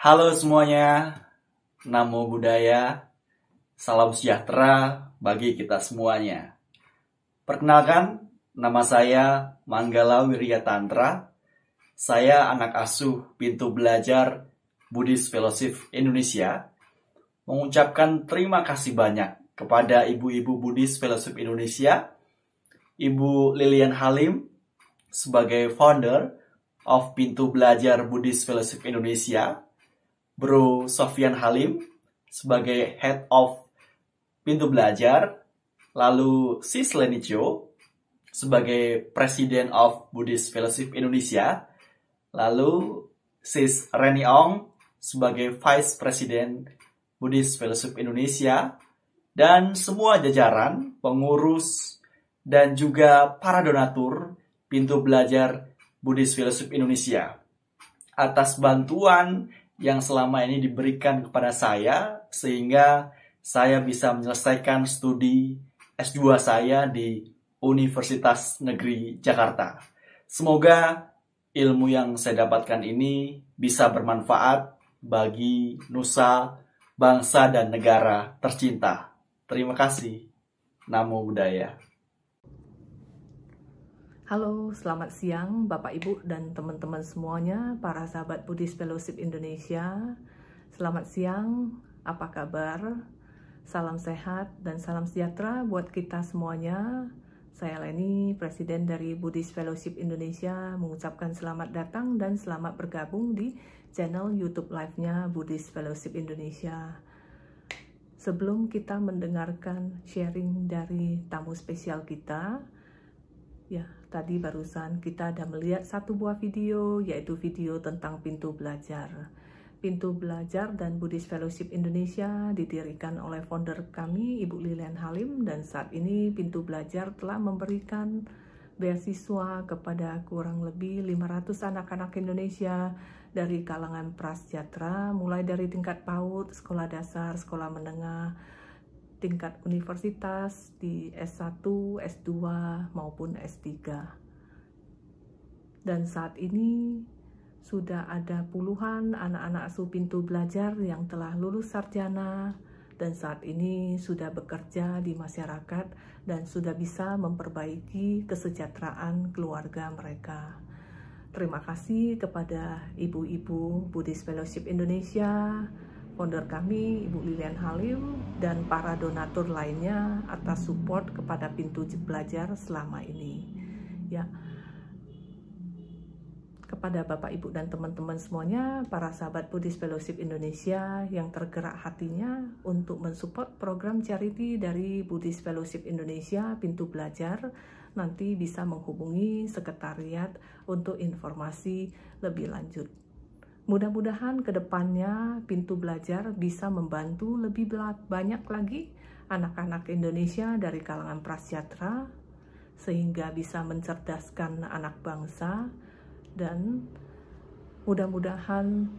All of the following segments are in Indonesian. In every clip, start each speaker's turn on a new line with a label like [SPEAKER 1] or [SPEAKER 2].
[SPEAKER 1] Halo semuanya, Namo Buddhaya, salam sejahtera bagi kita semuanya. Perkenalkan, nama saya Manggala Wirya Tantra. Saya anak asuh Pintu Belajar Buddhist Fellowship Indonesia. Mengucapkan terima kasih banyak kepada ibu-ibu Buddhist Fellowship Indonesia, Ibu Lilian Halim sebagai founder of Pintu Belajar Buddhist Fellowship Indonesia, Bro Sofyan Halim sebagai Head of Pintu Belajar, lalu Sis Lenicho sebagai President of Buddhist Fellowship Indonesia, lalu Sis Reni Ong sebagai Vice President Buddhist Fellowship Indonesia, dan semua jajaran, pengurus, dan juga para donatur Pintu Belajar Buddhist Fellowship Indonesia atas bantuan yang selama ini diberikan kepada saya sehingga saya bisa menyelesaikan studi S2 saya di Universitas Negeri Jakarta. Semoga ilmu yang saya dapatkan ini bisa bermanfaat bagi nusa, bangsa, dan negara tercinta. Terima kasih. Namo Buddhaya.
[SPEAKER 2] Halo, selamat siang Bapak Ibu dan teman-teman semuanya, para sahabat Buddhist Fellowship Indonesia. Selamat siang, apa kabar? Salam sehat dan salam sejahtera buat kita semuanya. Saya Leni, Presiden dari Buddhist Fellowship Indonesia, mengucapkan selamat datang dan selamat bergabung di channel YouTube Live-nya Buddhist Fellowship Indonesia. Sebelum kita mendengarkan sharing dari tamu spesial kita, ya, tadi barusan kita ada melihat satu buah video, yaitu video tentang Pintu Belajar. Pintu Belajar dan Buddhist Fellowship Indonesia didirikan oleh founder kami, Ibu Lilian Halim, dan saat ini Pintu Belajar telah memberikan beasiswa kepada kurang lebih 500 anak-anak Indonesia dari kalangan prasejahtera, mulai dari tingkat PAUD, sekolah dasar, sekolah menengah, tingkat universitas di S1, S2, maupun S3. Dan saat ini sudah ada puluhan anak-anak asuh Pintu Belajar yang telah lulus sarjana dan saat ini sudah bekerja di masyarakat dan sudah bisa memperbaiki kesejahteraan keluarga mereka. Terima kasih kepada ibu-ibu Buddhist Fellowship Indonesia, founder kami, Ibu Lilian Halim, dan para donatur lainnya atas support kepada Pintu Belajar selama ini. Ya, kepada Bapak, Ibu, dan teman-teman semuanya, para sahabat Buddhist Fellowship Indonesia yang tergerak hatinya untuk mensupport program charity dari Buddhist Fellowship Indonesia, Pintu Belajar, nanti bisa menghubungi sekretariat untuk informasi lebih lanjut. Mudah-mudahan ke depannya Pintu Belajar bisa membantu lebih banyak lagi anak-anak Indonesia dari kalangan prasejahtera sehingga bisa mencerdaskan anak bangsa, dan mudah-mudahan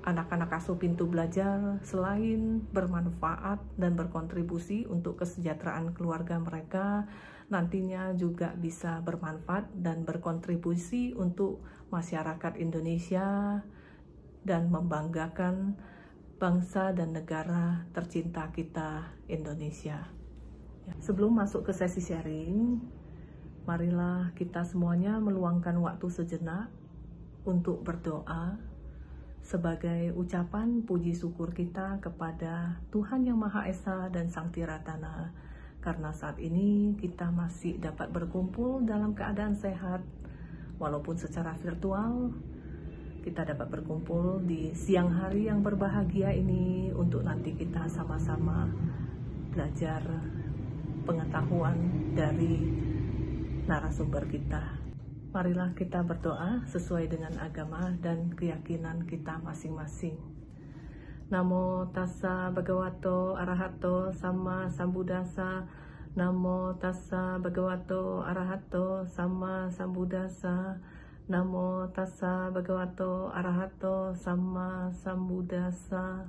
[SPEAKER 2] anak-anak asuh Pintu Belajar selain bermanfaat dan berkontribusi untuk kesejahteraan keluarga mereka, nantinya juga bisa bermanfaat dan berkontribusi untuk masyarakat Indonesia dan membanggakan bangsa dan negara tercinta kita, Indonesia. Sebelum masuk ke sesi sharing, marilah kita semuanya meluangkan waktu sejenak untuk berdoa sebagai ucapan puji syukur kita kepada Tuhan Yang Maha Esa dan Sang Tiratana, karena saat ini kita masih dapat berkumpul dalam keadaan sehat, walaupun secara virtual. Kita dapat berkumpul di siang hari yang berbahagia ini untuk nanti kita sama-sama belajar pengetahuan dari narasumber kita. Marilah kita berdoa sesuai dengan agama dan keyakinan kita masing-masing. Namo tassa bhagavato arahato sama sambuddhassa. Namo tassa bhagavato arahato sama sambuddhassa. Namo tassa bhagavato arahato sama sambuddhassa.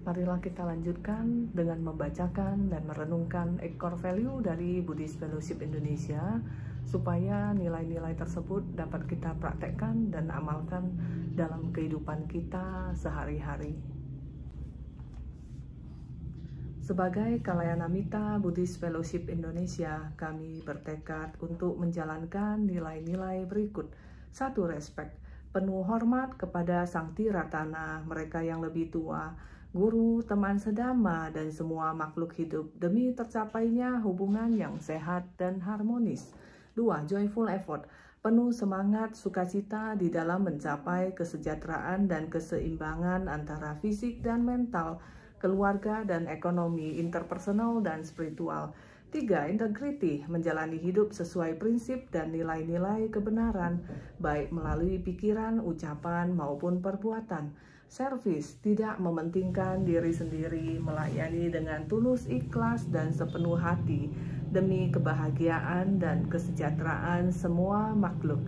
[SPEAKER 2] Marilah kita lanjutkan dengan membacakan dan merenungkan core value dari Buddhist Fellowship Indonesia, supaya nilai-nilai tersebut dapat kita praktekkan dan amalkan dalam kehidupan kita sehari-hari. Sebagai Kalayanamita Buddhist Fellowship Indonesia, kami bertekad untuk menjalankan nilai-nilai berikut. 1. Respek, penuh hormat kepada Sang Tiratana, mereka yang lebih tua, guru, teman sedama, dan semua makhluk hidup demi tercapainya hubungan yang sehat dan harmonis. 2. Joyful effort, penuh semangat sukacita di dalam mencapai kesejahteraan dan keseimbangan antara fisik dan mental, keluarga dan ekonomi, interpersonal dan spiritual. 3. Integrity, menjalani hidup sesuai prinsip dan nilai-nilai kebenaran, baik melalui pikiran, ucapan, maupun perbuatan. Service, tidak mementingkan diri sendiri, melayani dengan tulus ikhlas dan sepenuh hati, demi kebahagiaan dan kesejahteraan semua makhluk.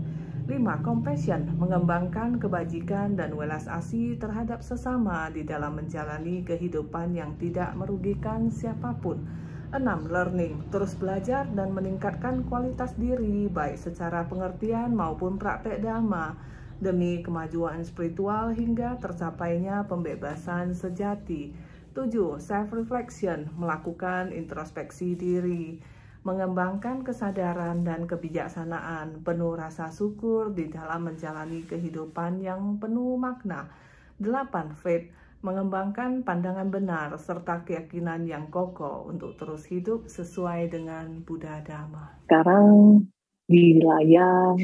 [SPEAKER 2] 5. Compassion, mengembangkan kebajikan dan welas asih terhadap sesama di dalam menjalani kehidupan yang tidak merugikan siapapun. 6. Learning, terus belajar dan meningkatkan kualitas diri, baik secara pengertian maupun praktek dhamma, demi kemajuan spiritual hingga tercapainya pembebasan sejati. 7. Self-reflection, melakukan introspeksi diri, mengembangkan kesadaran dan kebijaksanaan, penuh rasa syukur di dalam menjalani kehidupan yang penuh makna. 8. Faith, mengembangkan pandangan benar serta keyakinan yang kokoh untuk terus hidup sesuai dengan Buddha Dhamma.
[SPEAKER 3] Sekarang di layar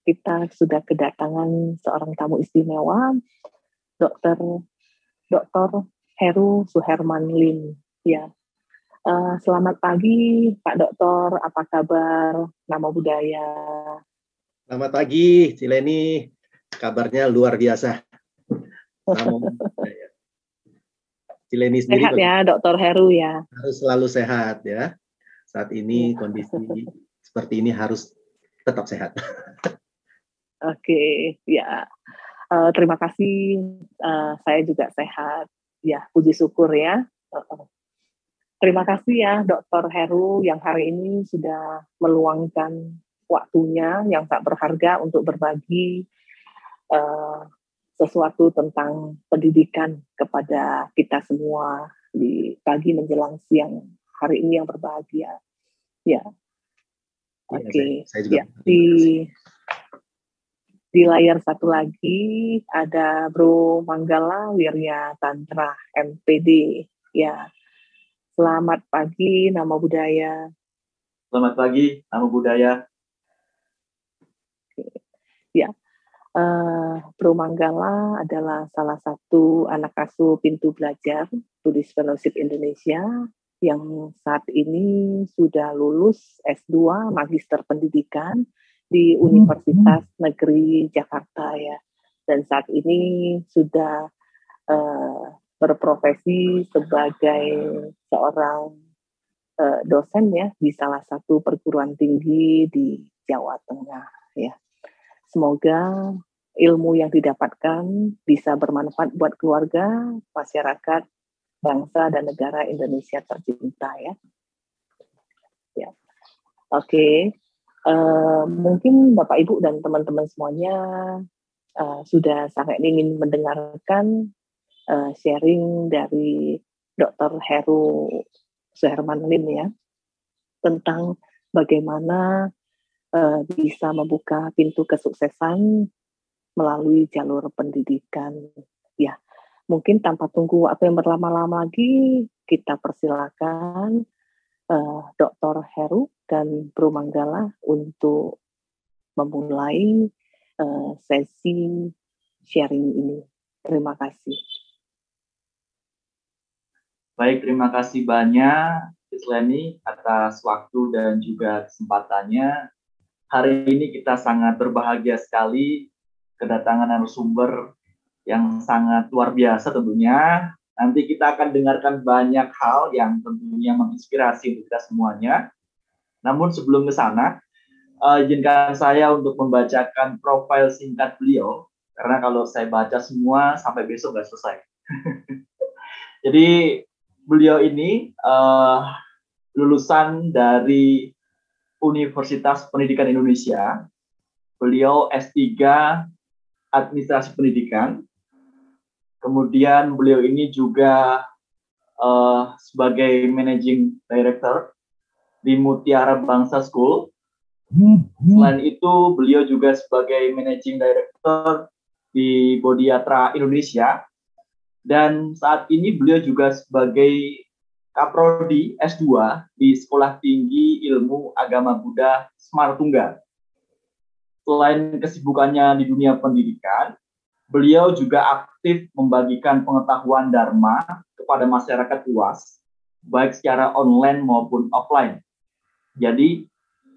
[SPEAKER 3] kita sudah kedatangan seorang tamu istimewa, Dr. Heru Suherman Lim. Ya. Selamat pagi Pak Dokter, apa kabar? Namo Buddhaya.
[SPEAKER 4] Selamat pagi Cileni, kabarnya luar biasa. Namo Buddhaya. Cileni sendiri
[SPEAKER 3] sehat ya Dr. Heru ya.
[SPEAKER 4] Harus selalu sehat ya. Saat ini kondisi seperti ini harus tetap sehat.
[SPEAKER 3] Oke, ya. Terima kasih, saya juga sehat. Ya, puji syukur ya. Terima kasih ya Dr. Heru yang hari ini sudah meluangkan waktunya yang tak berharga untuk berbagi sesuatu tentang pendidikan kepada kita semua di pagi menjelang siang hari ini yang berbahagia. Ya, oke.
[SPEAKER 4] Saya juga
[SPEAKER 3] ya, di layar satu lagi ada Bro Manggala Wirya Tantra MPD. Ya. Selamat pagi, Namo Buddhaya.
[SPEAKER 1] Selamat pagi, Namo Buddhaya.
[SPEAKER 3] Ya, Bro Manggala adalah salah satu anak asuh Pintu Belajar Buddhist Fellowship Indonesia yang saat ini sudah lulus S2 Magister Pendidikan di Universitas Negeri Jakarta ya. Dan saat ini sudah berprofesi sebagai seorang dosen ya di salah satu perguruan tinggi di Jawa Tengah ya. Semoga ilmu yang didapatkan bisa bermanfaat buat keluarga, masyarakat, bangsa dan negara Indonesia tercinta ya. Ya, oke. Mungkin Bapak Ibu dan teman-teman semuanya sudah sangat ingin mendengarkan sharing dari Dr. Heru Suherman Lim ya tentang bagaimana bisa membuka pintu kesuksesan melalui jalur pendidikan ya. Mungkin tanpa tunggu waktu yang berlama-lama lagi kita persilakan Dr. Heru dan Bro Manggala untuk memulai sesi sharing ini. Terima kasih.
[SPEAKER 1] Baik, terima kasih banyak Isleni atas waktu dan juga kesempatannya. Hari ini kita sangat berbahagia sekali kedatangan narasumber yang sangat luar biasa tentunya. Nanti kita akan dengarkan banyak hal yang tentunya menginspirasi untuk kita semuanya. Namun sebelum ke sana, izinkan saya untuk membacakan profil singkat beliau, karena kalau saya baca semua sampai besok nggak selesai. Jadi beliau ini lulusan dari Universitas Pendidikan Indonesia. Beliau S3 Administrasi Pendidikan. Kemudian beliau ini juga sebagai Managing Director di Mutiara Bangsa School. Selain itu, beliau juga sebagai Managing Director di Bodiatra Indonesia. Dan saat ini beliau juga sebagai Kaprodi S2 di Sekolah Tinggi Ilmu Agama Buddha Semartungga. Selain kesibukannya di dunia pendidikan, beliau juga aktif membagikan pengetahuan Dharma kepada masyarakat luas, baik secara online maupun offline. Jadi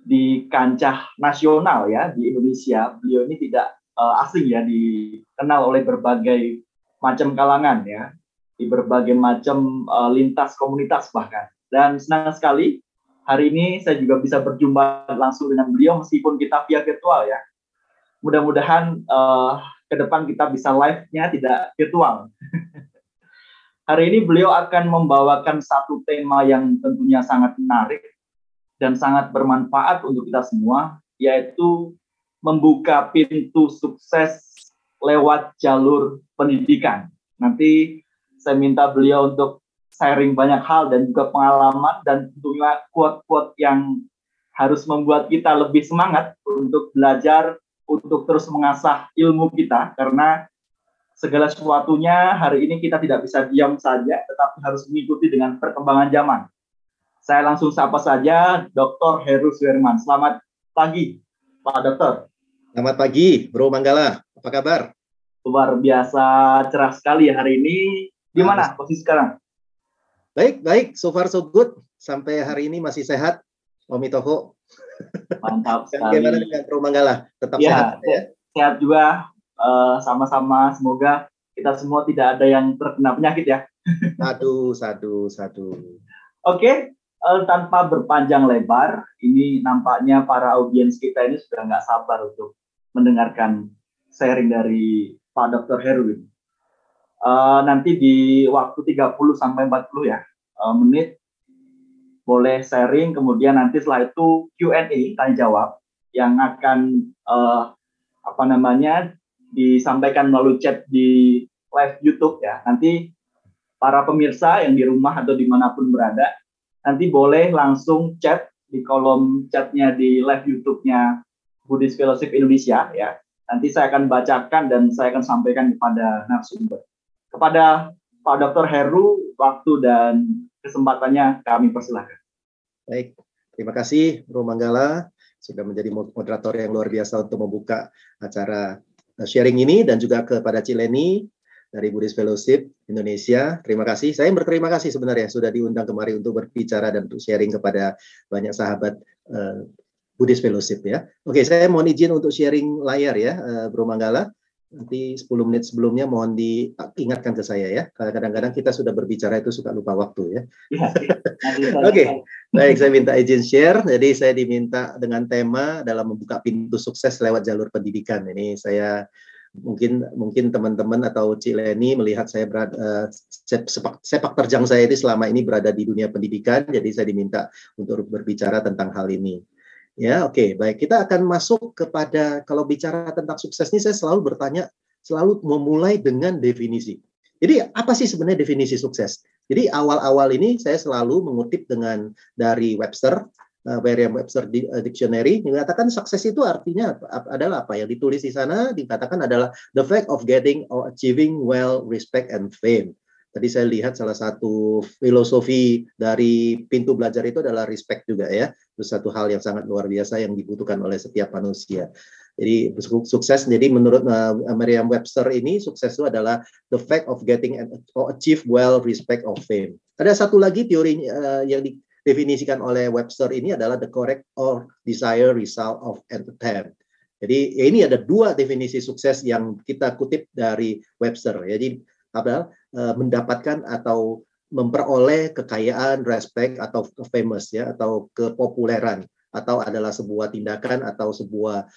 [SPEAKER 1] di kancah nasional ya di Indonesia, beliau ini tidak asing ya, dikenal oleh berbagai macam kalangan ya, di berbagai macam lintas komunitas bahkan. Dan senang sekali hari ini saya juga bisa berjumpa langsung dengan beliau meskipun kita via virtual ya. Mudah-mudahan ke depan kita bisa live-nya tidak virtual. Hari ini beliau akan membawakan satu tema yang tentunya sangat menarik dan sangat bermanfaat untuk kita semua, yaitu membuka pintu sukses lewat jalur pendidikan. Nanti saya minta beliau untuk sharing banyak hal dan juga pengalaman dan tentunya quote-quote yang harus membuat kita lebih semangat untuk belajar, untuk terus mengasah ilmu kita, karena segala sesuatunya hari ini kita tidak bisa diam saja, tetapi harus mengikuti dengan perkembangan zaman. Saya langsung sapa saja Dr. Heru Suherman. Selamat pagi, Pak Dokter.
[SPEAKER 4] Selamat pagi, Bro Manggala. Apa kabar?
[SPEAKER 1] Luar biasa cerah sekali ya hari ini. Gimana posisi sekarang?
[SPEAKER 4] Baik. So far so good. Sampai hari ini masih sehat. Omitoho.
[SPEAKER 1] Mantap sekali.
[SPEAKER 4] Bagaimana dengan Bro Manggala? Tetap
[SPEAKER 1] ya,
[SPEAKER 4] sehat ya?
[SPEAKER 1] Sehat juga. Sama-sama. Semoga kita semua tidak ada yang terkena penyakit ya. Satu. Oke. Tanpa berpanjang lebar, ini nampaknya para audiens kita ini sudah nggak sabar untuk mendengarkan sharing dari Pak Dr. Heru. Nanti di waktu 30 sampai 40 ya menit boleh sharing, kemudian nanti setelah itu Q&A, tanya jawab yang akan disampaikan melalui chat di live YouTube ya. Nanti para pemirsa yang di rumah atau dimanapun berada, nanti boleh langsung chat di kolom chatnya di live YouTube-nya Buddhist Fellowship Indonesia ya. Nanti saya akan bacakan dan saya akan sampaikan kepada narasumber. Kepada Pak Dr. Heru, waktu dan kesempatannya kami persilahkan.
[SPEAKER 4] Baik, terima kasih Bro Manggala sudah menjadi moderator yang luar biasa untuk membuka acara sharing ini, dan juga kepada Cileni dari Buddhist Fellowship Indonesia. Terima kasih. Saya berterima kasih sebenarnya sudah diundang kemari untuk berbicara dan untuk sharing kepada banyak sahabat Buddhist Fellowship ya. Oke, saya mohon izin untuk sharing layar ya, Bro Manggala. Nanti 10 menit sebelumnya mohon diingatkan ke saya ya. Karena kadang-kadang kita sudah berbicara itu suka lupa waktu ya. Oke, baik, saya minta izin share. Jadi saya diminta dengan tema dalam membuka pintu sukses lewat jalur pendidikan. Ini saya mungkin teman-teman atau Cileni melihat saya sepak terjang saya ini selama ini berada di dunia pendidikan, jadi saya diminta untuk berbicara tentang hal ini. Ya, oke, baik. Kita akan masuk kepada, kalau bicara tentang sukses ini saya selalu bertanya, selalu memulai dengan definisi. Jadi apa sih sebenarnya definisi sukses? Jadi awal-awal ini saya selalu mengutip dari Webster, Merriam-Webster Dictionary, dikatakan sukses itu artinya adalah apa? Yang ditulis di sana dikatakan adalah the fact of getting or achieving well, respect, and fame. Tadi saya lihat salah satu filosofi dari pintu belajar itu adalah respect juga ya. Itu satu hal yang sangat luar biasa yang dibutuhkan oleh setiap manusia. Jadi sukses, jadi menurut Merriam-Webster ini sukses itu adalah the fact of getting or achieve well, respect, or fame. Ada satu lagi teori yang didefinisikan oleh Webster ini adalah the correct or desired result of an attempt. Jadi ini ada dua definisi sukses yang kita kutip dari Webster. Jadi mendapatkan atau memperoleh kekayaan, respect, atau famous ya, atau kepopuleran, atau adalah sebuah tindakan atau sebuah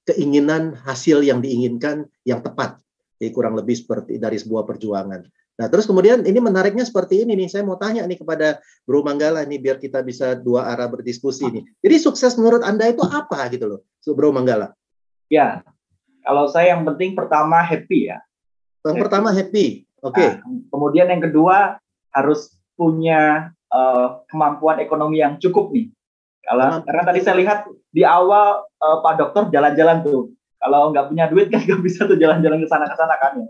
[SPEAKER 4] keinginan hasil yang diinginkan yang tepat. Jadi kurang lebih seperti dari sebuah perjuangan. Nah, terus kemudian ini menariknya seperti ini nih, saya mau tanya nih kepada Bro Manggala nih, biar kita bisa dua arah berdiskusi nih. Jadi sukses menurut Anda itu apa gitu loh, Bro Manggala?
[SPEAKER 1] Ya, kalau saya yang penting pertama happy ya.
[SPEAKER 4] Yang pertama happy, oke.
[SPEAKER 1] Nah, kemudian yang kedua harus punya kemampuan ekonomi yang cukup nih. Karena tadi saya lihat di awal Pak Dokter jalan-jalan tuh. Kalau nggak punya duit kan nggak bisa tuh jalan-jalan ke sana kan ya.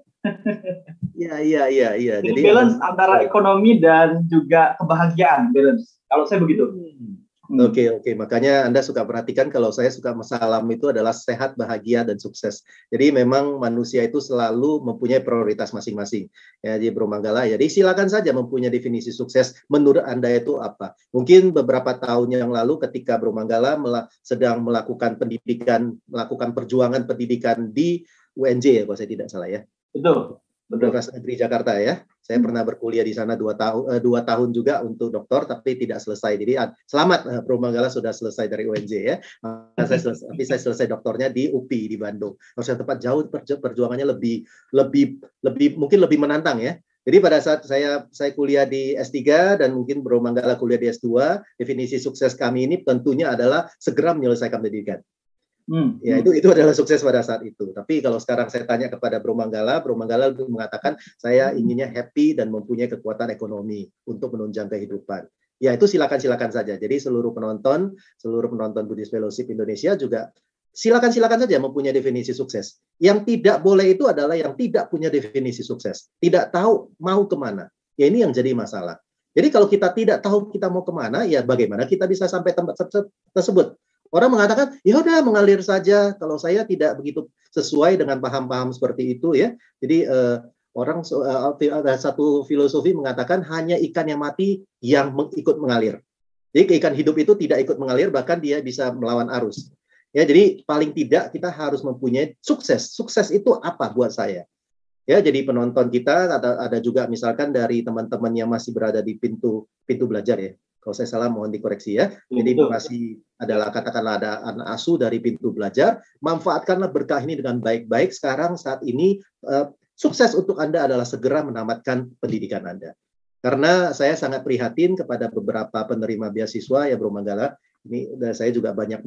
[SPEAKER 4] Iya.
[SPEAKER 1] Jadi balance antara ekonomi dan juga kebahagiaan, balance. Kalau saya begitu.
[SPEAKER 4] Oke. Makanya Anda suka perhatikan kalau saya suka salam itu adalah sehat, bahagia, dan sukses. Jadi memang manusia itu selalu mempunyai prioritas masing-masing. Ya, jadi Bro Manggala, jadi silakan saja mempunyai definisi sukses menurut Anda itu apa. Mungkin beberapa tahun yang lalu ketika Bro Manggala sedang melakukan pendidikan, melakukan perjuangan pendidikan di UNJ ya, kalau saya tidak salah ya.
[SPEAKER 1] Betul.
[SPEAKER 4] Universitas Negeri Jakarta ya. Saya pernah berkuliah di sana 2 tahun juga untuk doktor, tapi tidak selesai. Jadi selamat Bro Manggala sudah selesai dari UNJ ya. Tapi saya selesai doktornya di UPI di Bandung. Harusnya tempat jauh perjuangannya mungkin lebih menantang ya. Jadi pada saat saya kuliah di S3 dan mungkin Bro Manggala kuliah di S2, definisi sukses kami ini tentunya adalah segera menyelesaikan pendidikan. Ya itu adalah sukses pada saat itu. Tapi kalau sekarang saya tanya kepada Bro Manggala mengatakan saya inginnya happy dan mempunyai kekuatan ekonomi untuk menunjang kehidupan. Ya itu silakan saja. Jadi seluruh penonton Buddhist Fellowship Indonesia juga silakan saja mempunyai definisi sukses. Yang tidak boleh itu adalah yang tidak punya definisi sukses, tidak tahu mau kemana. Ya ini yang jadi masalah. Jadi kalau kita tidak tahu kita mau kemana, ya bagaimana kita bisa sampai tempat tersebut? Orang mengatakan, ya udah mengalir saja. Kalau saya tidak begitu sesuai dengan paham-paham seperti itu ya. Jadi ada satu filosofi mengatakan hanya ikan yang mati yang ikut mengalir. Jadi ikan hidup itu tidak ikut mengalir, bahkan dia bisa melawan arus. Ya, jadi paling tidak kita harus mempunyai sukses. Sukses itu apa buat saya? Ya, jadi penonton kita ada juga misalkan dari teman-teman yang masih berada di pintu belajar ya. Kalau saya salah mohon dikoreksi ya. Jadi masih katakanlah ada anak asuh dari pintu belajar, manfaatkanlah berkah ini dengan baik-baik. Sekarang saat ini sukses untuk Anda adalah segera menamatkan pendidikan Anda. Karena saya sangat prihatin kepada beberapa penerima beasiswa ya Bro Manggala. Ini saya juga banyak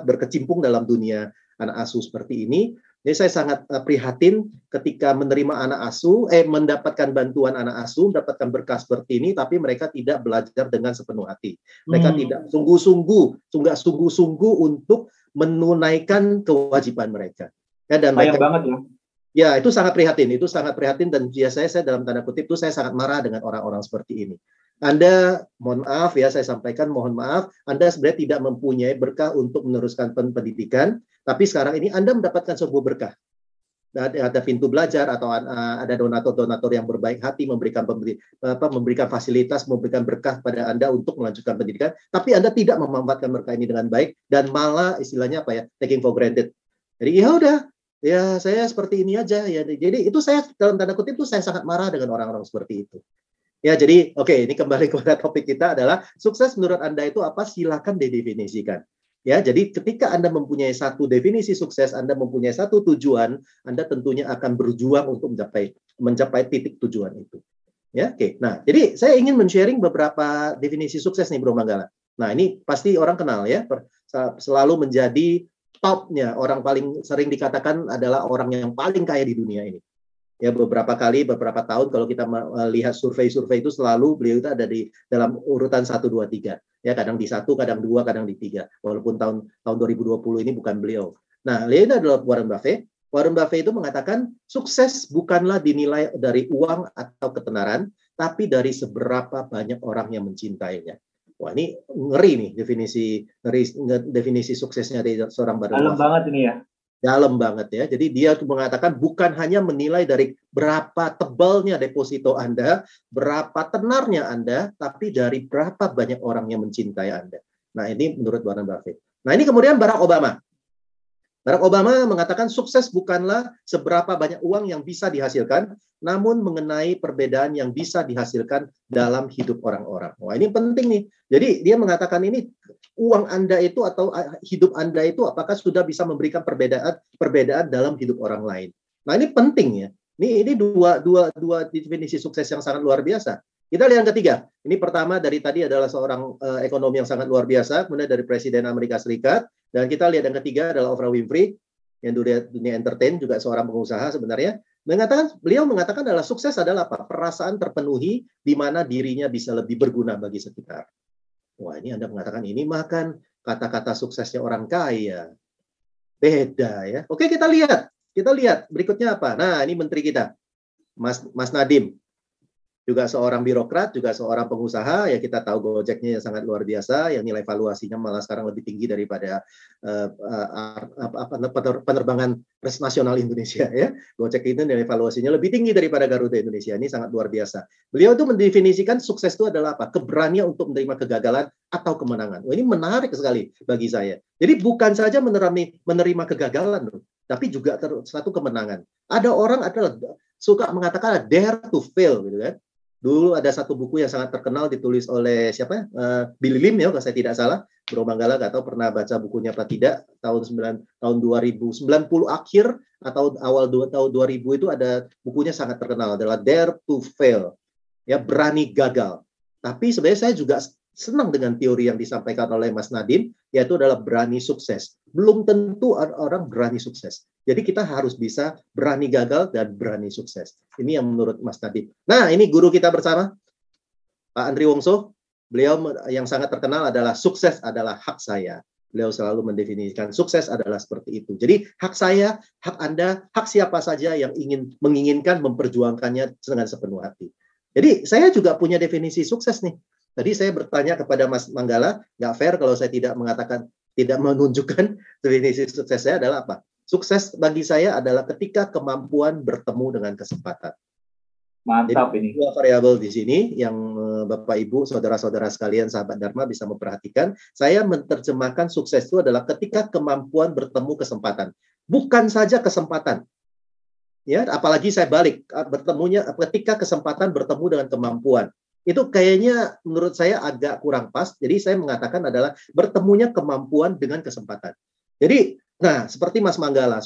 [SPEAKER 4] berkecimpung dalam dunia anak asuh seperti ini. Jadi saya sangat prihatin ketika menerima anak asuh, mendapatkan bantuan anak asuh, mendapatkan berkah seperti ini, tapi mereka tidak belajar dengan sepenuh hati. Mereka tidak sungguh-sungguh untuk menunaikan kewajiban mereka. Ya, dan
[SPEAKER 1] sayang banget ya.
[SPEAKER 4] Ya, itu sangat prihatin dan biasanya saya dalam tanda kutip itu saya sangat marah dengan orang-orang seperti ini. Anda, mohon maaf ya, saya sampaikan mohon maaf, Anda sebenarnya tidak mempunyai berkah untuk meneruskan pendidikan, tapi sekarang ini Anda mendapatkan sebuah berkah. Ada pintu belajar atau ada donatur-donatur yang berbaik hati memberikan fasilitas, memberikan berkah pada Anda untuk melanjutkan pendidikan, tapi Anda tidak memanfaatkan berkah ini dengan baik dan malah istilahnya taking for granted. Jadi ya udah, ya saya seperti ini aja ya. Jadi itu saya dalam tanda kutip itu saya sangat marah dengan orang-orang seperti itu. Ya, jadi oke, ini kembali kepada topik kita adalah sukses menurut Anda itu apa? Silakan didefinisikan. Ya, jadi ketika Anda mempunyai satu definisi sukses, Anda mempunyai satu tujuan, Anda tentunya akan berjuang untuk mencapai titik tujuan itu. Ya, oke. Nah, jadi saya ingin men-sharing beberapa definisi sukses nih Bro Manggala. Nah, ini pasti orang kenal ya, selalu menjadi topnya, orang paling sering dikatakan adalah orang yang paling kaya di dunia ini. Ya, beberapa tahun kalau kita melihat survei-survei itu selalu beliau itu ada di dalam urutan 1, 2, 3. Ya, kadang di 1, kadang 2, kadang di 3. Walaupun tahun 2020 ini bukan beliau. Nah, ini adalah Warren Buffett. Warren Buffett itu mengatakan sukses bukanlah dinilai dari uang atau ketenaran, tapi dari seberapa banyak orang yang mencintainya. Wah, ini ngeri nih definisi suksesnya dari seorang Warren Buffett.
[SPEAKER 1] Dalam banget ini ya.
[SPEAKER 4] Dalam banget ya. Jadi dia mengatakan bukan hanya menilai dari berapa tebalnya deposito Anda, berapa tenarnya Anda, tapi dari berapa banyak orang yang mencintai Anda. Nah, ini menurut Warren Buffett. Nah, ini kemudian Barack Obama. Barack Obama mengatakan sukses bukanlah seberapa banyak uang yang bisa dihasilkan, namun mengenai perbedaan yang bisa dihasilkan dalam hidup orang-orang. Wah, ini penting nih. Jadi dia mengatakan ini uang Anda itu atau hidup Anda itu apakah sudah bisa memberikan perbedaan dalam hidup orang lain. Nah, ini penting ya. Ini dua definisi sukses yang sangat luar biasa. Kita lihat yang ketiga. Ini pertama dari tadi adalah seorang ekonomi yang sangat luar biasa, kemudian dari Presiden Amerika Serikat, dan kita lihat yang ketiga adalah Oprah Winfrey, yang dunia entertain, juga seorang pengusaha sebenarnya. Beliau mengatakan adalah sukses adalah apa? Perasaan terpenuhi di mana dirinya bisa lebih berguna bagi sekitar. Wah, ini Anda mengatakan ini makan kata-kata suksesnya orang kaya. Beda ya. Oke, kita lihat. Kita lihat berikutnya apa. Nah, ini menteri kita, Mas Nadiem. Juga seorang birokrat, juga seorang pengusaha. Ya, kita tahu Gojeknya yang sangat luar biasa, yang nilai valuasinya malah sekarang lebih tinggi daripada penerbangan nasional Indonesia. Ya, Gojek itu nilai valuasinya lebih tinggi daripada Garuda Indonesia. Ini sangat luar biasa. Beliau itu mendefinisikan sukses itu adalah apa? Keberanian untuk menerima kegagalan atau kemenangan. Wah, ini menarik sekali bagi saya. Jadi bukan saja menerima kegagalan, tapi juga satu kemenangan. Ada orang suka mengatakan dare to fail, gitu kan? Dulu ada satu buku yang sangat terkenal ditulis oleh siapa? Billy Lim ya, kalau saya tidak salah. Bro Manggala nggak tahu pernah baca bukunya apa tidak. Tahun 2090 akhir atau awal tahun 2000 itu ada bukunya sangat terkenal adalah Dare to Fail. Ya, berani gagal. Tapi sebenarnya saya juga senang dengan teori yang disampaikan oleh Mas Nadiem, yaitu adalah berani sukses. Belum tentu orang berani sukses. Jadi kita harus bisa berani gagal dan berani sukses. Ini yang menurut Mas Nadiem. Nah, ini guru kita bersama, Pak Andri Wongso. Beliau yang sangat terkenal adalah sukses adalah hak saya. Beliau selalu mendefinisikan sukses adalah seperti itu. Jadi hak saya, hak Anda, hak siapa saja yang menginginkan memperjuangkannya dengan sepenuh hati. Jadi saya juga punya definisi sukses nih. Tadi saya bertanya kepada Mas Manggala, nggak fair kalau saya tidak menunjukkan definisi sukses saya adalah apa? Sukses bagi saya adalah ketika kemampuan bertemu dengan kesempatan.
[SPEAKER 1] Mantap.
[SPEAKER 4] Jadi, dua variabel di sini yang Bapak Ibu, saudara-saudara sekalian, sahabat Dharma bisa memperhatikan. Saya menerjemahkan sukses itu adalah ketika kemampuan bertemu kesempatan. Bukan saja kesempatan. Ya, apalagi saya balik, bertemunya ketika kesempatan bertemu dengan kemampuan. Itu kayaknya menurut saya agak kurang pas. Jadi saya mengatakan adalah bertemunya kemampuan dengan kesempatan. Jadi, nah seperti Mas Manggala,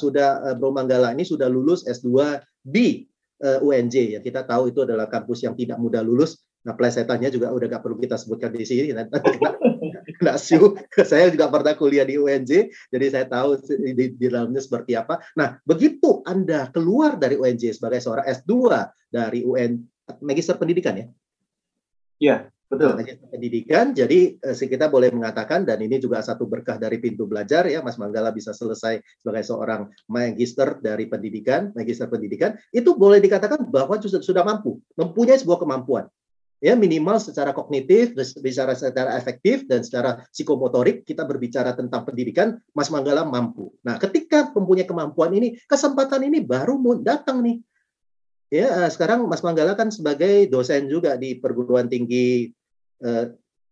[SPEAKER 4] Bro Manggala ini sudah lulus S2 di UNJ. Ya, kita tahu itu adalah kampus yang tidak mudah lulus. Nah, plesetannya juga udah gak perlu kita sebutkan di sini. Kena siu. Saya juga pernah kuliah di UNJ, jadi saya tahu di dalamnya seperti apa. Nah, begitu Anda keluar dari UNJ sebagai seorang S2 dari Magister Pendidikan ya?
[SPEAKER 1] Iya, betul.
[SPEAKER 4] Pendidikan, jadi kita boleh mengatakan, dan ini juga satu berkah dari pintu belajar ya, Mas Manggala bisa selesai sebagai seorang magister pendidikan, itu boleh dikatakan bahwa sudah mempunyai sebuah kemampuan. Ya, minimal secara kognitif, bicara secara efektif, dan secara psikomotorik, kita berbicara tentang pendidikan, Mas Manggala mampu. Nah, ketika mempunyai kemampuan ini, kesempatan ini baru datang nih. Ya, sekarang Mas Manggala kan sebagai dosen juga di perguruan tinggi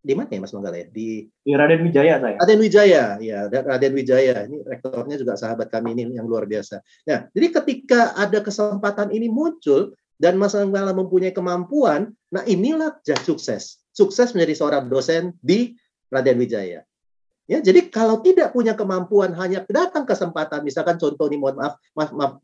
[SPEAKER 4] di mana ya Mas Manggala ya? Di
[SPEAKER 1] Raden Wijaya saya.
[SPEAKER 4] Raden Wijaya, ya, Raden Wijaya. Ini rektornya juga sahabat kami ini yang luar biasa. Nah, jadi ketika ada kesempatan ini muncul dan Mas Manggala mempunyai kemampuan, nah inilah sukses. Sukses menjadi seorang dosen di Raden Wijaya. Ya, jadi kalau tidak punya kemampuan, hanya datang kesempatan, misalkan contoh ini, mohon maaf,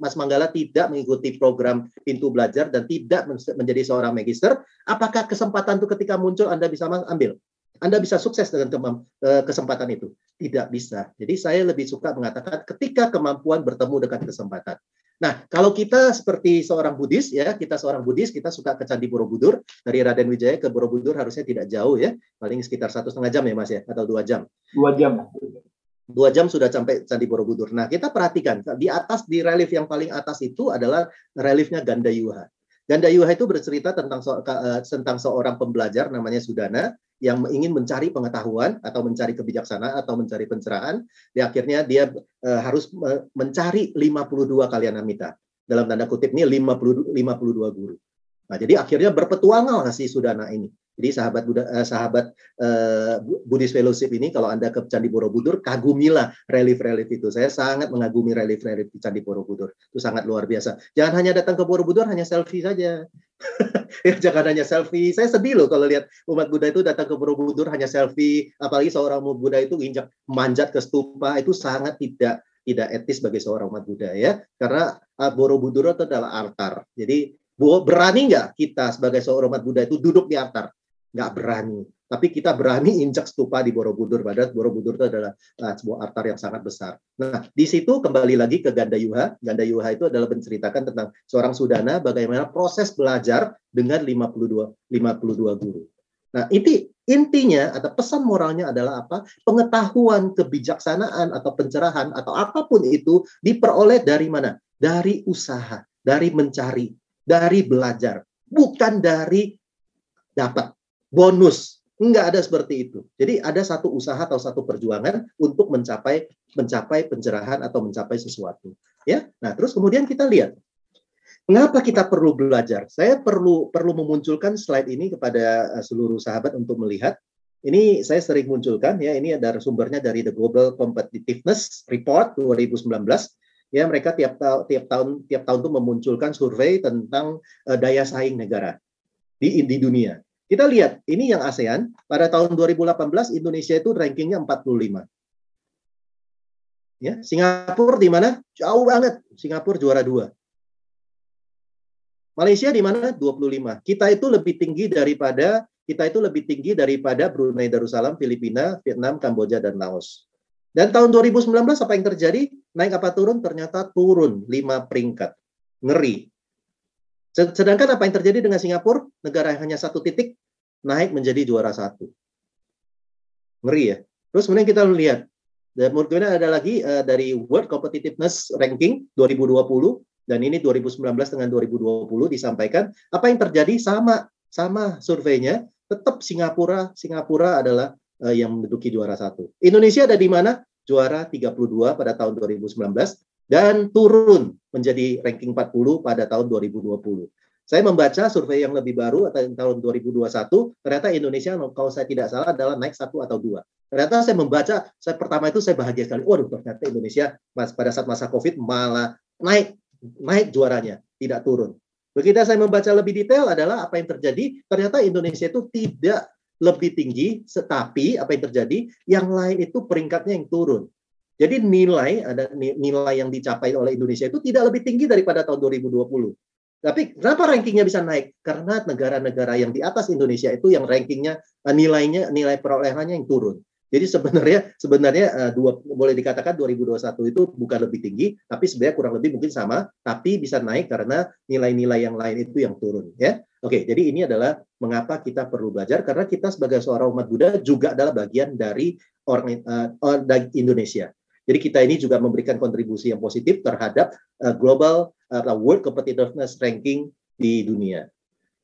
[SPEAKER 4] Mas Manggala tidak mengikuti program Pintu Belajar dan tidak menjadi seorang magister, apakah kesempatan itu ketika muncul Anda bisa ambil? Anda bisa sukses dengan kesempatan itu? Tidak bisa. Jadi saya lebih suka mengatakan ketika kemampuan bertemu dengan kesempatan. Nah, kalau kita seperti seorang Buddhis, ya, kita suka ke Candi Borobudur. Dari Raden Wijaya ke Borobudur harusnya tidak jauh ya, paling sekitar 1,5 jam ya Mas ya, atau 2 jam.
[SPEAKER 1] 2 jam.
[SPEAKER 4] 2 jam sudah sampai Candi Borobudur. Nah, kita perhatikan, di relief yang paling atas itu adalah reliefnya Gandayuha. Gandayuha itu bercerita tentang seorang pembelajar namanya Sudana, yang ingin mencari pengetahuan atau mencari kebijaksanaan atau mencari pencerahan. Akhirnya dia harus mencari 52 kalyanamita. Dalam tanda kutip ini 52 guru. Nah, jadi akhirnya berpetualang si Sudana ini. Jadi sahabat Buddhist Fellowship ini, kalau Anda ke Candi Borobudur, kagumilah relief-relief itu. Saya sangat mengagumi relief-relief di Candi Borobudur. Itu sangat luar biasa. Jangan hanya datang ke Borobudur, hanya selfie saja. Ya, jangan hanya selfie. Saya sedih loh kalau lihat umat Buddha itu datang ke Borobudur hanya selfie. Apalagi seorang umat Buddha itu manjat ke stupa, itu sangat tidak tidak etis bagi seorang umat Buddha ya, karena Borobudur itu adalah altar. Jadi berani nggak kita sebagai seorang umat Buddha itu duduk di altar? Nggak berani. Tapi kita berani injak stupa di Borobudur, padahal Borobudur itu adalah sebuah altar yang sangat besar. Nah, di situ kembali lagi ke Gandayuha. Gandayuha itu adalah menceritakan tentang seorang Sudana, bagaimana proses belajar dengan 52 guru. Nah, intinya atau pesan moralnya adalah apa? Pengetahuan, kebijaksanaan atau pencerahan atau apapun itu diperoleh dari mana? Dari usaha, dari mencari, dari belajar, bukan dari dapat bonus. Enggak ada seperti itu. Jadi ada satu usaha atau satu perjuangan untuk mencapai pencerahan atau mencapai sesuatu. Ya. Nah, terus kemudian kita lihat mengapa kita perlu belajar. Saya perlu memunculkan slide ini kepada seluruh sahabat untuk melihat. Ini saya sering munculkan ya. Ini ada sumbernya dari The Global Competitiveness Report 2019. Ya, mereka tiap tahun tuh memunculkan survei tentang daya saing negara di dunia. Kita lihat, ini yang ASEAN, pada tahun 2018 Indonesia itu rankingnya 45. Ya, Singapura di mana? Jauh banget. Singapura juara 2. Malaysia di mana? 25. Kita itu lebih tinggi daripada Brunei Darussalam, Filipina, Vietnam, Kamboja, dan Laos. Dan tahun 2019 apa yang terjadi? Naik apa turun? Ternyata turun 5 peringkat. Ngeri. Sedangkan apa yang terjadi dengan Singapura, negara yang hanya 1 titik, naik menjadi juara 1. Ngeri ya. Terus kemudian kita lihat, kemudian ada lagi dari World Competitiveness Ranking 2020, dan ini 2019 dengan 2020 disampaikan, apa yang terjadi sama surveinya, tetap Singapura adalah yang menduduki juara 1. Indonesia ada di mana? Juara 32 pada tahun 2019, dan turun menjadi ranking 40 pada tahun 2020. Saya membaca survei yang lebih baru atau tahun 2021, ternyata Indonesia kalau saya tidak salah adalah naik 1 atau 2. Ternyata saya membaca, pertama itu saya bahagia sekali. Waduh, ternyata Indonesia pada saat masa COVID malah naik juaranya, tidak turun. Begitu saya membaca lebih detail adalah apa yang terjadi, ternyata Indonesia itu tidak lebih tinggi, tetapi apa yang terjadi, yang lain itu peringkatnya yang turun. Jadi nilai yang dicapai oleh Indonesia itu tidak lebih tinggi daripada tahun 2020. Tapi kenapa rankingnya bisa naik? Karena negara-negara yang di atas Indonesia itu yang rankingnya nilai perolehannya yang turun. Jadi sebenarnya boleh dikatakan 2021 itu bukan lebih tinggi, tapi sebenarnya kurang lebih mungkin sama, tapi bisa naik karena nilai-nilai yang lain itu yang turun. Ya, oke. Jadi ini adalah mengapa kita perlu belajar, karena kita sebagai seorang umat Buddha juga adalah bagian dari orang Indonesia. Jadi kita ini juga memberikan kontribusi yang positif terhadap global World Competitiveness Ranking di dunia.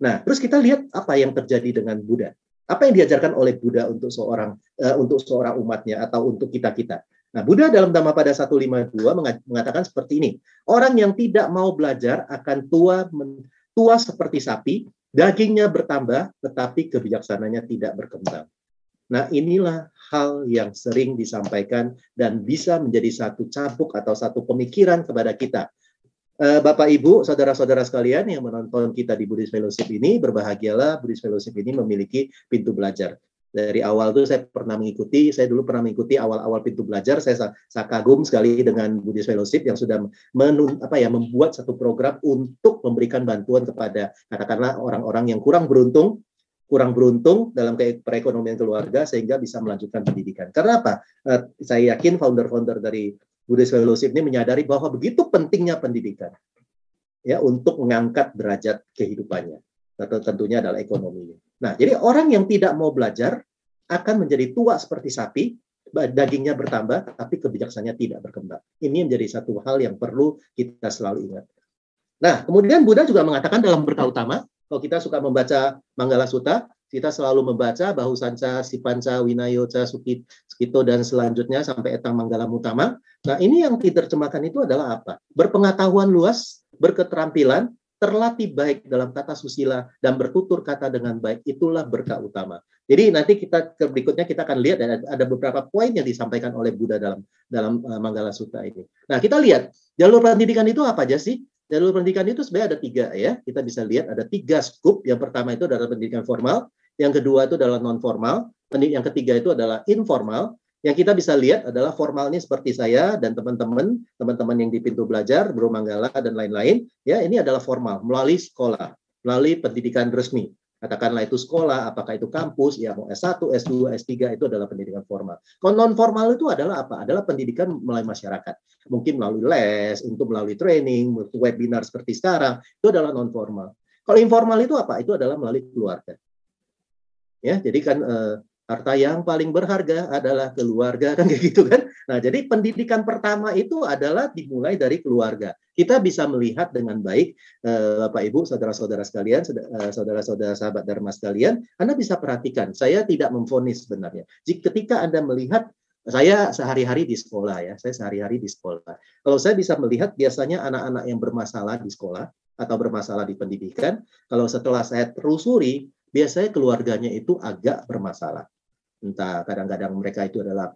[SPEAKER 4] Nah, terus kita lihat apa yang terjadi dengan Buddha. Apa yang diajarkan oleh Buddha untuk seorang umatnya atau untuk kita-kita. Nah, Buddha dalam Dhammapada 152 mengatakan seperti ini. Orang yang tidak mau belajar akan tua seperti sapi, dagingnya bertambah, tetapi kebijaksanaannya tidak berkembang. Nah, inilah hal yang sering disampaikan dan bisa menjadi satu cambuk atau satu pemikiran kepada kita. Bapak, Ibu, saudara-saudara sekalian yang menonton kita di Buddhist Fellowship ini, berbahagialah Buddhist Fellowship ini memiliki pintu belajar. Dari awal itu saya dulu pernah mengikuti awal-awal pintu belajar. Saya kagum sekali dengan Buddhist Fellowship yang sudah membuat satu program untuk memberikan bantuan kepada katakanlah orang-orang yang kurang beruntung dalam perekonomian keluarga sehingga bisa melanjutkan pendidikan. Karena apa? Saya yakin founder-founder dari Buddhist Fellowship ini menyadari bahwa begitu pentingnya pendidikan ya untuk mengangkat derajat kehidupannya. Tentunya adalah ekonominya. Nah, jadi orang yang tidak mau belajar akan menjadi tua seperti sapi, dagingnya bertambah, tapi kebijaksanaannya tidak berkembang. Ini menjadi satu hal yang perlu kita selalu ingat. Nah, kemudian Buddha juga mengatakan dalam berkah utama, kalau kita suka membaca Manggala Sutta, kita selalu membaca Bahusanca, Sipanca, Winayoca, Sukito, dan selanjutnya sampai Etang Manggala Mutama. Nah, ini yang diterjemahkan itu adalah apa? Berpengetahuan luas, berketerampilan, terlatih baik dalam tata susila, dan bertutur kata dengan baik, itulah berkah utama. Jadi nanti berikutnya kita akan lihat ada beberapa poin yang disampaikan oleh Buddha dalam Manggala Sutta ini. Nah, kita lihat jalur pendidikan itu apa aja sih? Jalur pendidikan itu sebenarnya ada 3 ya. Kita bisa lihat ada 3 scoop. Yang pertama itu adalah pendidikan formal, yang kedua itu adalah non formal, yang ketiga itu adalah informal, Yang kita bisa lihat adalah formalnya seperti saya dan teman-teman yang di Pintu Belajar, Bro Manggala dan lain-lain, ya ini adalah formal melalui sekolah, melalui pendidikan resmi. Katakanlah itu sekolah, apakah itu kampus, ya mau S1, S2, S3 itu adalah pendidikan formal. Kalau non formal itu adalah apa? Adalah pendidikan melalui masyarakat. Mungkin melalui les, untuk melalui training, webinar seperti sekarang, itu adalah non formal. Kalau informal itu apa? Itu adalah melalui keluarga. Ya, jadi kan harta yang paling berharga adalah keluarga, kan kayak gitu kan. Nah, jadi pendidikan pertama itu adalah dimulai dari keluarga. Kita bisa melihat dengan baik, Bapak Ibu, saudara-saudara sekalian, saudara-saudara sahabat Dharma sekalian, Anda bisa perhatikan, saya tidak memvonis sebenarnya. Ketika Anda melihat, saya sehari-hari di sekolah ya, saya sehari-hari di sekolah. Kalau saya bisa melihat biasanya anak-anak yang bermasalah di sekolah atau bermasalah di pendidikan, kalau setelah saya telusuri, biasanya keluarganya itu agak bermasalah. Entah kadang-kadang mereka itu adalah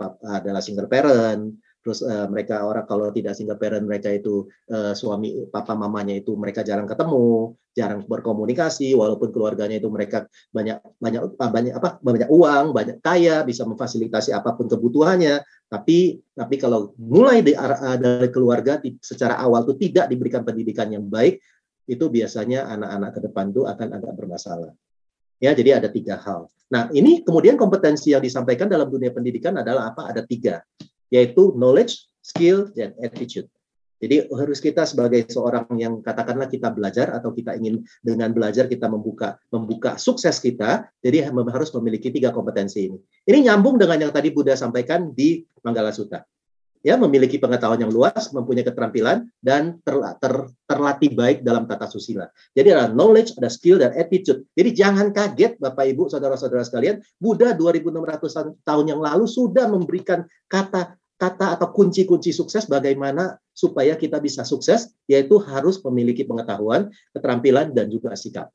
[SPEAKER 4] single parent, terus mereka orang kalau tidak single parent mereka itu suami papa mamanya itu mereka jarang ketemu, jarang berkomunikasi, walaupun keluarganya itu mereka banyak uang, banyak kaya, bisa memfasilitasi apapun kebutuhannya, tapi kalau mulai dari keluarga secara awal itu tidak diberikan pendidikan yang baik, itu biasanya anak-anak ke depan itu akan agak bermasalah. Ya, jadi ada 3 hal. Nah, ini kemudian kompetensi yang disampaikan dalam dunia pendidikan adalah apa? Ada 3, yaitu knowledge, skill, dan attitude. Jadi harus kita sebagai seorang yang katakanlah kita belajar atau kita ingin dengan belajar kita membuka sukses kita, jadi harus memiliki 3 kompetensi ini. Ini nyambung dengan yang tadi Buddha sampaikan di Manggala Sutta. Ya, memiliki pengetahuan yang luas, mempunyai keterampilan, dan terlatih baik dalam tata susila. Jadi ada knowledge, ada skill, dan attitude. Jadi jangan kaget Bapak Ibu, saudara-saudara sekalian, Buddha 2600 tahun yang lalu sudah memberikan kata atau kunci-kunci sukses bagaimana supaya kita bisa sukses, yaitu harus memiliki pengetahuan, keterampilan, dan juga sikap.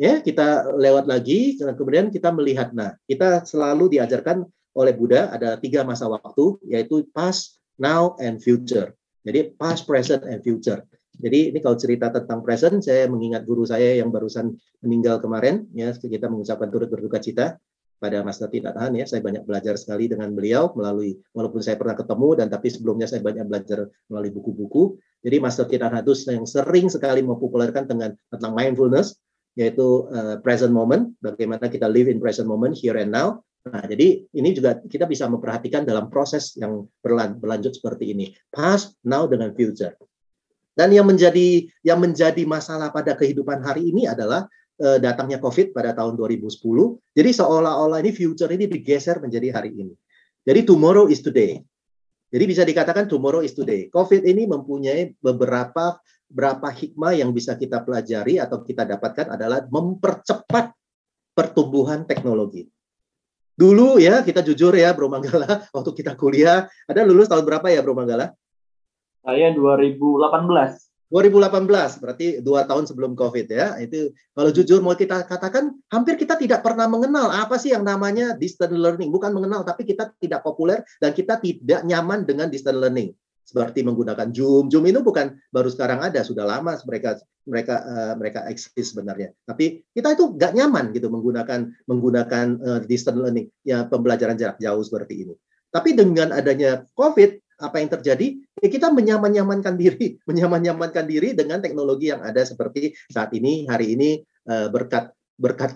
[SPEAKER 4] Ya, kita lewat lagi, kemudian kita melihat, nah, kita selalu diajarkan oleh Buddha ada 3 masa waktu, yaitu past, now, and future. Jadi past, present, and future. Jadi ini kalau cerita tentang present, saya mengingat guru saya yang barusan meninggal kemarin, ya kita mengucapkan turut berduka cita pada Master Tidatahan, ya saya banyak belajar sekali dengan beliau melalui, walaupun saya pernah ketemu dan tapi sebelumnya saya banyak belajar melalui buku-buku. Jadi Master Tidatahan itu yang sering sekali mempopulerkan tentang mindfulness, yaitu present moment, bagaimana kita live in present moment, here and now. Nah, jadi ini juga kita bisa memperhatikan dalam proses yang berlanjut seperti ini. Past, now, dengan future. Dan yang menjadi masalah pada kehidupan hari ini adalah datangnya COVID pada tahun 2010. Jadi seolah-olah ini future ini digeser menjadi hari ini. Jadi tomorrow is today. Jadi bisa dikatakan tomorrow is today. COVID ini mempunyai beberapa hikmah yang bisa kita pelajari atau kita dapatkan adalah mempercepat pertumbuhan teknologi. Dulu ya, kita jujur ya Bro Manggala, waktu kita kuliah, ada lulus tahun berapa ya Bro Manggala?
[SPEAKER 1] Saya 2018.
[SPEAKER 4] 2018, berarti 2 tahun sebelum COVID ya. Itu kalau jujur mau kita katakan, hampir kita tidak pernah mengenal apa sih yang namanya distance learning. Bukan mengenal, tapi kita tidak populer dan kita tidak nyaman dengan distance learning. Seperti menggunakan Zoom. Zoom itu bukan baru sekarang ada, sudah lama mereka eksis sebenarnya. Tapi kita itu nggak nyaman gitu menggunakan distance learning, ya pembelajaran jarak jauh seperti ini. Tapi dengan adanya COVID, apa yang terjadi? Ya kita menyaman-nyamankan diri dengan teknologi yang ada seperti saat ini, hari ini berkat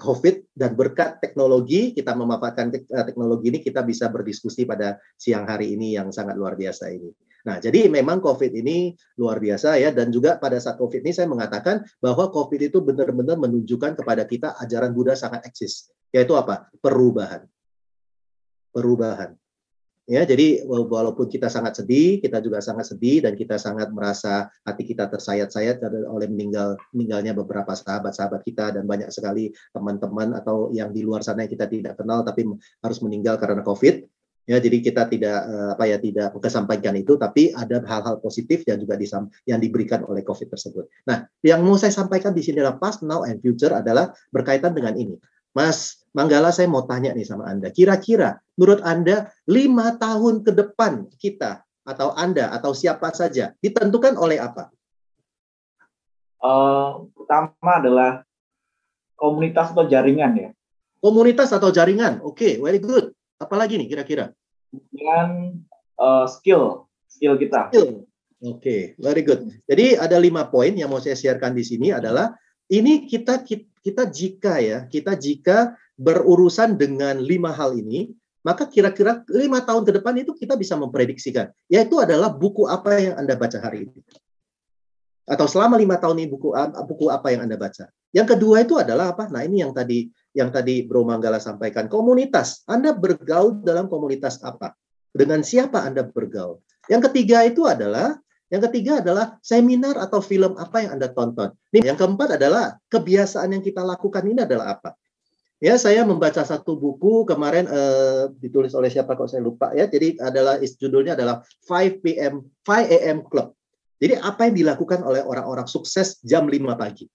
[SPEAKER 4] COVID dan berkat teknologi, kita memanfaatkan teknologi ini, kita bisa berdiskusi pada siang hari ini yang sangat luar biasa ini. Nah, jadi memang COVID ini luar biasa ya, dan juga pada saat COVID ini saya mengatakan bahwa COVID itu benar-benar menunjukkan kepada kita ajaran Buddha sangat eksis, yaitu apa? Perubahan. Ya, jadi walaupun kita sangat sedih, kita juga sangat sedih dan kita sangat merasa hati kita tersayat-sayat oleh meninggalnya beberapa sahabat-sahabat kita dan banyak sekali teman-teman atau yang di luar sana yang kita tidak kenal tapi harus meninggal karena COVID. Ya, jadi kita tidak mengesampaikan itu, tapi ada hal-hal positif yang juga yang diberikan oleh COVID tersebut. Nah, yang mau saya sampaikan di sini adalah past, now, and future adalah berkaitan dengan ini. Mas Manggala, saya mau tanya nih sama Anda. Kira-kira menurut Anda 5 tahun ke depan kita atau Anda atau siapa saja ditentukan oleh apa?
[SPEAKER 1] Pertama adalah komunitas atau jaringan ya.
[SPEAKER 4] Komunitas atau jaringan. Oke, very good. Apalagi nih kira-kira?
[SPEAKER 1] dengan skill kita.
[SPEAKER 4] Oke, very good. Jadi ada 5 poin yang mau saya sharekan di sini adalah ini kita jika berurusan dengan 5 hal ini, maka kira-kira 5 tahun ke depan itu kita bisa memprediksikan. Yaitu adalah buku apa yang Anda baca hari ini. Atau selama 5 tahun ini buku apa yang Anda baca. Yang kedua itu adalah apa? Nah, ini yang tadi Bro Manggala sampaikan, komunitas. Anda bergaul dalam komunitas apa? Dengan siapa Anda bergaul? Yang ketiga adalah seminar atau film apa yang Anda tonton. Yang keempat adalah kebiasaan yang kita lakukan ini adalah apa? Ya, saya membaca satu buku kemarin ditulis oleh siapa kok saya lupa ya. Jadi judulnya adalah 5 AM Club. Jadi apa yang dilakukan oleh orang-orang sukses jam 5 pagi.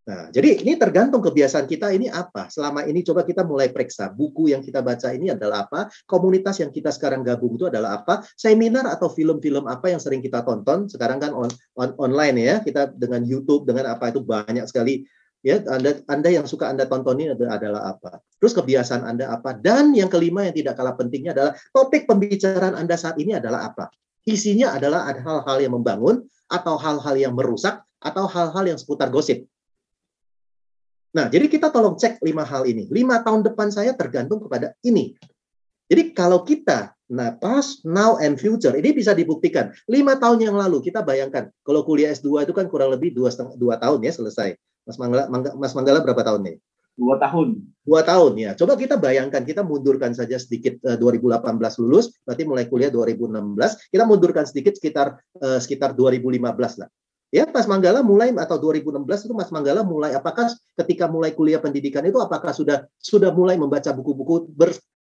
[SPEAKER 4] Nah, jadi ini tergantung kebiasaan kita ini apa. Selama ini coba kita mulai periksa. Buku yang kita baca ini adalah apa? Komunitas yang kita sekarang gabung itu adalah apa? Seminar atau film-film apa yang sering kita tonton? Sekarang kan online ya. Kita dengan YouTube, dengan apa itu banyak sekali. Ya, Anda yang suka Anda tontonin adalah apa? Terus kebiasaan Anda apa? Dan yang kelima yang tidak kalah pentingnya adalah topik pembicaraan Anda saat ini adalah apa? Isinya adalah ada hal-hal yang membangun, atau hal-hal yang merusak, atau hal-hal yang seputar gosip. Nah, jadi kita tolong cek 5 hal ini. 5 tahun depan saya tergantung kepada ini. Jadi kalau kita, past, now, and future, ini bisa dibuktikan. 5 tahun yang lalu, kita bayangkan, kalau kuliah S2 itu kan kurang lebih 2 tahun ya selesai. Mas Manggala berapa tahun nih?
[SPEAKER 1] 2 tahun.
[SPEAKER 4] 2 tahun ya. Coba kita bayangkan, kita mundurkan saja sedikit 2018 lulus, berarti mulai kuliah 2016. Kita mundurkan sedikit sekitar 2015 lah. Ya, Mas Manggala mulai atau 2016 itu Mas Manggala mulai apakah ketika mulai kuliah pendidikan itu apakah sudah mulai membaca buku-buku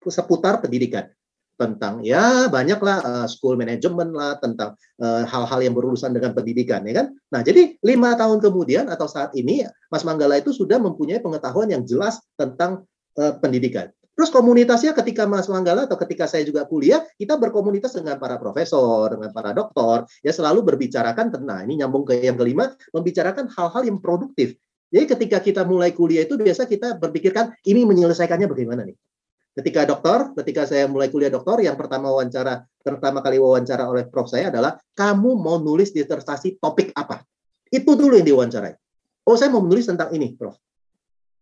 [SPEAKER 4] seputar pendidikan? Tentang ya banyaklah school management lah, tentang hal-hal yang berurusan dengan pendidikan ya kan. Nah, jadi 5 tahun kemudian atau saat ini Mas Manggala itu sudah mempunyai pengetahuan yang jelas tentang pendidikan. Terus komunitasnya ketika Mas Manggala atau ketika saya juga kuliah, kita berkomunitas dengan para profesor, dengan para doktor, ya selalu berbicarakan tentang, ini nyambung ke yang kelima, membicarakan hal-hal yang produktif. Jadi ketika kita mulai kuliah itu biasa kita berpikirkan ini menyelesaikannya bagaimana nih. Ketika saya mulai kuliah doktor, yang pertama kali wawancara oleh prof saya adalah, kamu mau nulis disertasi topik apa? Itu dulu yang diwawancarai. Oh, saya mau menulis tentang ini, prof.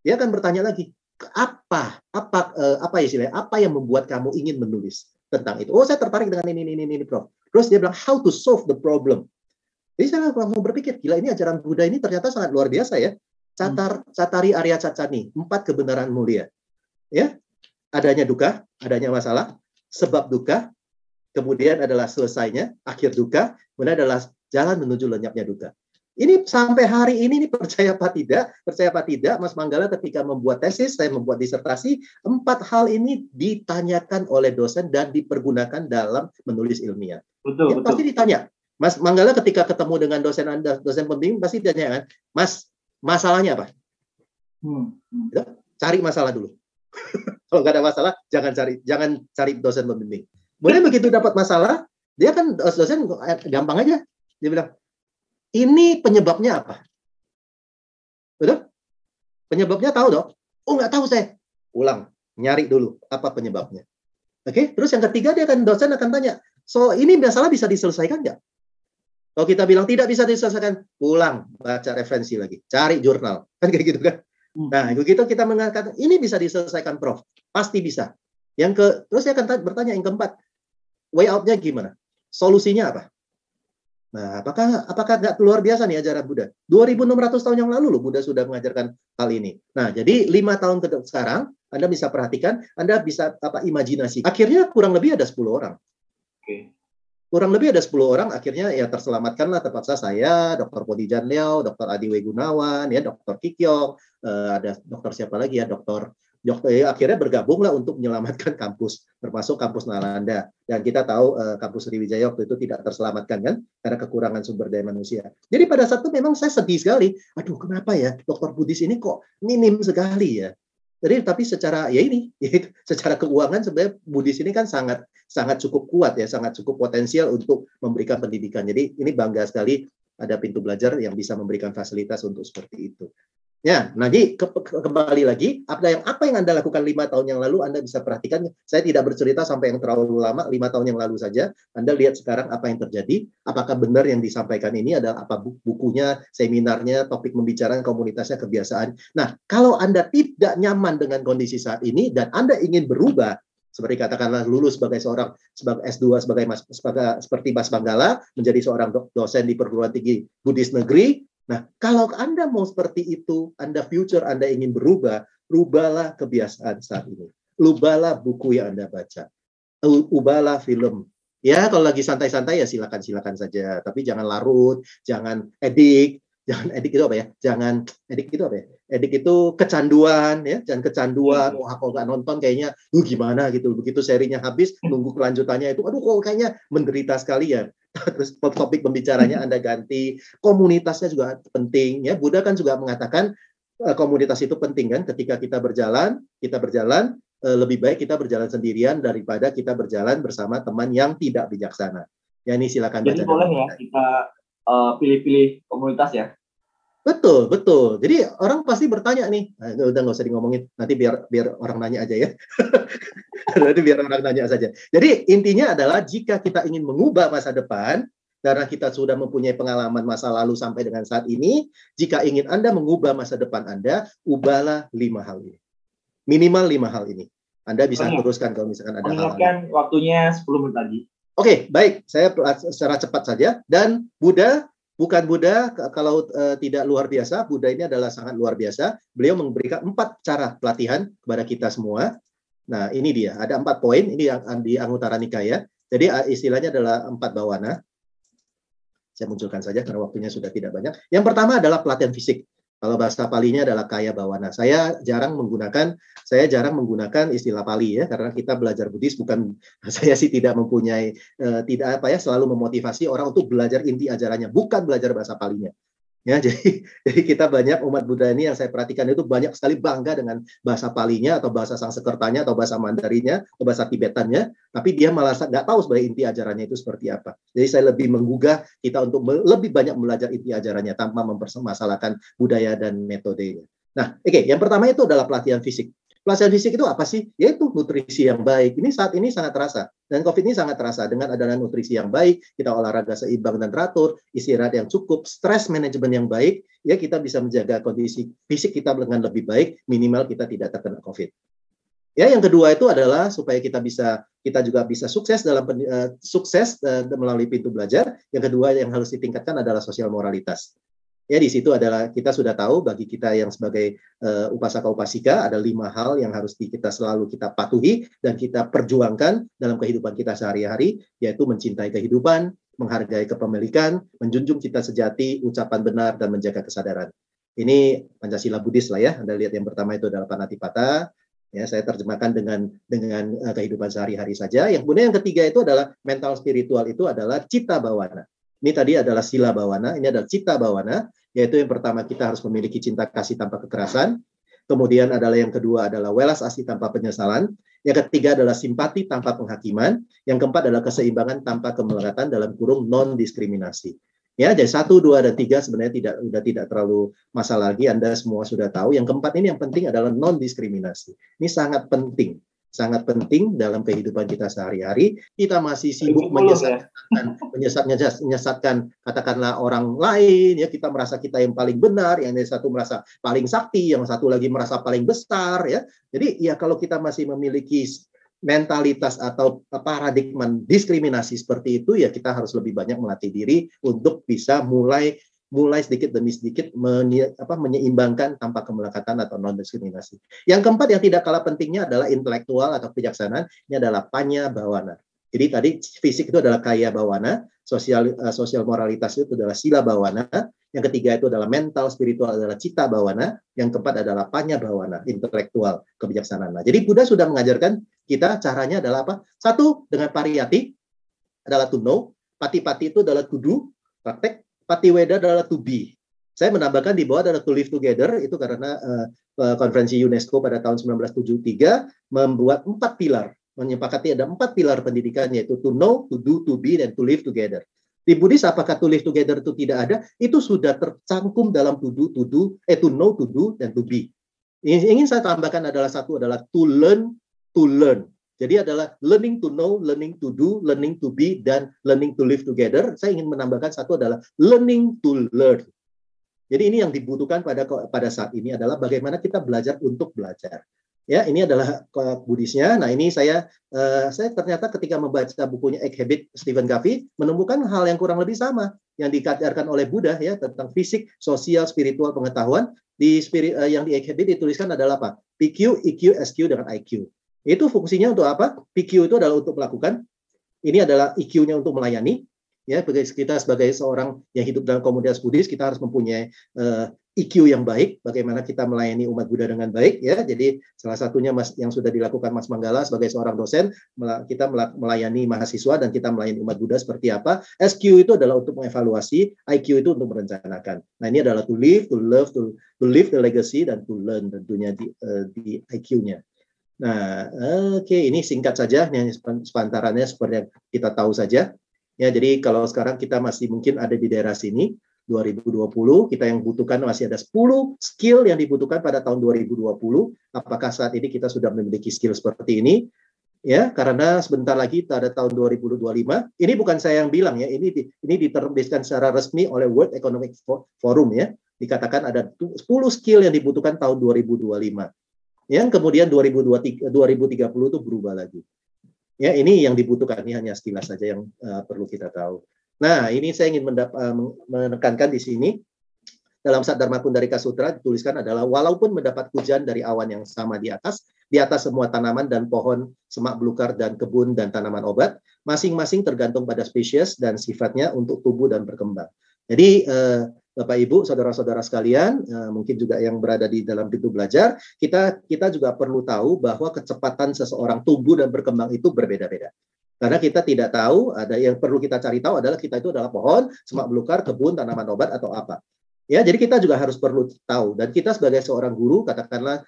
[SPEAKER 4] Dia akan bertanya lagi, apa istilahnya? Apa yang membuat kamu ingin menulis tentang itu? Oh, saya tertarik dengan ini, prof. Terus dia bilang, how to solve the problem. Jadi saya langsung berpikir, gila, ini ajaran Buddha ini ternyata sangat luar biasa ya. Catari Arya Cacani, 4 kebenaran mulia. Ya, adanya duka, adanya masalah, sebab duka, kemudian adalah selesainya, akhir duka, kemudian adalah jalan menuju lenyapnya duka. Ini sampai hari ini, percaya apa tidak, Mas Manggala ketika membuat tesis, saya membuat disertasi, 4 hal ini ditanyakan oleh dosen dan dipergunakan dalam menulis ilmiah.
[SPEAKER 1] Betul.
[SPEAKER 4] Pasti ditanya. Mas Manggala ketika ketemu dengan dosen Anda, dosen pembimbing, pasti ditanya kan, Mas, masalahnya apa? Cari masalah dulu. Kalau nggak ada masalah, jangan cari dosen pembimbing. Kemudian begitu dapat masalah, dia kan dosen gampang aja. Dia bilang, ini penyebabnya apa? Betul? Penyebabnya tahu dong? Oh, nggak tahu saya. Ulang, nyari dulu apa penyebabnya. Oke, terus yang ketiga dosen akan tanya, so ini masalah bisa diselesaikan nggak? Kalau kita bilang tidak bisa diselesaikan, pulang baca referensi lagi, cari jurnal, kan kayak gitu kan? Nah, begitu kita mengatakan ini bisa diselesaikan, prof, pasti bisa. Terus saya akan bertanya yang keempat, way out-nya gimana? Solusinya apa? Nah, apakah nggak luar biasa nih ajaran Buddha? 2.600 tahun yang lalu loh Buddha sudah mengajarkan hal ini. Nah, jadi 5 tahun sekarang, Anda bisa perhatikan, Anda bisa imajinasi. Akhirnya kurang lebih ada 10 orang.
[SPEAKER 1] Oke.
[SPEAKER 4] Kurang lebih ada 10 orang, akhirnya ya terselamatkanlah terpaksa saya, Dr. Podijan Leo, Dr. Adi Wegunawan, ya Dr. Kikyong, ada dokter siapa lagi ya, akhirnya bergabunglah untuk menyelamatkan kampus, termasuk kampus Nalanda. Dan kita tahu kampus Sriwijaya waktu itu tidak terselamatkan kan, karena kekurangan sumber daya manusia. Jadi pada saat itu memang saya sedih sekali. Aduh, kenapa ya dokter Buddhis ini kok minim sekali ya? Jadi tapi secara keuangan sebenarnya Buddhis ini kan sangat cukup kuat ya, sangat cukup potensial untuk memberikan pendidikan. Jadi ini bangga sekali ada Pintu Belajar yang bisa memberikan fasilitas untuk seperti itu. Ya, nanti kembali lagi, apa yang Anda lakukan 5 tahun yang lalu, Anda bisa perhatikan. Saya tidak bercerita sampai yang terlalu lama, 5 tahun yang lalu saja. Anda lihat sekarang apa yang terjadi, apakah benar yang disampaikan ini adalah apa bukunya, seminarnya, topik pembicaraan, komunitasnya, kebiasaan. Nah, kalau Anda tidak nyaman dengan kondisi saat ini dan Anda ingin berubah, seperti katakanlah lulus sebagai S2 seperti Mas Manggala, menjadi seorang dosen di perguruan tinggi Buddhis negeri. Nah, kalau Anda mau seperti itu, Anda ingin berubah, rubahlah kebiasaan saat ini. Ubahlah buku yang Anda baca. Ubahlah film. Ya, kalau lagi santai-santai ya silakan saja. Tapi jangan larut, jangan edik. Jangan edik itu apa ya? Jangan edik itu apa ya? Edik itu kecanduan ya, jangan kecanduan. Wah, kalau nggak nonton kayaknya gimana gitu. Begitu serinya habis, nunggu kelanjutannya itu, aduh kok kayaknya menderita sekali ya. Terus topik pembicaranya Anda ganti, komunitasnya juga penting ya. Buddha kan juga mengatakan komunitas itu penting kan. Ketika kita berjalan lebih baik kita berjalan sendirian daripada kita berjalan bersama teman yang tidak bijaksana. Ya, ini silakan baca.
[SPEAKER 1] Jadi boleh ya kita pilih-pilih komunitas ya.
[SPEAKER 4] Betul. Jadi orang pasti bertanya nih, udah nggak usah ngomongin, nanti biar orang nanya aja ya. Nanti biar orang nanya saja. Jadi intinya adalah jika kita ingin mengubah masa depan, karena kita sudah mempunyai pengalaman masa lalu sampai dengan saat ini, jika ingin Anda mengubah masa depan Anda, ubahlah 5 hal ini. Minimal 5 hal ini. Anda bisa teruskan kalau misalkan ada hal-hal.
[SPEAKER 1] Mengingatkan waktunya 10 menit lagi.
[SPEAKER 4] Oke, baik. Saya secara cepat saja. Dan bukan Buddha kalau tidak luar biasa. Buddha ini adalah sangat luar biasa. Beliau memberikan 4 cara pelatihan kepada kita semua. Nah, ini dia. Ada 4 poin. Ini yang di Anguttara Nikaya. Jadi istilahnya adalah 4 bawana. Saya munculkan saja karena waktunya sudah tidak banyak. Yang pertama adalah pelatihan fisik. Kalau bahasa Palinya adalah kaya bawana. Saya jarang menggunakan istilah Pali ya, karena kita belajar Buddhis bukan, saya sih tidak mempunyai selalu memotivasi orang untuk belajar inti ajarannya, bukan belajar bahasa Palinya. Ya, jadi kita banyak umat Buddha ini yang saya perhatikan itu banyak sekali bangga dengan bahasa Palinya atau bahasa Sanskertanya atau bahasa Mandarinnya atau bahasa Tibetannya, tapi dia malah nggak tahu sebenarnya inti ajarannya itu seperti apa. Jadi saya lebih menggugah kita untuk lebih banyak belajar inti ajarannya tanpa mempermasalahkan budaya dan metodenya. Nah, oke, yang pertama itu adalah pelatihan fisik. Pelatihan fisik itu apa sih? Yaitu nutrisi yang baik. Ini saat ini sangat terasa. Dan COVID ini sangat terasa. Dengan adanya nutrisi yang baik, kita olahraga seimbang dan teratur, istirahat yang cukup, stress manajemen yang baik, ya kita bisa menjaga kondisi fisik kita dengan lebih baik, minimal kita tidak terkena COVID. Ya, yang kedua itu adalah supaya kita juga bisa sukses melalui pintu belajar. Yang kedua yang harus ditingkatkan adalah sosial moralitas. Ya, di situ adalah kita sudah tahu bagi kita yang sebagai upasaka upasika ada 5 hal yang harus kita selalu kita patuhi dan kita perjuangkan dalam kehidupan kita sehari-hari, yaitu mencintai kehidupan, menghargai kepemilikan, menjunjung cita sejati, ucapan benar dan menjaga kesadaran. Ini Pancasila Buddhis lah ya. Anda lihat yang pertama itu adalah Panatipata. Ya, saya terjemahkan dengan kehidupan sehari-hari saja. Yang kemudian yang ketiga itu adalah mental spiritual, itu adalah Citta Bawana. Ini tadi adalah Sila Bawana, ini adalah Citta Bawana, yaitu yang pertama kita harus memiliki cinta kasih tanpa kekerasan. Kemudian adalah yang kedua adalah welas asih tanpa penyesalan. Yang ketiga adalah simpati tanpa penghakiman. Yang keempat adalah keseimbangan tanpa kemelekatan dalam kurung non-diskriminasi. Ya, jadi 1, 2, dan 3 sebenarnya tidak terlalu masalah lagi. Anda semua sudah tahu. Yang keempat ini yang penting adalah non-diskriminasi. Ini sangat penting dalam kehidupan kita sehari-hari. Kita masih sibuk menyesatkan katakanlah orang lain, ya kita merasa kita yang paling benar, yang satu merasa paling sakti, yang satu lagi merasa paling besar, ya. Jadi ya kalau kita masih memiliki mentalitas atau paradigma diskriminasi seperti itu, ya kita harus lebih banyak melatih diri untuk bisa mulai sedikit demi sedikit menyeimbangkan tanpa kemelekatan atau non-diskriminasi. Yang keempat yang tidak kalah pentingnya adalah intelektual atau kebijaksanaan. Ini adalah Panya Bawana. Jadi tadi fisik itu adalah Kaya Bawana, sosial moralitas itu adalah Sila Bawana, yang ketiga itu adalah mental spiritual adalah Citta Bawana, yang keempat adalah Panya Bawana, intelektual kebijaksanaan. Nah, jadi Buddha sudah mengajarkan kita caranya adalah apa? 1 dengan pariyati adalah to know, pati-pati itu adalah to do, praktek. Patiweda adalah to be. Saya menambahkan di bawah adalah to live together, itu karena konferensi UNESCO pada tahun 1973 membuat 4 pilar, menyepakati ada 4 pilar pendidikan, yaitu to know, to do, to be, dan to live together. Di Buddhis apakah to live together itu tidak ada? Itu sudah tercangkum dalam to know, to do, dan to be. Yang ingin saya tambahkan adalah satu adalah to learn, to learn. Jadi adalah learning to know, learning to do, learning to be, dan learning to live together. Saya ingin menambahkan satu adalah learning to learn. Jadi ini yang dibutuhkan pada saat ini adalah bagaimana kita belajar untuk belajar. Ya, ini adalah Buddhisnya. Nah, ini saya ternyata ketika membaca bukunya Eight Habits Stephen Covey menemukan hal yang kurang lebih sama yang dikajarkan oleh Buddha ya tentang fisik, sosial, spiritual, pengetahuan. Yang di Eight Habits dituliskan adalah apa? PQ, EQ, SQ dengan IQ. Itu fungsinya untuk apa? PQ itu adalah untuk melakukan. Ini adalah EQ-nya untuk melayani. Ya, kita sebagai seorang yang hidup dalam komunitas Buddhis, kita harus mempunyai EQ yang baik, bagaimana kita melayani umat Buddha dengan baik. Ya, jadi salah satunya yang sudah dilakukan Mas Manggala sebagai seorang dosen, kita melayani mahasiswa dan kita melayani umat Buddha seperti apa. SQ itu adalah untuk mengevaluasi, IQ itu untuk merencanakan. Nah, ini adalah to live, to love, to live the legacy, dan to learn tentunya di IQ-nya. Nah, oke, ini singkat saja, ini sepantarannya seperti yang kita tahu saja. Ya, jadi kalau sekarang kita masih mungkin ada di daerah sini, 2020, kita yang butuhkan masih ada 10 skill yang dibutuhkan pada tahun 2020. Apakah saat ini kita sudah memiliki skill seperti ini? Ya, karena sebentar lagi pada tahun 2025, ini bukan saya yang bilang ya, ini diterbitkan secara resmi oleh World Economic Forum ya. Dikatakan ada 10 skill yang dibutuhkan tahun 2025. Yang kemudian 2030 itu berubah lagi. Ya, ini yang dibutuhkan, ini hanya sekilas saja yang perlu kita tahu. Nah, ini saya ingin menekankan di sini, dalam Saddharma Pundarika Sutra dituliskan adalah, walaupun mendapat hujan dari awan yang sama di atas semua tanaman dan pohon, semak belukar dan kebun dan tanaman obat, masing-masing tergantung pada spesies dan sifatnya untuk tumbuh dan berkembang. Jadi, Bapak Ibu, saudara-saudara sekalian, mungkin juga yang berada di dalam pintu belajar, kita juga perlu tahu bahwa kecepatan seseorang tumbuh dan berkembang itu berbeda-beda. Karena kita tidak tahu, ada yang perlu kita cari tahu adalah kita itu adalah pohon, semak belukar, kebun, tanaman obat, atau apa. Ya, jadi kita juga harus perlu tahu. Dan kita sebagai seorang guru, katakanlah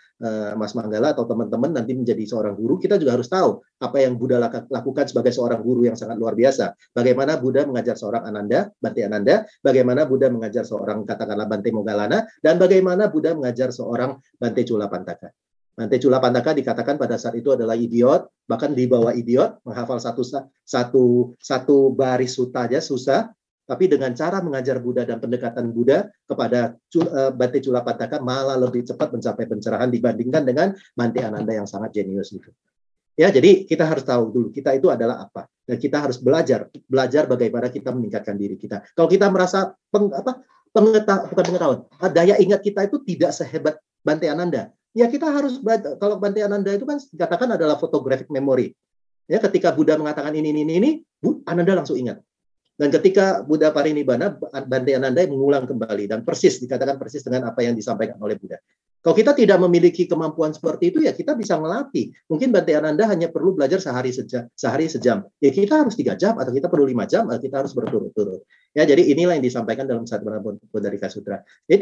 [SPEAKER 4] Mas Manggala atau teman-teman nanti menjadi seorang guru, kita juga harus tahu apa yang Buddha lakukan sebagai seorang guru yang sangat luar biasa. Bagaimana Buddha mengajar seorang Bante Ananda, bagaimana Buddha mengajar seorang katakanlah Bante Moggallana, dan bagaimana Buddha mengajar seorang Bante Culapantaka. Bante Culapantaka dikatakan pada saat itu adalah idiot, bahkan di bawah idiot, menghafal satu baris sutta aja susah. Tapi dengan cara mengajar Buddha dan pendekatan Buddha kepada Bante Culapantaka malah lebih cepat mencapai pencerahan dibandingkan dengan Bante Ananda yang sangat jenius itu. Ya, jadi kita harus tahu dulu kita itu adalah apa, dan kita harus belajar bagaimana kita meningkatkan diri kita. Kalau kita merasa daya ingat kita itu tidak sehebat Bante Ananda, ya kita harus belajar. Kalau Bante Ananda itu kan dikatakan adalah photographic memory. Ya, ketika Buddha mengatakan ini, Ananda langsung ingat. Dan ketika Buddha parinibbana, Bante Ananda mengulang kembali dan dikatakan persis dengan apa yang disampaikan oleh Buddha. Kalau kita tidak memiliki kemampuan seperti itu, ya kita bisa melatih. Mungkin Bante Ananda hanya perlu belajar sehari sejam. Ya kita harus 3 jam, atau kita perlu 5 jam, atau kita harus berturut-turut. Ya, jadi inilah yang disampaikan dalam Saddharma Pundarika Sutra. Ini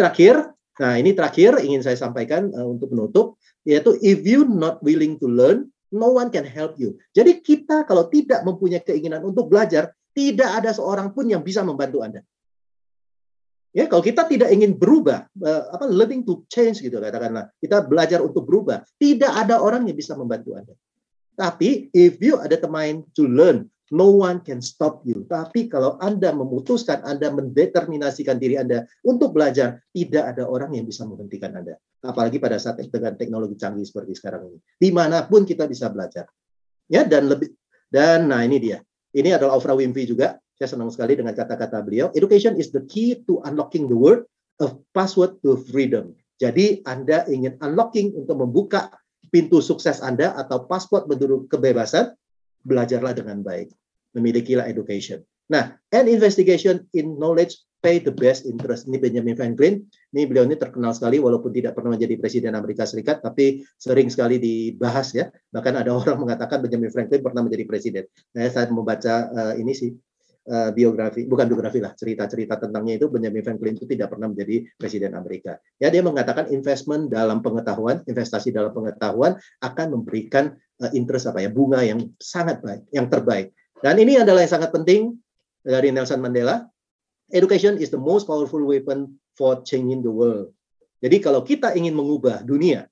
[SPEAKER 4] terakhir ingin saya sampaikan untuk menutup, yaitu if you not willing to learn, no one can help you. Jadi kita kalau tidak mempunyai keinginan untuk belajar, tidak ada seorang pun yang bisa membantu Anda. Ya, kalau kita tidak ingin berubah, learning to change gitu katakanlah, kita belajar untuk berubah, tidak ada orang yang bisa membantu Anda. Tapi if you ada the mind to learn, no one can stop you. Tapi kalau Anda memutuskan, Anda mendeterminasikan diri Anda untuk belajar, tidak ada orang yang bisa menghentikan Anda. Apalagi pada saat dengan teknologi canggih seperti sekarang ini. Dimanapun kita bisa belajar. Ya, nah ini dia. Ini adalah Oprah Winfrey juga. Saya senang sekali dengan kata-kata beliau. Education is the key to unlocking the world, a password to freedom. Jadi Anda ingin unlocking untuk membuka pintu sukses Anda atau password menuju kebebasan, belajarlah dengan baik. Memilikilah education. Nah, and investigation in knowledge pay the best interest. Ini Benjamin Franklin. Beliau ini terkenal sekali walaupun tidak pernah menjadi Presiden Amerika Serikat, tapi sering sekali dibahas ya. Bahkan ada orang mengatakan Benjamin Franklin pernah menjadi presiden. Nah, saya membaca cerita-cerita tentangnya itu Benjamin Franklin itu tidak pernah menjadi Presiden Amerika. Ya, dia mengatakan investasi dalam pengetahuan akan memberikan bunga yang sangat baik, yang terbaik. Dan ini adalah yang sangat penting. dari Nelson Mandela, education is the most powerful weapon for changing the world. Jadi kalau kita ingin mengubah dunia,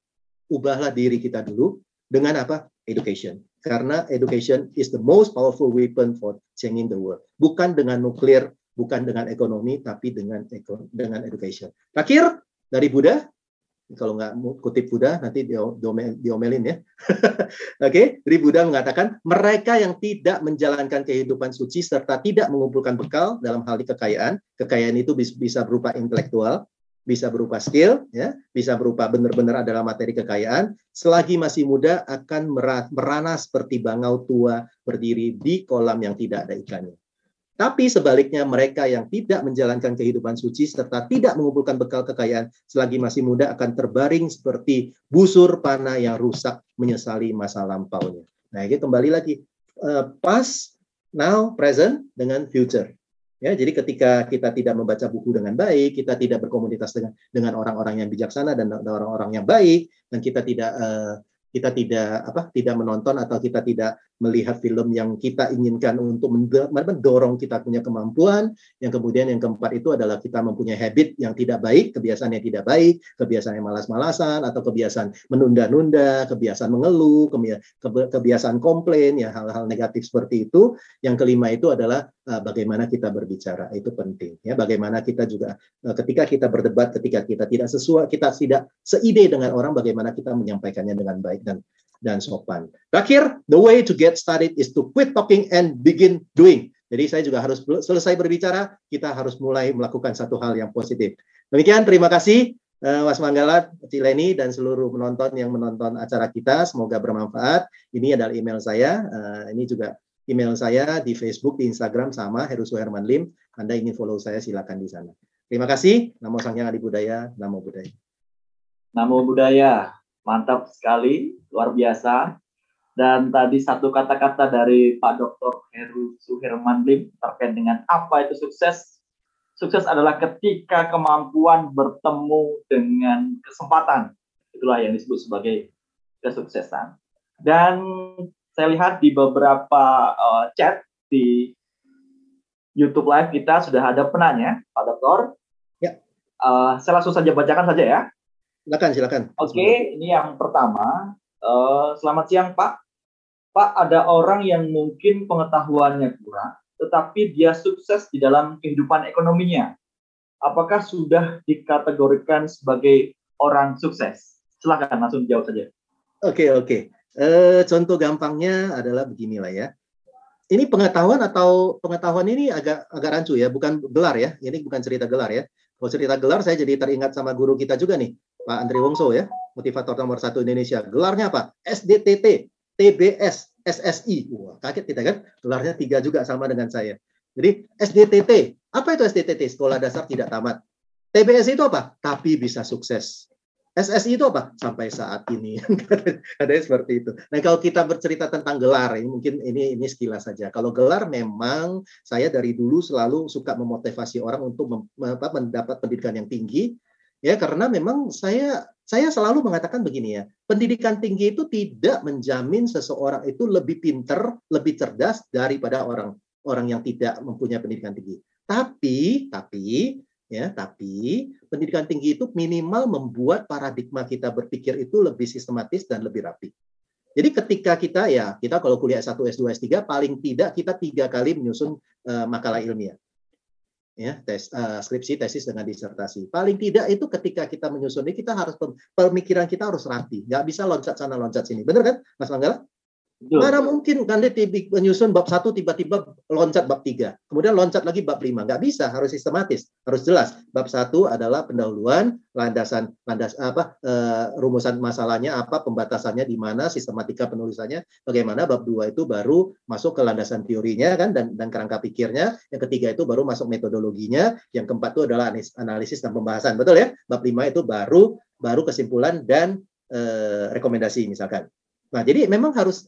[SPEAKER 4] ubahlah diri kita dulu dengan apa? Education. Karena education is the most powerful weapon for changing the world. Bukan dengan nuklir, bukan dengan ekonomi, tapi dengan education. Terakhir, dari Buddha, kalau nggak kutip Buddha, nanti diomelin ya. Oke, dari Buddha mengatakan, mereka yang tidak menjalankan kehidupan suci serta tidak mengumpulkan bekal dalam hal kekayaan itu bisa berupa intelektual, bisa berupa skill, ya, bisa berupa benar-benar adalah materi kekayaan, selagi masih muda akan merana seperti bangau tua berdiri di kolam yang tidak ada ikannya. Tapi sebaliknya mereka yang tidak menjalankan kehidupan suci serta tidak mengumpulkan bekal kekayaan selagi masih muda akan terbaring seperti busur panah yang rusak menyesali masa lampaunya. Nah, ini kembali lagi past, now, present dengan future. Ya, jadi ketika kita tidak membaca buku dengan baik, kita tidak berkomunitas dengan orang-orang yang bijaksana dan orang-orang yang baik, dan kita tidak menonton atau kita tidak melihat film yang kita inginkan untuk mendorong kita punya kemampuan. Yang kemudian yang keempat itu adalah kita mempunyai habit yang tidak baik, kebiasaan yang tidak baik, kebiasaan yang malas-malasan atau kebiasaan menunda-nunda, kebiasaan mengeluh, kebiasaan komplain, ya hal-hal negatif seperti itu. Yang kelima itu adalah bagaimana kita berbicara, itu penting. Ya, bagaimana kita juga ketika kita berdebat, ketika kita tidak sesuai, kita tidak seide dengan orang, bagaimana kita menyampaikannya dengan baik dan sopan. Terakhir, the way to get started is to quit talking and begin doing. Jadi saya juga harus selesai berbicara, kita harus mulai melakukan satu hal yang positif. Demikian, terima kasih Mas Manggala, Cileni, dan seluruh penonton yang menonton acara kita. Semoga bermanfaat. Ini adalah email saya. Ini juga email saya di Facebook, di Instagram sama, Heru Suherman Lim. Anda ingin follow saya, silakan di sana. Terima kasih. Namo Sang Hyang Adi Budaya. Namo Buddhaya.
[SPEAKER 1] Namo Buddhaya. Mantap sekali, luar biasa. Dan tadi satu kata-kata dari Pak Dr. Heru Suherman Lim terkait dengan apa itu sukses. Sukses adalah ketika kemampuan bertemu dengan kesempatan. Itulah yang disebut sebagai kesuksesan. Dan saya lihat di beberapa chat di YouTube Live kita sudah ada penanya, Pak Dokter.
[SPEAKER 4] Ya.
[SPEAKER 1] Saya langsung saja bacakan saja ya.
[SPEAKER 4] Silakan.
[SPEAKER 1] Oke, ini yang pertama. Selamat siang, Pak. Pak, ada orang yang mungkin pengetahuannya kurang, tetapi dia sukses di dalam kehidupan ekonominya. Apakah sudah dikategorikan sebagai orang sukses? Silakan langsung jawab saja.
[SPEAKER 4] Oke. Contoh gampangnya adalah beginilah ya. Ini pengetahuan ini agak rancu ya, bukan gelar ya. Ini bukan cerita gelar ya. Kalau cerita gelar, saya jadi teringat sama guru kita juga nih, Pak Andri Wongso ya, motivator nomor 1 Indonesia. Gelarnya apa? SDTT, TBS, SSI. Wah, kaget kita kan? Gelarnya 3 juga sama dengan saya. Jadi SDTT, apa itu SDTT? Sekolah dasar tidak tamat. TBS itu apa? Tapi bisa sukses. SSI itu apa? Sampai saat ini. Ada seperti itu. Nah, kalau kita bercerita tentang gelar, ini mungkin ini sekilas saja. Kalau gelar memang saya dari dulu selalu suka memotivasi orang untuk mendapat pendidikan yang tinggi. Ya, karena memang saya selalu mengatakan begini ya. Pendidikan tinggi itu tidak menjamin seseorang itu lebih pinter, lebih cerdas daripada orang yang tidak mempunyai pendidikan tinggi. Tapi pendidikan tinggi itu minimal membuat paradigma kita berpikir itu lebih sistematis dan lebih rapi. Jadi ketika kita kalau kuliah S1, S2, S3 paling tidak kita 3 kali menyusun makalah ilmiah. Ya, skripsi, tesis dengan disertasi. Paling tidak itu ketika kita menyusun ini kita harus pemikiran kita harus rapi. Nggak bisa loncat sana loncat sini. Benar kan, Mas Manggala? Mana mungkin kan dia menyusun bab 1 tiba-tiba loncat bab 3, kemudian loncat lagi bab 5. Nggak bisa, harus sistematis, harus jelas. Bab 1 adalah pendahuluan, rumusan masalahnya apa, pembatasannya di mana, sistematika penulisannya bagaimana. Bab 2 itu baru masuk ke landasan teorinya kan dan kerangka pikirnya. Yang ketiga itu baru masuk metodologinya. Yang keempat itu adalah analisis dan pembahasan. Betul ya? Bab 5 itu baru kesimpulan dan rekomendasi misalkan. Nah, jadi memang harus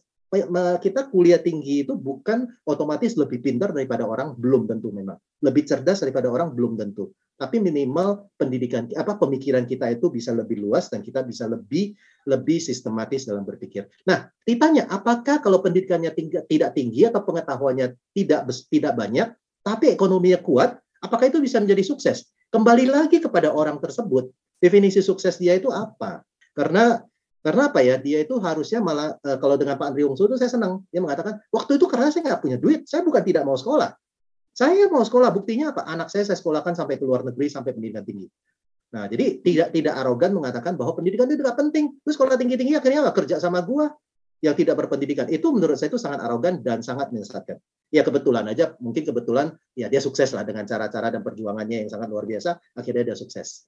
[SPEAKER 4] kita kuliah tinggi itu bukan otomatis lebih pintar daripada orang, belum tentu memang. Lebih cerdas daripada orang, belum tentu. Tapi minimal pemikiran kita itu bisa lebih luas dan kita bisa lebih sistematis dalam berpikir. Nah, ditanya apakah kalau pendidikannya tidak tinggi atau pengetahuannya tidak banyak, tapi ekonominya kuat, apakah itu bisa menjadi sukses? Kembali lagi kepada orang tersebut. Definisi sukses dia itu apa? Karena apa ya? Dia itu harusnya malah kalau dengan Pak Andri Wongso itu saya senang. Dia mengatakan, waktu itu karena saya nggak punya duit, saya bukan tidak mau sekolah. Saya mau sekolah, buktinya apa? Anak saya sekolahkan sampai ke luar negeri, sampai pendidikan tinggi. Nah, jadi tidak arogan mengatakan bahwa pendidikan itu tidak penting. Terus sekolah tinggi-tinggi akhirnya nggak kerja sama gua yang tidak berpendidikan. Itu menurut saya itu sangat arogan dan sangat menyesatkan. Ya kebetulan aja, mungkin kebetulan ya dia sukses lah dengan cara-cara dan perjuangannya yang sangat luar biasa. Akhirnya dia sukses.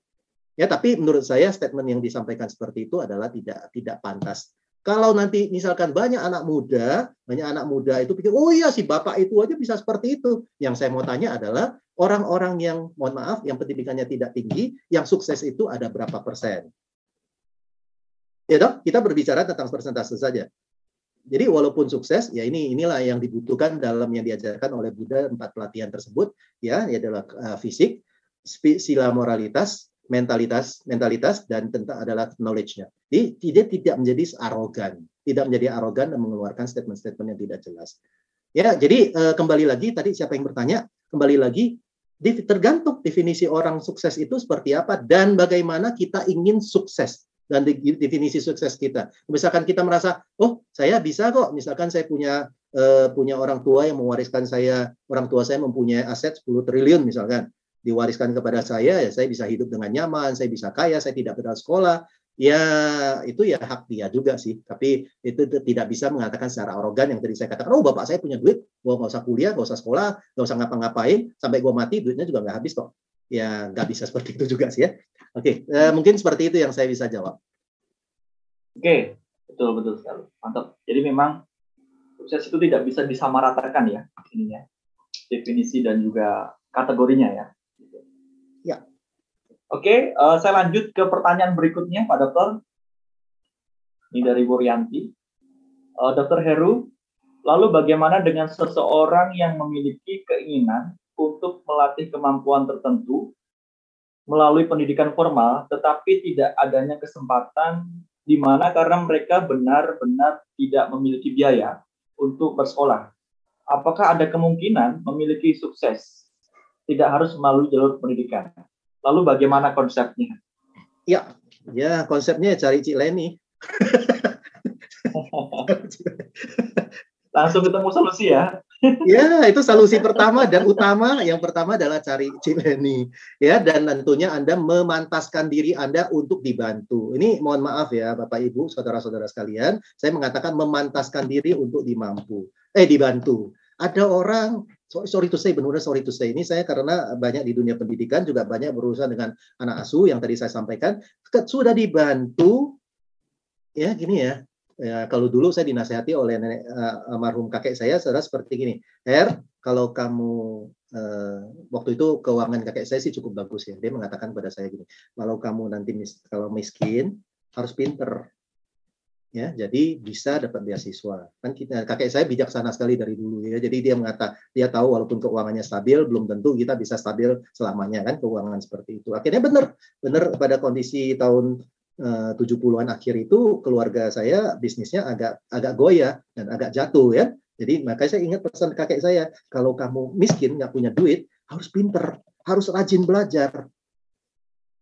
[SPEAKER 4] Ya, tapi menurut saya statement yang disampaikan seperti itu adalah tidak pantas. Kalau nanti misalkan banyak anak muda itu pikir, oh iya si bapak itu aja bisa seperti itu. Yang saya mau tanya adalah orang-orang yang, mohon maaf, yang pendidikannya tidak tinggi, yang sukses itu ada berapa persen? Ya dok, kita berbicara tentang persentase saja. Jadi walaupun sukses, ya inilah yang dibutuhkan dalam yang diajarkan oleh Buddha 4 pelatihan tersebut, ya adalah fisik, sila moralitas, mentalitas dan tentang adalah knowledge-nya. Jadi tidak menjadi arogan dan mengeluarkan statement-statement yang tidak jelas. Ya, jadi kembali lagi tadi siapa yang bertanya, kembali lagi tergantung definisi orang sukses itu seperti apa dan bagaimana kita ingin sukses dan definisi sukses kita. Misalkan kita merasa, oh saya bisa kok, misalkan saya punya orang tua yang mewariskan saya, orang tua saya mempunyai aset 10 triliun misalkan, diwariskan kepada saya, ya saya bisa hidup dengan nyaman, saya bisa kaya, saya tidak perlu sekolah, ya itu ya hak dia juga sih. Tapi itu tidak bisa mengatakan secara arogan yang tadi saya katakan, oh bapak saya punya duit, gua nggak usah kuliah, nggak usah sekolah, nggak usah ngapa-ngapain, sampai gua mati duitnya juga nggak habis kok. Ya nggak bisa seperti itu juga sih ya. Oke, mungkin seperti itu yang saya bisa jawab.
[SPEAKER 1] Oke, betul sekali, mantap. Jadi memang sukses itu tidak bisa disamaratakan ya, ini ya, definisi dan juga kategorinya ya.
[SPEAKER 4] Ya.
[SPEAKER 1] Oke, saya lanjut ke pertanyaan berikutnya, Pak Dokter. Ini dari Bu Rianti. Dokter Heru, lalu bagaimana dengan seseorang yang memiliki keinginan untuk melatih kemampuan tertentu melalui pendidikan formal, tetapi tidak adanya kesempatan di mana karena mereka benar-benar tidak memiliki biaya untuk bersekolah? Apakah ada kemungkinan memiliki sukses tidak harus melalui jalur pendidikan? Lalu bagaimana konsepnya?
[SPEAKER 4] Ya konsepnya cari Cik Leni.
[SPEAKER 1] Langsung ketemu solusi ya?
[SPEAKER 4] Ya, itu solusi pertama dan utama. Yang pertama adalah cari Cik Leni. Ya, dan tentunya Anda memantaskan diri Anda untuk dibantu. Ini mohon maaf ya Bapak Ibu, saudara-saudara sekalian, saya mengatakan memantaskan diri untuk dibantu. Ada orang, sorry to say, ini saya karena banyak di dunia pendidikan, juga banyak berurusan dengan anak asuh yang tadi saya sampaikan, sudah dibantu, ya gini ya, kalau dulu saya dinasihati oleh nenek almarhum kakek saya, saudara seperti gini, kalau kamu, waktu itu keuangan kakek saya sih cukup bagus ya, dia mengatakan pada saya gini, kalau kamu nanti kalau miskin, harus pinter. Ya, jadi bisa dapat beasiswa. Kan kakek saya bijaksana sekali dari dulu ya. Jadi dia tahu walaupun keuangannya stabil, belum tentu kita bisa stabil selamanya kan keuangan seperti itu. Akhirnya benar pada kondisi tahun 70-an akhir itu keluarga saya bisnisnya agak goyah dan agak jatuh ya. Jadi makanya saya ingat pesan kakek saya, kalau kamu miskin nggak punya duit, harus pinter, harus rajin belajar.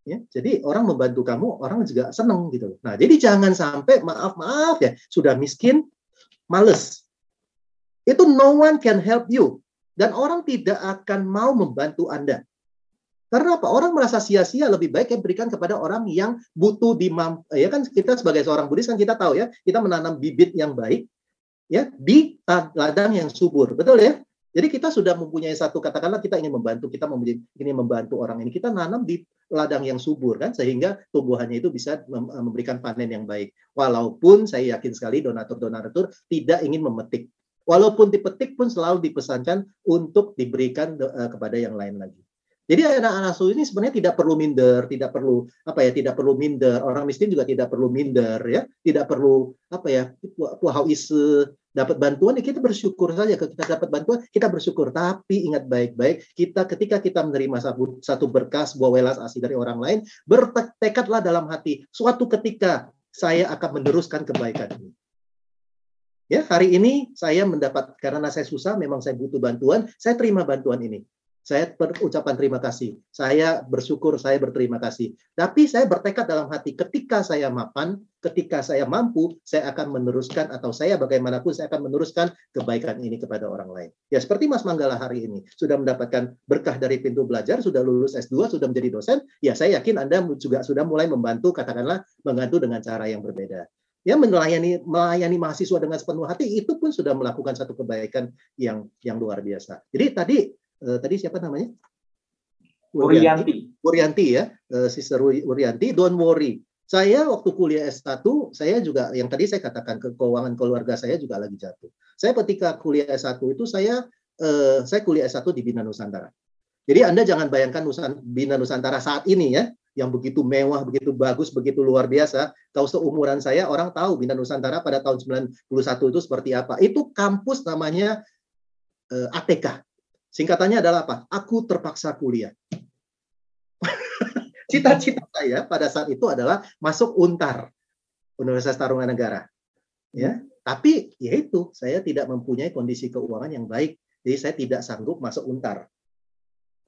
[SPEAKER 4] Ya, jadi orang membantu kamu, orang juga seneng gitu. Nah, jadi jangan sampai maaf ya, sudah miskin, males. Itu no one can help you. Dan orang tidak akan mau membantu Anda. Karena apa? Orang merasa sia-sia, lebih baik yang berikan kepada orang yang butuh ya kan kita sebagai seorang Buddhis kan kita tahu ya, kita menanam bibit yang baik ya di ladang yang subur. Betul ya? Jadi kita sudah mempunyai satu, katakanlah kita ingin membantu orang ini, kita nanam di ladang yang subur kan, sehingga tumbuhannya itu bisa memberikan panen yang baik. Walaupun saya yakin sekali donatur tidak ingin memetik. Walaupun dipetik pun selalu dipesankan untuk diberikan kepada yang lain lagi. Jadi anak-anak asuh ini sebenarnya tidak perlu minder. Orang miskin juga tidak perlu minder ya, tidak perlu dapat bantuan ya kita bersyukur saja. Kita dapat bantuan kita bersyukur. Tapi ingat baik-baik, ketika kita menerima satu berkas, sebuah welas asih dari orang lain, bertekadlah dalam hati, suatu ketika saya akan meneruskan kebaikan ini. Ya, hari ini saya mendapat, karena saya susah, memang saya butuh bantuan, saya terima bantuan ini. Saya berucapan terima kasih. Saya bersyukur, saya berterima kasih. Tapi saya bertekad dalam hati, ketika saya mapan, ketika saya mampu, saya akan meneruskan, atau saya bagaimanapun, saya akan meneruskan kebaikan ini kepada orang lain. Ya, seperti Mas Manggala hari ini, sudah mendapatkan berkah dari pintu belajar, sudah lulus S2, sudah menjadi dosen, ya saya yakin Anda juga sudah mulai membantu, katakanlah, membantu dengan cara yang berbeda. Ya, melayani mahasiswa dengan sepenuh hati, itu pun sudah melakukan satu kebaikan yang luar biasa. Jadi tadi siapa namanya? Wuryanti ya, Sister Wuryanti, don't worry. Saya waktu kuliah S1, saya juga, yang tadi saya katakan, keuangan keluarga saya juga lagi jatuh. Saya ketika kuliah S1 itu, saya kuliah S1 di Bina Nusantara. Jadi Anda jangan bayangkan Bina Nusantara saat ini ya, yang begitu mewah, begitu bagus, begitu luar biasa. Kalau seumuran saya, orang tahu Bina Nusantara pada tahun 91 itu seperti apa. Itu kampus namanya ATK. Singkatannya adalah apa? Aku terpaksa kuliah. Cita-cita saya pada saat itu adalah masuk UNTAR, Universitas Tarumanegara. Ya, tapi yaitu saya tidak mempunyai kondisi keuangan yang baik, jadi saya tidak sanggup masuk UNTAR.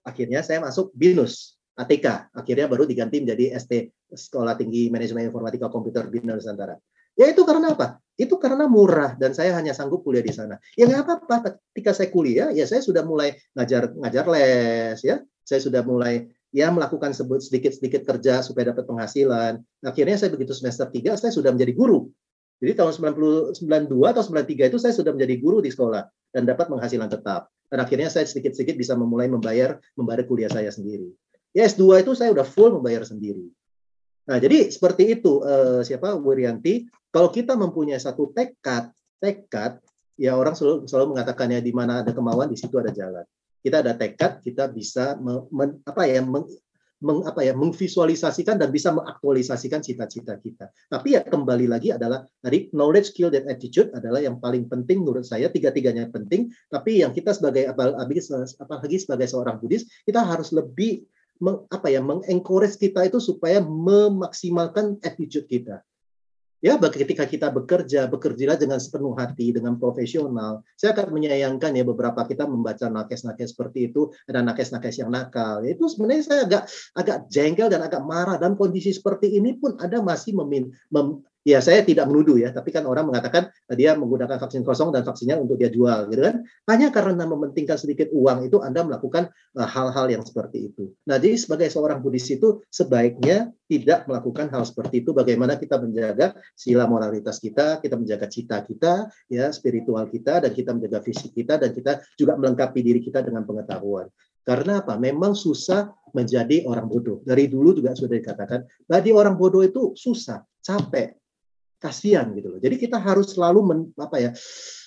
[SPEAKER 4] Akhirnya saya masuk BINUS, ATK. Akhirnya baru diganti menjadi ST, Sekolah Tinggi Manajemen Informatika Komputer Bina Nusantara. Ya itu karena apa? Itu karena murah dan saya hanya sanggup kuliah di sana. Ya nggak apa-apa. Ketika saya kuliah, ya saya sudah mulai ngajar les, ya. Saya sudah mulai ya melakukan sedikit-sedikit kerja supaya dapat penghasilan. Akhirnya saya begitu semester 3 saya sudah menjadi guru. Jadi tahun 92 atau 93 itu saya sudah menjadi guru di sekolah dan dapat penghasilan tetap. Dan akhirnya saya sedikit-sedikit bisa membayar kuliah saya sendiri. Ya S2 itu saya udah full membayar sendiri. Nah, jadi seperti itu, Wuryanti, kalau kita mempunyai satu tekad, ya orang selalu mengatakannya di mana ada kemauan, di situ ada jalan. Kita ada tekad, kita bisa mengvisualisasikan dan bisa mengaktualisasikan cita-cita kita. Tapi ya kembali lagi adalah tadi knowledge, skill, dan attitude adalah yang paling penting menurut saya, tiga-tiganya penting. Tapi yang kita apalagi sebagai seorang Buddhis, kita harus lebih mengencourage kita itu supaya memaksimalkan attitude kita. Ya, ketika kita bekerjalah dengan sepenuh hati, dengan profesional. Saya akan menyayangkan ya beberapa kita membaca nakes-nakes seperti itu, ada nakes-nakes yang nakal. Itu sebenarnya saya agak jengkel dan agak marah. Dan kondisi seperti ini pun ada masih ya saya tidak menuduh ya, tapi kan orang mengatakan dia menggunakan vaksin kosong dan vaksinnya untuk dia jual, gitu kan? Hanya karena mementingkan sedikit uang itu Anda melakukan hal-hal yang seperti itu. Nah, jadi sebagai seorang Buddhis itu sebaiknya tidak melakukan hal seperti itu. Bagaimana kita menjaga sila moralitas kita menjaga cita kita, ya spiritual kita, dan kita menjaga fisik kita, dan kita juga melengkapi diri kita dengan pengetahuan. Karena apa? Memang susah menjadi orang bodoh. Dari dulu juga sudah dikatakan, jadi orang bodoh itu susah, capek. Kasihan gitu loh. Jadi kita harus selalu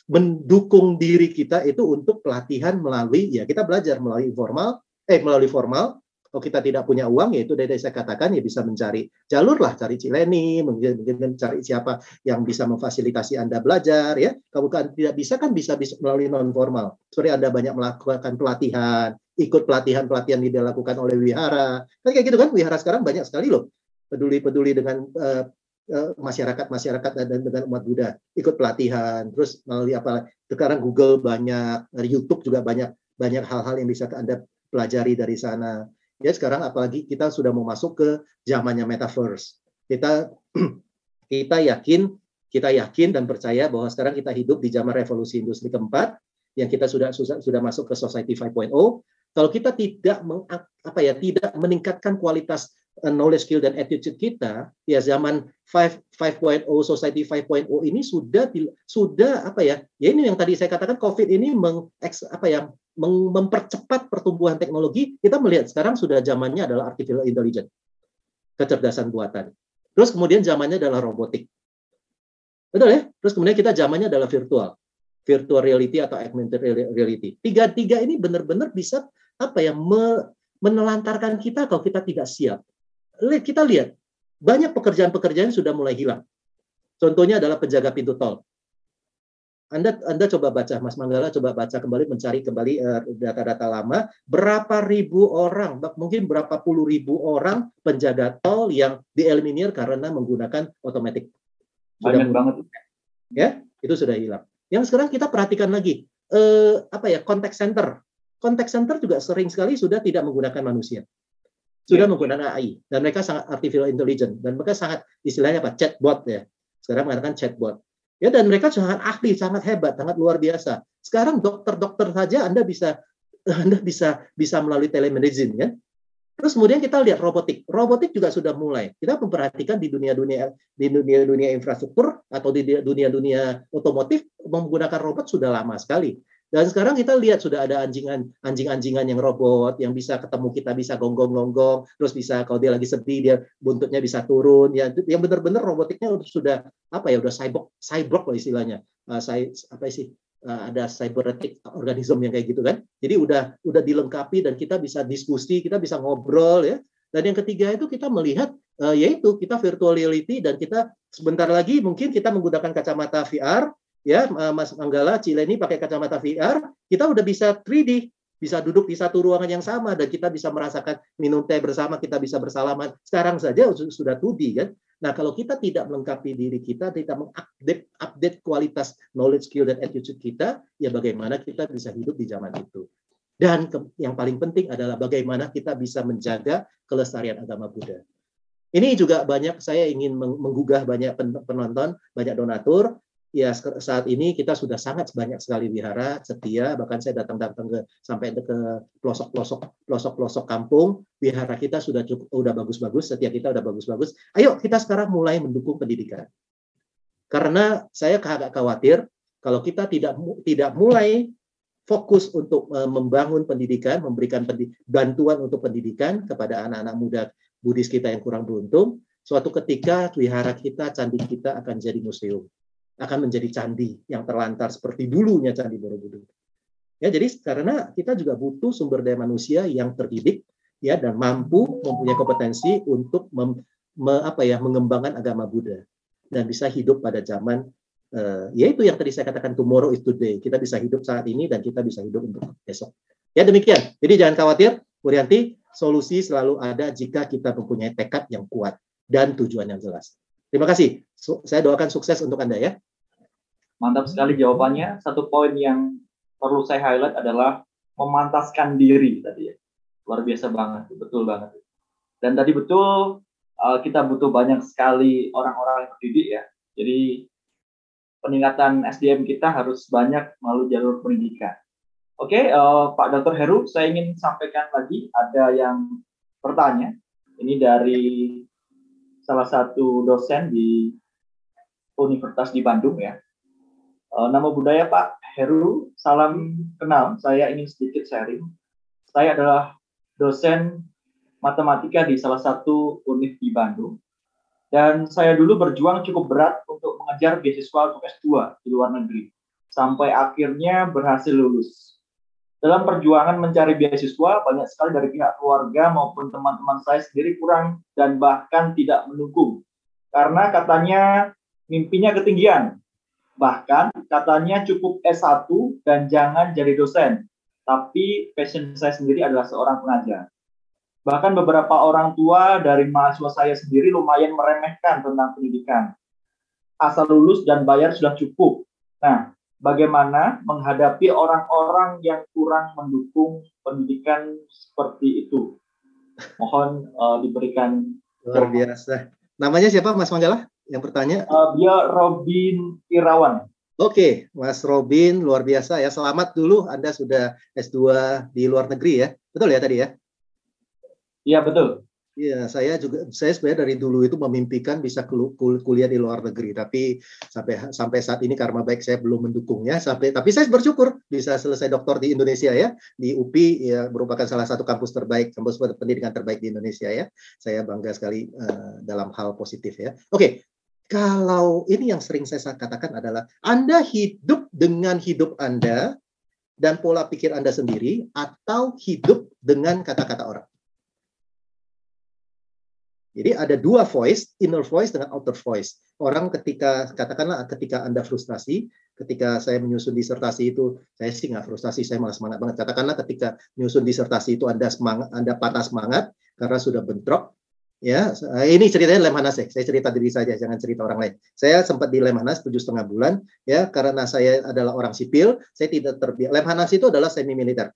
[SPEAKER 4] mendukung diri kita itu untuk pelatihan melalui, ya kita belajar melalui formal. Kalau kita tidak punya uang, ya itu dari saya katakan ya bisa mencari jalur lah, cari Cileni, mungkin mencari siapa yang bisa memfasilitasi Anda belajar ya. Kalau tidak bisa kan bisa melalui non formal. Seperti Anda banyak melakukan pelatihan, ikut pelatihan yang dilakukan oleh wihara. Kan kayak gitu kan, wihara sekarang banyak sekali loh peduli dengan masyarakat dan dengan umat Buddha, ikut pelatihan, terus melalui sekarang Google banyak, YouTube juga banyak hal-hal yang bisa Anda pelajari dari sana. Ya sekarang apalagi kita sudah mau masuk ke zamannya metaverse. Kita yakin dan percaya bahwa sekarang kita hidup di zaman revolusi industri keempat, yang kita sudah masuk ke society 5.0. Kalau kita tidak meningkatkan kualitas knowledge, skill, dan attitude kita, ya zaman 5.0, society 5.0 ini sudah ya ini yang tadi saya katakan, COVID ini mempercepat pertumbuhan teknologi. Kita melihat sekarang sudah zamannya adalah artificial intelligence, kecerdasan buatan. Terus kemudian zamannya adalah robotik. Betul ya? Terus kemudian kita zamannya adalah virtual reality atau augmented reality. Tiga ini benar-benar bisa menelantarkan kita kalau kita tidak siap. Kita lihat, banyak pekerjaan-pekerjaan sudah mulai hilang. Contohnya adalah penjaga pintu tol. Anda coba baca, Mas Manggala coba baca kembali, mencari kembali data-data lama, berapa ribu orang, mungkin berapa puluh ribu orang penjaga tol yang dieliminir karena menggunakan otomatis.
[SPEAKER 1] Banyak banget.
[SPEAKER 4] Ya, itu sudah hilang. Yang sekarang kita perhatikan lagi, contact center. Contact center juga sering sekali sudah tidak menggunakan manusia. Sudah menggunakan AI, dan mereka sangat artificial intelligence, dan mereka sangat istilahnya chatbot ya. Sekarang mengatakan chatbot. Ya, dan mereka sangat ahli, sangat hebat, sangat luar biasa. Sekarang dokter-dokter saja Anda bisa melalui telemedicine ya. Terus kemudian kita lihat robotik. Robotik juga sudah mulai. Kita memperhatikan di dunia infrastruktur atau di dunia otomotif menggunakan robot sudah lama sekali. Dan sekarang kita lihat sudah ada anjing-anjingan yang robot yang bisa ketemu kita, bisa gonggong-gonggong, terus bisa kalau dia lagi sedih dia buntutnya bisa turun. Ya, yang benar-benar robotiknya sudah udah cyborg lah istilahnya. Ada cybernetic organism yang kayak gitu kan. Jadi udah dilengkapi dan kita bisa diskusi, kita bisa ngobrol ya. Dan yang ketiga itu kita melihat yaitu kita virtual reality, dan kita sebentar lagi mungkin kita menggunakan kacamata VR ya, Mas Manggala, Cileni pakai kacamata VR, kita udah bisa 3D, bisa duduk di satu ruangan yang sama dan kita bisa merasakan minum teh bersama, kita bisa bersalaman. Sekarang saja sudah 2D kan. Nah, kalau kita tidak melengkapi diri kita, tidak mengupdate kualitas knowledge, skill, dan attitude kita, ya bagaimana kita bisa hidup di zaman itu. Dan yang paling penting adalah bagaimana kita bisa menjaga kelestarian agama Buddha. Ini juga banyak, saya ingin menggugah banyak penonton, banyak donatur. Ya, saat ini kita sudah sangat banyak sekali wihara setia, bahkan saya datang sampai ke pelosok kampung, wihara kita sudah bagus-bagus, setia kita udah bagus-bagus. Ayo kita sekarang mulai mendukung pendidikan. Karena saya agak khawatir kalau kita tidak mulai fokus untuk membangun pendidikan, memberikan bantuan untuk pendidikan kepada anak-anak muda Buddhis kita yang kurang beruntung, suatu ketika wihara kita, candi kita akan jadi museum. Akan menjadi candi yang terlantar seperti dulunya Candi Borobudur. Ya, jadi karena kita juga butuh sumber daya manusia yang terdidik ya dan mampu mempunyai kompetensi untuk mengembangkan agama Buddha dan bisa hidup pada zaman yaitu yang tadi saya katakan tomorrow is today. Kita bisa hidup saat ini dan kita bisa hidup untuk besok. Ya, demikian. Jadi jangan khawatir, Bu Rianti, solusi selalu ada jika kita mempunyai tekad yang kuat dan tujuan yang jelas. Terima kasih. Saya doakan sukses untuk Anda ya.
[SPEAKER 1] Mantap sekali jawabannya. Satu poin yang perlu saya highlight adalah memantaskan diri tadi ya. Luar biasa banget, betul banget. Dan tadi betul kita butuh banyak sekali orang-orang yang terdidik ya. Jadi peningkatan SDM kita harus banyak melalui jalur pendidikan. Oke, Pak Dr. Heru, saya ingin sampaikan lagi ada yang bertanya. Ini dari salah satu dosen di Universitas di Bandung ya. Nama budaya Pak Heru, salam kenal. Saya ingin sedikit sharing. Saya adalah dosen matematika di salah satu univ di Bandung. Dan saya dulu berjuang cukup berat untuk mengejar beasiswa untuk S2 di luar negeri. Sampai akhirnya berhasil lulus. Dalam perjuangan mencari beasiswa, banyak sekali dari pihak keluarga maupun teman-teman saya sendiri kurang dan bahkan tidak mendukung. Karena katanya mimpinya ketinggian. Bahkan katanya cukup S1 dan jangan jadi dosen. Tapi passion saya sendiri adalah seorang pengajar. Bahkan beberapa orang tua dari mahasiswa saya sendiri lumayan meremehkan tentang pendidikan. Asal lulus dan bayar sudah cukup. Nah, bagaimana menghadapi orang-orang yang kurang mendukung pendidikan seperti itu? Mohon diberikan.
[SPEAKER 4] Luar biasa. Namanya siapa, Mas Manggala? Yang bertanya?
[SPEAKER 1] Dia Robin Irawan.
[SPEAKER 4] Oke, Mas Robin, luar biasa ya. Selamat dulu, Anda sudah S2 di luar negeri ya. Betul ya tadi ya?
[SPEAKER 1] Iya, betul.
[SPEAKER 4] Iya, saya sebenarnya dari dulu itu memimpikan bisa kuliah di luar negeri, tapi sampai saat ini karma baik saya belum mendukungnya. Tapi saya bersyukur bisa selesai doktor di Indonesia ya, di UPI ya, merupakan salah satu kampus terbaik, kampus pendidikan terbaik di Indonesia ya. Saya bangga sekali dalam hal positif ya. Oke, kalau ini yang sering saya katakan adalah Anda hidup dengan hidup Anda dan pola pikir Anda sendiri, atau hidup dengan kata-kata orang. Jadi ada dua voice, inner voice dengan outer voice. Orang katakanlah ketika Anda frustasi, ketika saya menyusun disertasi itu, saya sih nggak frustasi, saya malah semangat banget. Katakanlah ketika menyusun disertasi itu Anda patah semangat karena sudah bentrok, Ya, ini ceritanya Lemhanas ya. Saya cerita diri saja, jangan cerita orang lain. Saya sempat di Lemhanas 7,5 bulan, ya, karena saya adalah orang sipil, saya tidak terbiasa. Lemhanas itu adalah semi militer.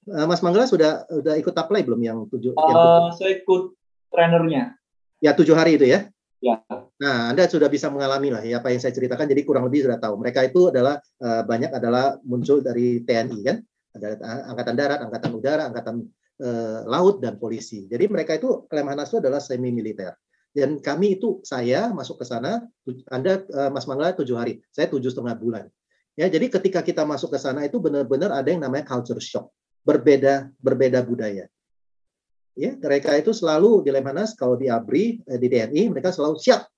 [SPEAKER 4] Mas Manggala sudah ikut apply belum yang 7?
[SPEAKER 1] Saya ikut trainernya.
[SPEAKER 4] Ya 7 hari itu ya.
[SPEAKER 1] Ya.
[SPEAKER 4] Nah, Anda sudah bisa mengalami lah ya apa yang saya ceritakan. Jadi kurang lebih sudah tahu. Mereka itu adalah banyak adalah muncul dari TNI kan. Ada Angkatan Darat, Angkatan Udara, Angkatan Laut dan polisi. Jadi mereka itu Lemhanas itu adalah semi militer. Dan kami itu saya masuk ke sana. Anda Mas Manggala 7 hari. Saya 7,5 bulan. Ya, jadi ketika kita masuk ke sana itu benar-benar ada yang namanya culture shock. Berbeda budaya. Ya, mereka itu selalu di Lemhanas, kalau di ABRI, di TNI, mereka selalu siap,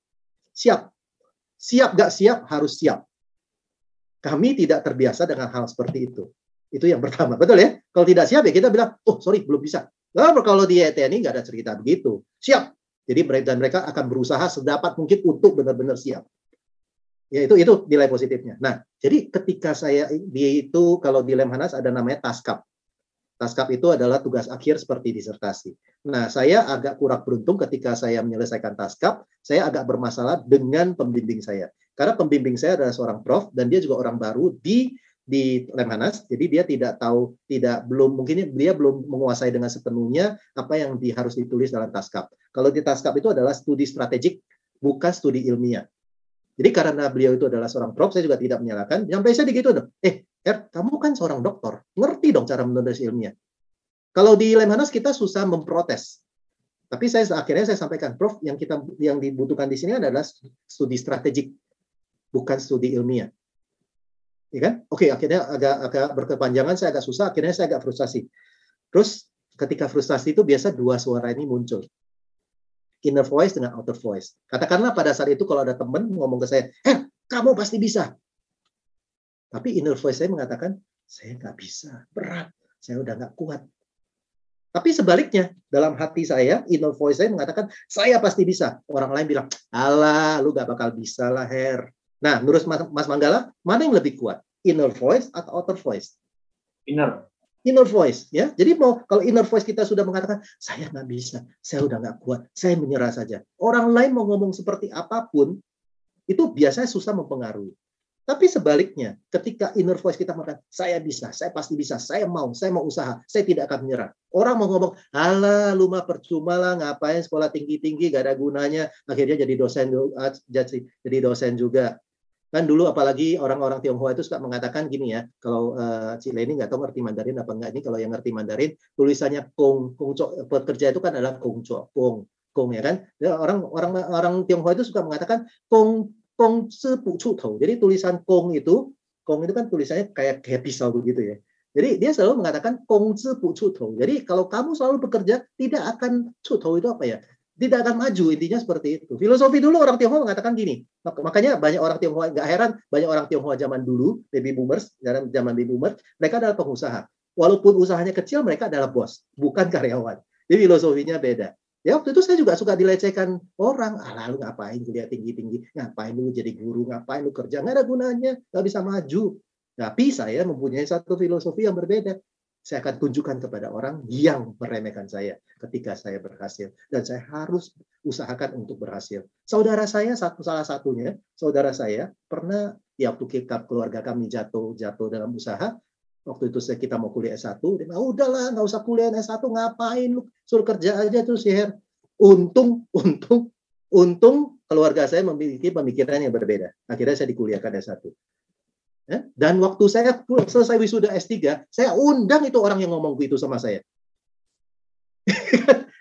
[SPEAKER 4] gak siap, harus siap. Kami tidak terbiasa dengan hal seperti itu. Itu yang pertama, betul ya? Kalau tidak siap ya kita bilang, oh sorry, belum bisa. Nah, kalau di TNI nggak ada cerita begitu, siap. Jadi mereka akan berusaha sedapat mungkin untuk benar-benar siap. Ya itu nilai positifnya. Nah, jadi ketika saya kalau di Lemhanas ada namanya taskap. Taskap itu adalah tugas akhir seperti disertasi. Nah, saya agak kurang beruntung ketika saya menyelesaikan taskap, saya agak bermasalah dengan pembimbing saya. Karena pembimbing saya adalah seorang prof dan dia juga orang baru di Lemhanas, jadi dia belum menguasai dengan sepenuhnya apa yang harus ditulis dalam taskap. Kalau di taskap itu adalah studi strategik, bukan studi ilmiah. Jadi karena beliau itu adalah seorang prof, saya juga tidak menyalahkan. Sampai saya begitu dong. Kamu kan seorang doktor, ngerti dong cara menulis ilmiah. Kalau di Lemhanas kita susah memprotes. Tapi akhirnya saya sampaikan, Prof, yang dibutuhkan di sini adalah studi strategik, bukan studi ilmiah. Ya kan? Oke, akhirnya agak berkepanjangan, saya agak susah, akhirnya saya agak frustasi. Terus ketika frustasi itu biasa dua suara ini muncul. Inner voice dengan outer voice. Katakanlah pada saat itu kalau ada teman ngomong ke saya, kamu pasti bisa. Tapi inner voice saya mengatakan, saya nggak bisa, berat, saya udah nggak kuat. Tapi sebaliknya, dalam hati saya, inner voice saya mengatakan, saya pasti bisa. Orang lain bilang, alah, lu nggak bakal bisa lah, Her. Nah, menurut Mas Manggala, mana yang lebih kuat? Inner voice atau outer voice? Inner voice, ya. Jadi kalau inner voice kita sudah mengatakan, saya nggak bisa, saya udah nggak kuat, saya menyerah saja. Orang lain mau ngomong seperti apapun, itu biasanya susah mempengaruhi. Tapi sebaliknya, ketika inner voice kita mengatakan, saya bisa, saya pasti bisa, saya mau usaha, saya tidak akan menyerah. Orang mau ngomong, alah, lu mah percuma lah, ngapain sekolah tinggi-tinggi, gak ada gunanya, akhirnya jadi dosen juga. Kan dulu apalagi orang-orang Tionghoa itu suka mengatakan gini ya, kalau Cileni nggak tahu ngerti Mandarin apa enggak, ini kalau yang ngerti Mandarin, tulisannya kong pekerja itu kan adalah kong ya kan. Orang Tionghoa itu suka mengatakan kong sepu tau. Jadi tulisan kong itu kan tulisannya kayak pisau begitu ya. Jadi dia selalu mengatakan kong sepu tau. Jadi kalau kamu selalu bekerja tidak akan tau itu apa ya? Tidak akan maju, intinya seperti itu. Filosofi dulu orang Tionghoa mengatakan gini, makanya banyak orang Tionghoa, nggak heran, banyak orang Tionghoa zaman dulu, baby boomers, mereka adalah pengusaha. Walaupun usahanya kecil, mereka adalah bos, bukan karyawan. Jadi filosofinya beda. Ya waktu itu saya juga suka dilecehkan orang, lu ngapain kuliah tinggi-tinggi, ngapain lu jadi guru, ngapain lu kerja, nggak ada gunanya, nggak bisa maju. Tapi saya mempunyai satu filosofi yang berbeda. Saya akan tunjukkan kepada orang yang meremehkan saya ketika saya berhasil. Dan saya harus usahakan untuk berhasil. Saudara saya, salah satunya, saudara saya pernah, ya waktu keluarga kami jatuh dalam usaha, waktu itu kita mau kuliah S1, dia bilang, udahlah, nggak usah kuliah S1, ngapain lu, suruh kerja aja tuh, Her. Untung keluarga saya memiliki pemikiran yang berbeda. Akhirnya saya dikuliahkan S1. Dan waktu saya selesai wisuda S3, saya undang itu orang yang ngomong itu sama saya.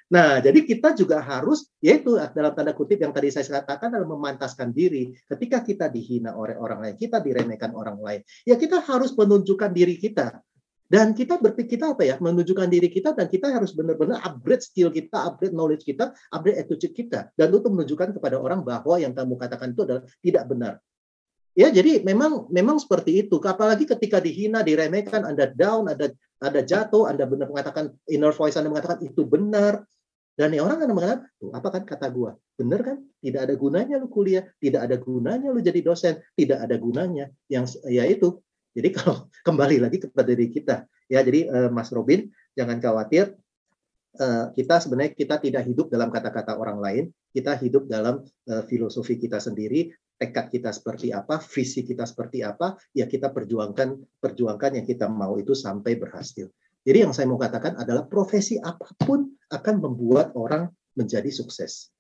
[SPEAKER 4] Nah, jadi kita juga harus, yaitu dalam tanda kutip yang tadi saya katakan adalah memantaskan diri. Ketika kita dihina oleh orang lain, kita diremehkan orang lain, ya kita harus menunjukkan diri kita. Dan kita berpikir apa ya, menunjukkan diri kita dan kita harus benar-benar upgrade skill kita, upgrade knowledge kita, upgrade attitude kita. Dan untuk menunjukkan kepada orang bahwa yang kamu katakan itu adalah tidak benar. Ya, jadi memang seperti itu. Apalagi ketika dihina, diremehkan, Anda down, Anda jatuh, Anda benar mengatakan inner voice Anda mengatakan itu benar. Dan orang akan mengatakan, apa kan kata gua? Benar kan? Tidak ada gunanya lu kuliah, tidak ada gunanya lu jadi dosen, tidak ada gunanya. Yang ya itu. Jadi kalau kembali lagi kepada diri kita. Ya, jadi Mas Robin, jangan khawatir. kita sebenarnya kita tidak hidup dalam kata-kata orang lain, kita hidup dalam filosofi kita sendiri, tekad kita seperti apa, visi kita seperti apa, ya kita perjuangkan yang kita mau itu sampai berhasil. Jadi yang saya mau katakan adalah profesi apapun akan membuat orang menjadi sukses.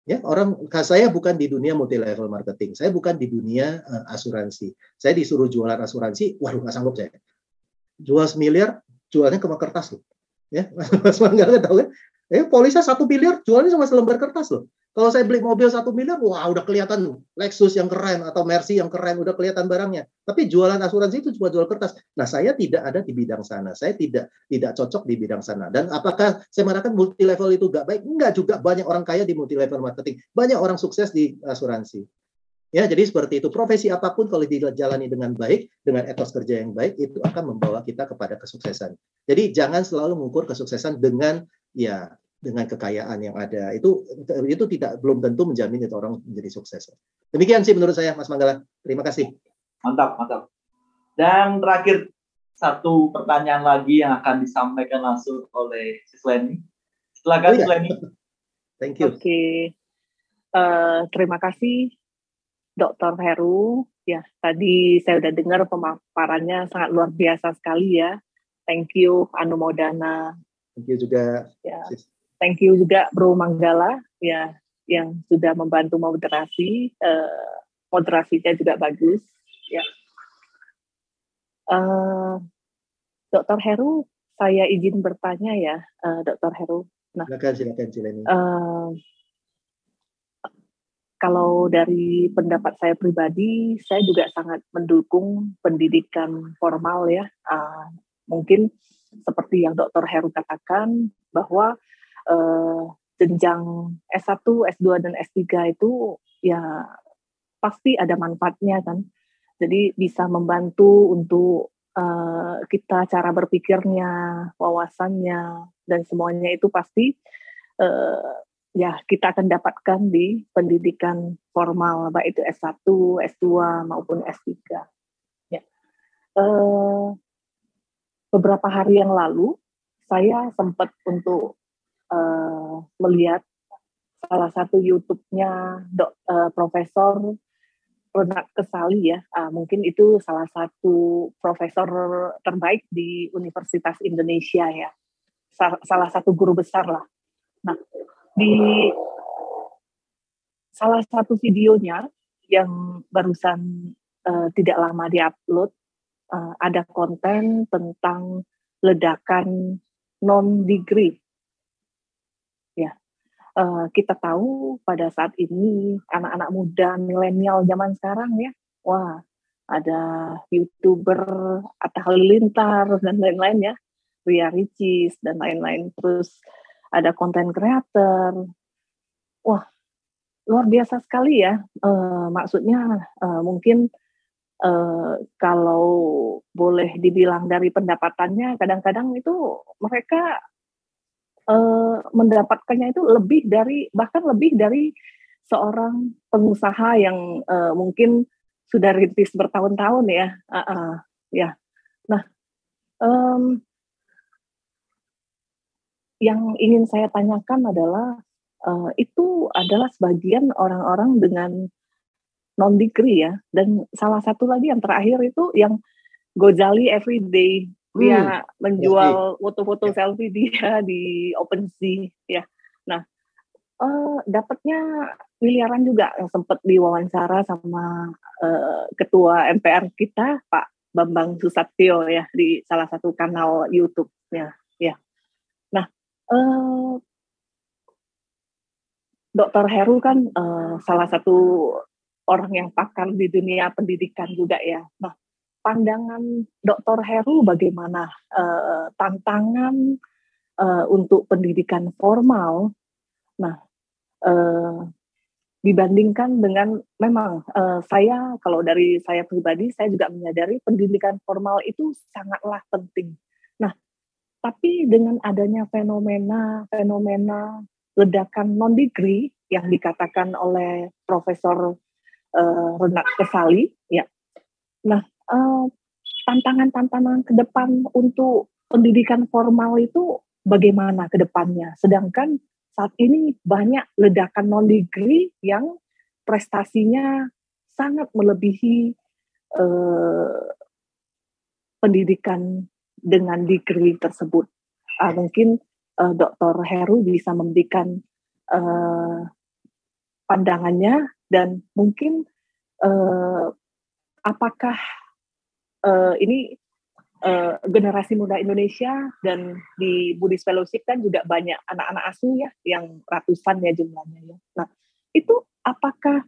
[SPEAKER 4] Ya, saya bukan di dunia multi level marketing, saya bukan di dunia asuransi. Saya disuruh jualan asuransi, waduh nggak sanggup saya. Jual 1 miliar, jualnya cuma kertas loh. Ya, Mas Mangga tahu kan? Polisnya 1 miliar, jualnya cuma selembar kertas loh. Kalau saya beli mobil 1 miliar, wah udah kelihatan Lexus yang keren atau Mercy yang keren, udah kelihatan barangnya. Tapi jualan asuransi itu cuma jual kertas. Nah, saya tidak ada di bidang sana. Saya tidak cocok di bidang sana. Dan apakah saya mengatakan multi level itu nggak baik? Enggak juga, banyak orang kaya di multi level marketing. Banyak orang sukses di asuransi. Ya, jadi seperti itu. Profesi apapun kalau dijalani dengan baik, dengan etos kerja yang baik, itu akan membawa kita kepada kesuksesan. Jadi jangan selalu mengukur kesuksesan dengan kekayaan yang ada. Itu belum tentu menjamin itu orang menjadi sukses. Demikian sih menurut saya, Mas Manggala. Terima kasih.
[SPEAKER 1] Mantap. Dan terakhir, satu pertanyaan lagi yang akan disampaikan langsung oleh Sis Leni. Silakan, Sis Leni.
[SPEAKER 4] Thank you.
[SPEAKER 3] Oke. Terima kasih, Dr. Heru. Ya, tadi saya udah dengar pemaparannya sangat luar biasa sekali ya. Thank you, Anumodana.
[SPEAKER 4] Thank you juga.
[SPEAKER 3] Ya. Thank you juga Bro Manggala ya yang sudah membantu moderasi. Moderasinya juga bagus. Ya. Dr. Heru, saya izin bertanya ya, Dr. Heru. Nah,
[SPEAKER 4] silakan Cileni.
[SPEAKER 3] Kalau dari pendapat saya pribadi, saya juga sangat mendukung pendidikan formal ya. Mungkin seperti yang Dr. Heru katakan bahwa jenjang S1, S2 dan S3 itu ya pasti ada manfaatnya kan. Jadi bisa membantu untuk kita cara berpikirnya, wawasannya dan semuanya itu pasti ya kita akan dapatkan di pendidikan formal, baik itu S1, S2 maupun S3. Ya. Beberapa hari yang lalu saya sempat untuk melihat salah satu YouTube-nya Profesor Ronald Kesali ya, mungkin itu salah satu profesor terbaik di Universitas Indonesia ya, salah satu guru besar lah. Nah, di salah satu videonya yang barusan tidak lama diupload, ada konten tentang ledakan non-degree. Ya, kita tahu pada saat ini anak-anak muda milenial zaman sekarang ya, wah ada YouTuber Atta Halilintar dan lain-lain ya, Ria Ricis dan lain-lain, terus ada konten creator, wah luar biasa sekali ya. Maksudnya mungkin kalau boleh dibilang dari pendapatannya, kadang-kadang itu mereka mendapatkannya itu bahkan lebih dari seorang pengusaha yang mungkin sudah rintis bertahun-tahun ya. Ya. Nah, yang ingin saya tanyakan adalah itu adalah sebagian orang-orang dengan non-degree ya, dan salah satu lagi yang terakhir itu yang Gozali Everyday, dia menjual foto-foto selfie dia di OpenSea ya. Nah, dapatnya miliaran juga, yang sempat diwawancara sama ketua MPR kita Pak Bambang Susatyo ya di salah satu kanal YouTube-nya ya. Nah, Dr. Heru kan salah satu orang yang pakar di dunia pendidikan juga ya. Nah, pandangan Dr. Heru bagaimana tantangan untuk pendidikan formal? Nah, dibandingkan dengan memang saya, kalau dari saya pribadi, saya juga menyadari pendidikan formal itu sangatlah penting. Nah, tapi dengan adanya fenomena ledakan non-degree yang dikatakan oleh Profesor Ronald Kesali, ya. Nah, tantangan-tantangan ke depan untuk pendidikan formal itu bagaimana ke depannya. Sedangkan saat ini banyak ledakan non-degree yang prestasinya sangat melebihi pendidikan dengan degree tersebut. Mungkin Dr. Heru bisa memberikan pandangannya, dan mungkin apakah ini generasi muda Indonesia, dan di Buddhist Fellowship kan juga banyak anak-anak asuh ya, yang ratusan ya jumlahnya ya. Nah, itu apakah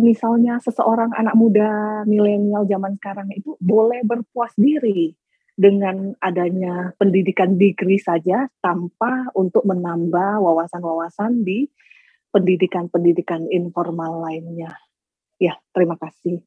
[SPEAKER 3] misalnya seseorang anak muda milenial zaman sekarang itu boleh berpuas diri dengan adanya pendidikan degree saja tanpa untuk menambah wawasan-wawasan di pendidikan-pendidikan informal lainnya? Ya, terima kasih.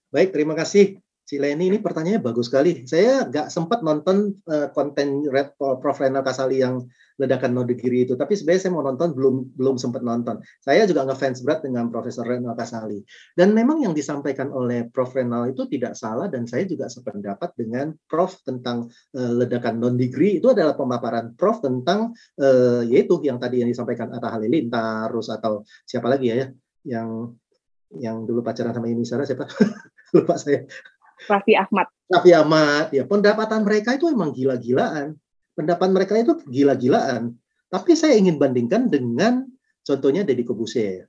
[SPEAKER 4] Baik, terima kasih. Cileni, ini pertanyaannya bagus sekali. Saya nggak sempat nonton konten Prof. Renal Kasali yang ledakan non-degree itu, tapi sebenarnya saya mau nonton, belum sempat nonton. Saya juga ngefans berat dengan Profesor Renal Kasali. Dan memang yang disampaikan oleh Prof. Renal itu tidak salah, dan saya juga sependapat dengan Prof tentang ledakan non-degree. Itu adalah pemaparan Prof tentang yaitu yang tadi yang disampaikan Atta Halilintar, terus atau siapa lagi ya, yang dulu pacaran sama Yuni Sarah, siapa? Lupa saya.
[SPEAKER 3] Raffi Ahmad,
[SPEAKER 4] ya, pendapatan mereka itu emang gila-gilaan. Pendapat mereka itu gila-gilaan. Tapi saya ingin bandingkan dengan contohnya Deddy Corbuzier.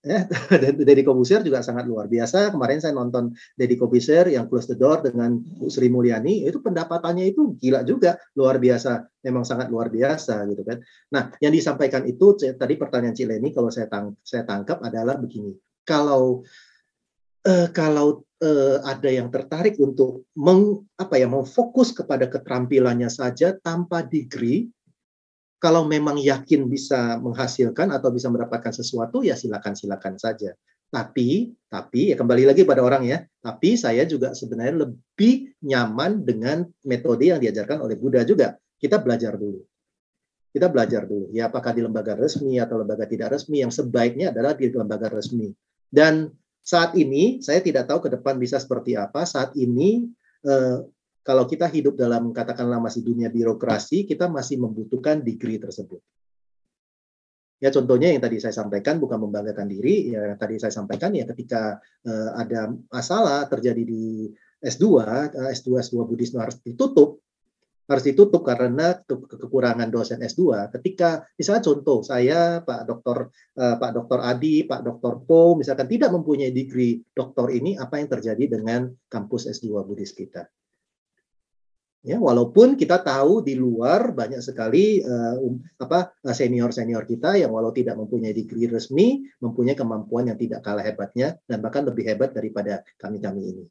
[SPEAKER 4] Ya, Deddy Corbuzier juga sangat luar biasa. Kemarin saya nonton Deddy Corbuzier yang Close the Door dengan Bu Sri Mulyani, itu pendapatannya itu gila juga, luar biasa. Memang sangat luar biasa gitu kan. Nah, yang disampaikan itu tadi pertanyaan Cileni, kalau saya tangkap adalah begini. Kalau ada yang tertarik untuk memfokus kepada keterampilannya saja tanpa degree, kalau memang yakin bisa menghasilkan atau bisa mendapatkan sesuatu, ya silakan saja. Tapi ya kembali lagi pada orang ya. Tapi saya juga sebenarnya lebih nyaman dengan metode yang diajarkan oleh Buddha juga. Kita belajar dulu. Ya, apakah di lembaga resmi atau lembaga tidak resmi, yang sebaiknya adalah di lembaga resmi. Dan saat ini, saya tidak tahu ke depan bisa seperti apa. Saat ini, kalau kita hidup dalam, katakanlah masih dunia birokrasi, kita masih membutuhkan degree tersebut. Ya, contohnya yang tadi saya sampaikan, bukan membanggakan diri, ya tadi saya sampaikan ya ketika ada masalah terjadi di S2 Buddhisme harus ditutup karena kekurangan dosen S2. Ketika misalnya contoh saya Pak Dr. Adi, Pak Dr. Po misalkan tidak mempunyai degree doktor ini, apa yang terjadi dengan kampus S2 Buddhis kita? Ya, walaupun kita tahu di luar banyak sekali senior-senior kita yang walau tidak mempunyai degree resmi, mempunyai kemampuan yang tidak kalah hebatnya dan bahkan lebih hebat daripada kami-kami ini.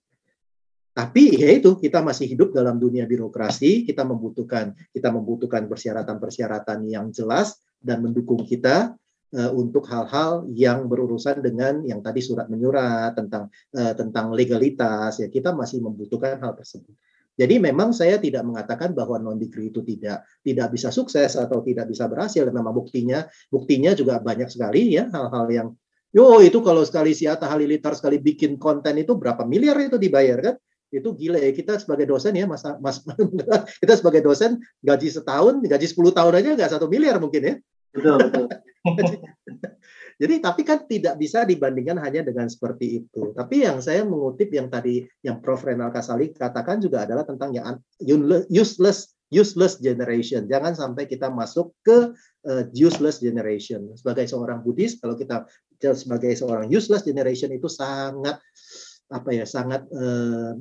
[SPEAKER 4] Tapi ya itu, kita masih hidup dalam dunia birokrasi, kita membutuhkan persyaratan-persyaratan yang jelas dan mendukung kita untuk hal-hal yang berurusan dengan yang tadi surat menyurat tentang legalitas, ya kita masih membutuhkan hal tersebut. Jadi memang saya tidak mengatakan bahwa non-degree itu tidak bisa sukses atau tidak bisa berhasil. Memang buktinya juga banyak sekali ya hal-hal yang itu kalau sekali si Atta Halilintar sekali bikin konten itu berapa miliar itu dibayar kan? Itu gila ya, kita sebagai dosen ya Mas kita sebagai dosen gaji 10 tahun aja nggak 1 miliar mungkin ya.
[SPEAKER 1] Betul.
[SPEAKER 4] Jadi tapi kan tidak bisa dibandingkan hanya dengan seperti itu. Tapi yang saya mengutip yang tadi yang Prof. Renal Kasali katakan juga adalah tentang yang useless generation. Jangan sampai kita masuk ke useless generation. Sebagai seorang Buddhis, kalau kita sebagai seorang useless generation itu sangat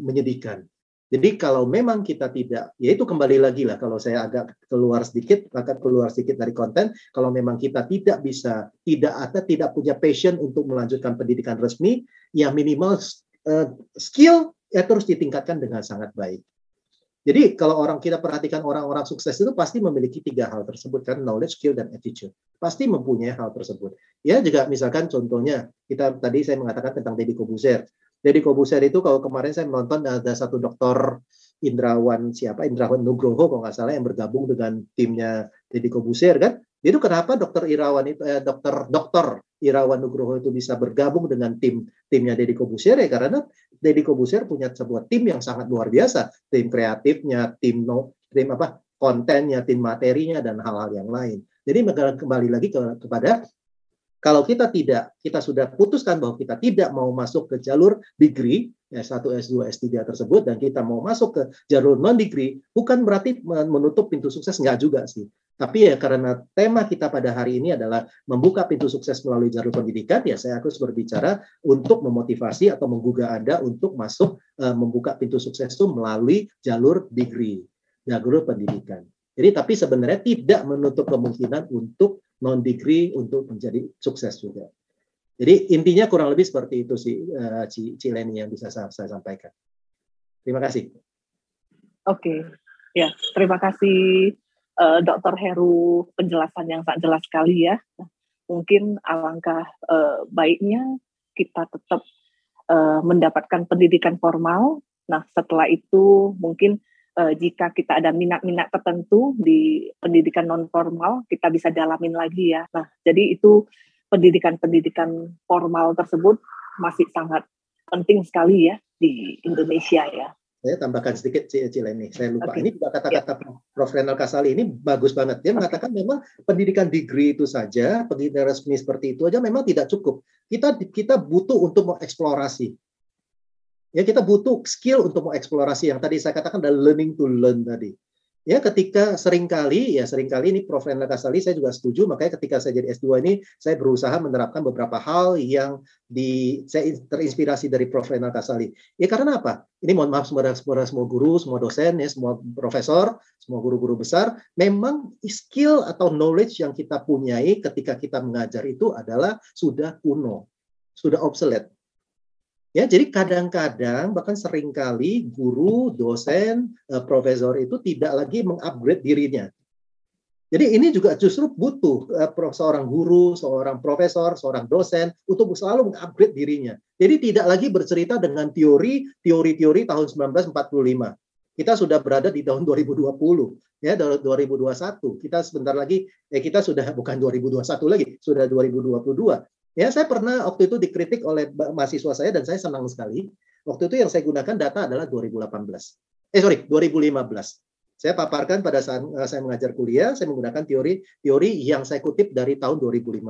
[SPEAKER 4] menyedihkan. Jadi kalau memang kita tidak, ya itu kembali lagi lah kalau saya agak keluar sedikit dari konten, kalau memang kita tidak punya passion untuk melanjutkan pendidikan resmi, ya minimal skill ya terus ditingkatkan dengan sangat baik. Jadi kalau kita perhatikan orang-orang sukses itu pasti memiliki 3 hal tersebut kan, knowledge, skill, dan attitude. Pasti mempunyai hal tersebut. Ya juga misalkan contohnya, tadi saya mengatakan tentang Deddy Corbuzier. Deddy Corbuzier itu kalau kemarin saya menonton ada satu dokter Indrawan Nugroho kalau nggak salah yang bergabung dengan timnya Deddy Corbuzier kan. Itu kenapa dokter Irawan Nugroho itu bisa bergabung dengan timnya Deddy Corbuzier ya karena Deddy Corbuzier punya sebuah tim yang sangat luar biasa, tim kreatifnya, tim konten, nyiapin materinya, dan hal-hal yang lain. Jadi kembali lagi kepada kalau kita sudah putuskan bahwa kita tidak mau masuk ke jalur degree S1, S2, S3 tersebut, dan kita mau masuk ke jalur non-degree, bukan berarti menutup pintu sukses, enggak juga sih. Tapi ya karena tema kita pada hari ini adalah membuka pintu sukses melalui jalur pendidikan, ya saya harus berbicara untuk memotivasi atau menggugah Anda untuk masuk membuka pintu sukses itu melalui jalur degree, jalur pendidikan. Jadi tapi sebenarnya tidak menutup kemungkinan untuk non-degree untuk menjadi sukses juga. Jadi intinya kurang lebih seperti itu sih, Cileni, yang bisa saya sampaikan. Terima kasih.
[SPEAKER 3] Oke, ya terima kasih Dr. Heru, penjelasan yang sangat jelas sekali ya. Mungkin alangkah baiknya kita tetap mendapatkan pendidikan formal. Nah setelah itu mungkin jika kita ada minat-minat tertentu di pendidikan non formal, kita bisa dalamin lagi ya. Nah, jadi itu pendidikan formal tersebut masih sangat penting sekali ya di Indonesia ya.
[SPEAKER 4] Saya tambahkan sedikit, Cileni. Saya lupa.
[SPEAKER 3] Okay.
[SPEAKER 4] Ini juga kata-kata Prof. Renal Kasali ini bagus banget. Dia mengatakan memang pendidikan degree itu saja, pendidikan resmi seperti itu aja memang tidak cukup. Kita butuh untuk mengeksplorasi. Ya, kita butuh skill untuk mengeksplorasi yang tadi saya katakan adalah learning to learn tadi. Ya, ketika seringkali ini Prof. Renal Kasali saya juga setuju, makanya ketika saya jadi S2 ini saya berusaha menerapkan beberapa hal yang saya terinspirasi dari Prof. Renal Kasali. Ya karena apa? Ini mohon maaf semua guru, semua dosen, ya, semua profesor, semua guru-guru besar, memang skill atau knowledge yang kita punyai ketika kita mengajar itu adalah sudah kuno, sudah obsolete. Ya, jadi kadang-kadang bahkan seringkali guru, dosen, profesor itu tidak lagi mengupgrade dirinya. Jadi ini juga justru butuh seorang guru, seorang profesor, seorang dosen untuk selalu mengupgrade dirinya. Jadi tidak lagi bercerita dengan teori tahun 1945. Kita sudah berada di tahun 2020, ya 2021. Kita sebentar lagi, kita sudah bukan 2021 lagi, sudah 2022. Ya, saya pernah waktu itu dikritik oleh mahasiswa saya dan saya senang sekali. Waktu itu yang saya gunakan data adalah 2015. 2015. Saya paparkan pada saat saya mengajar kuliah, saya menggunakan teori yang saya kutip dari tahun 2015.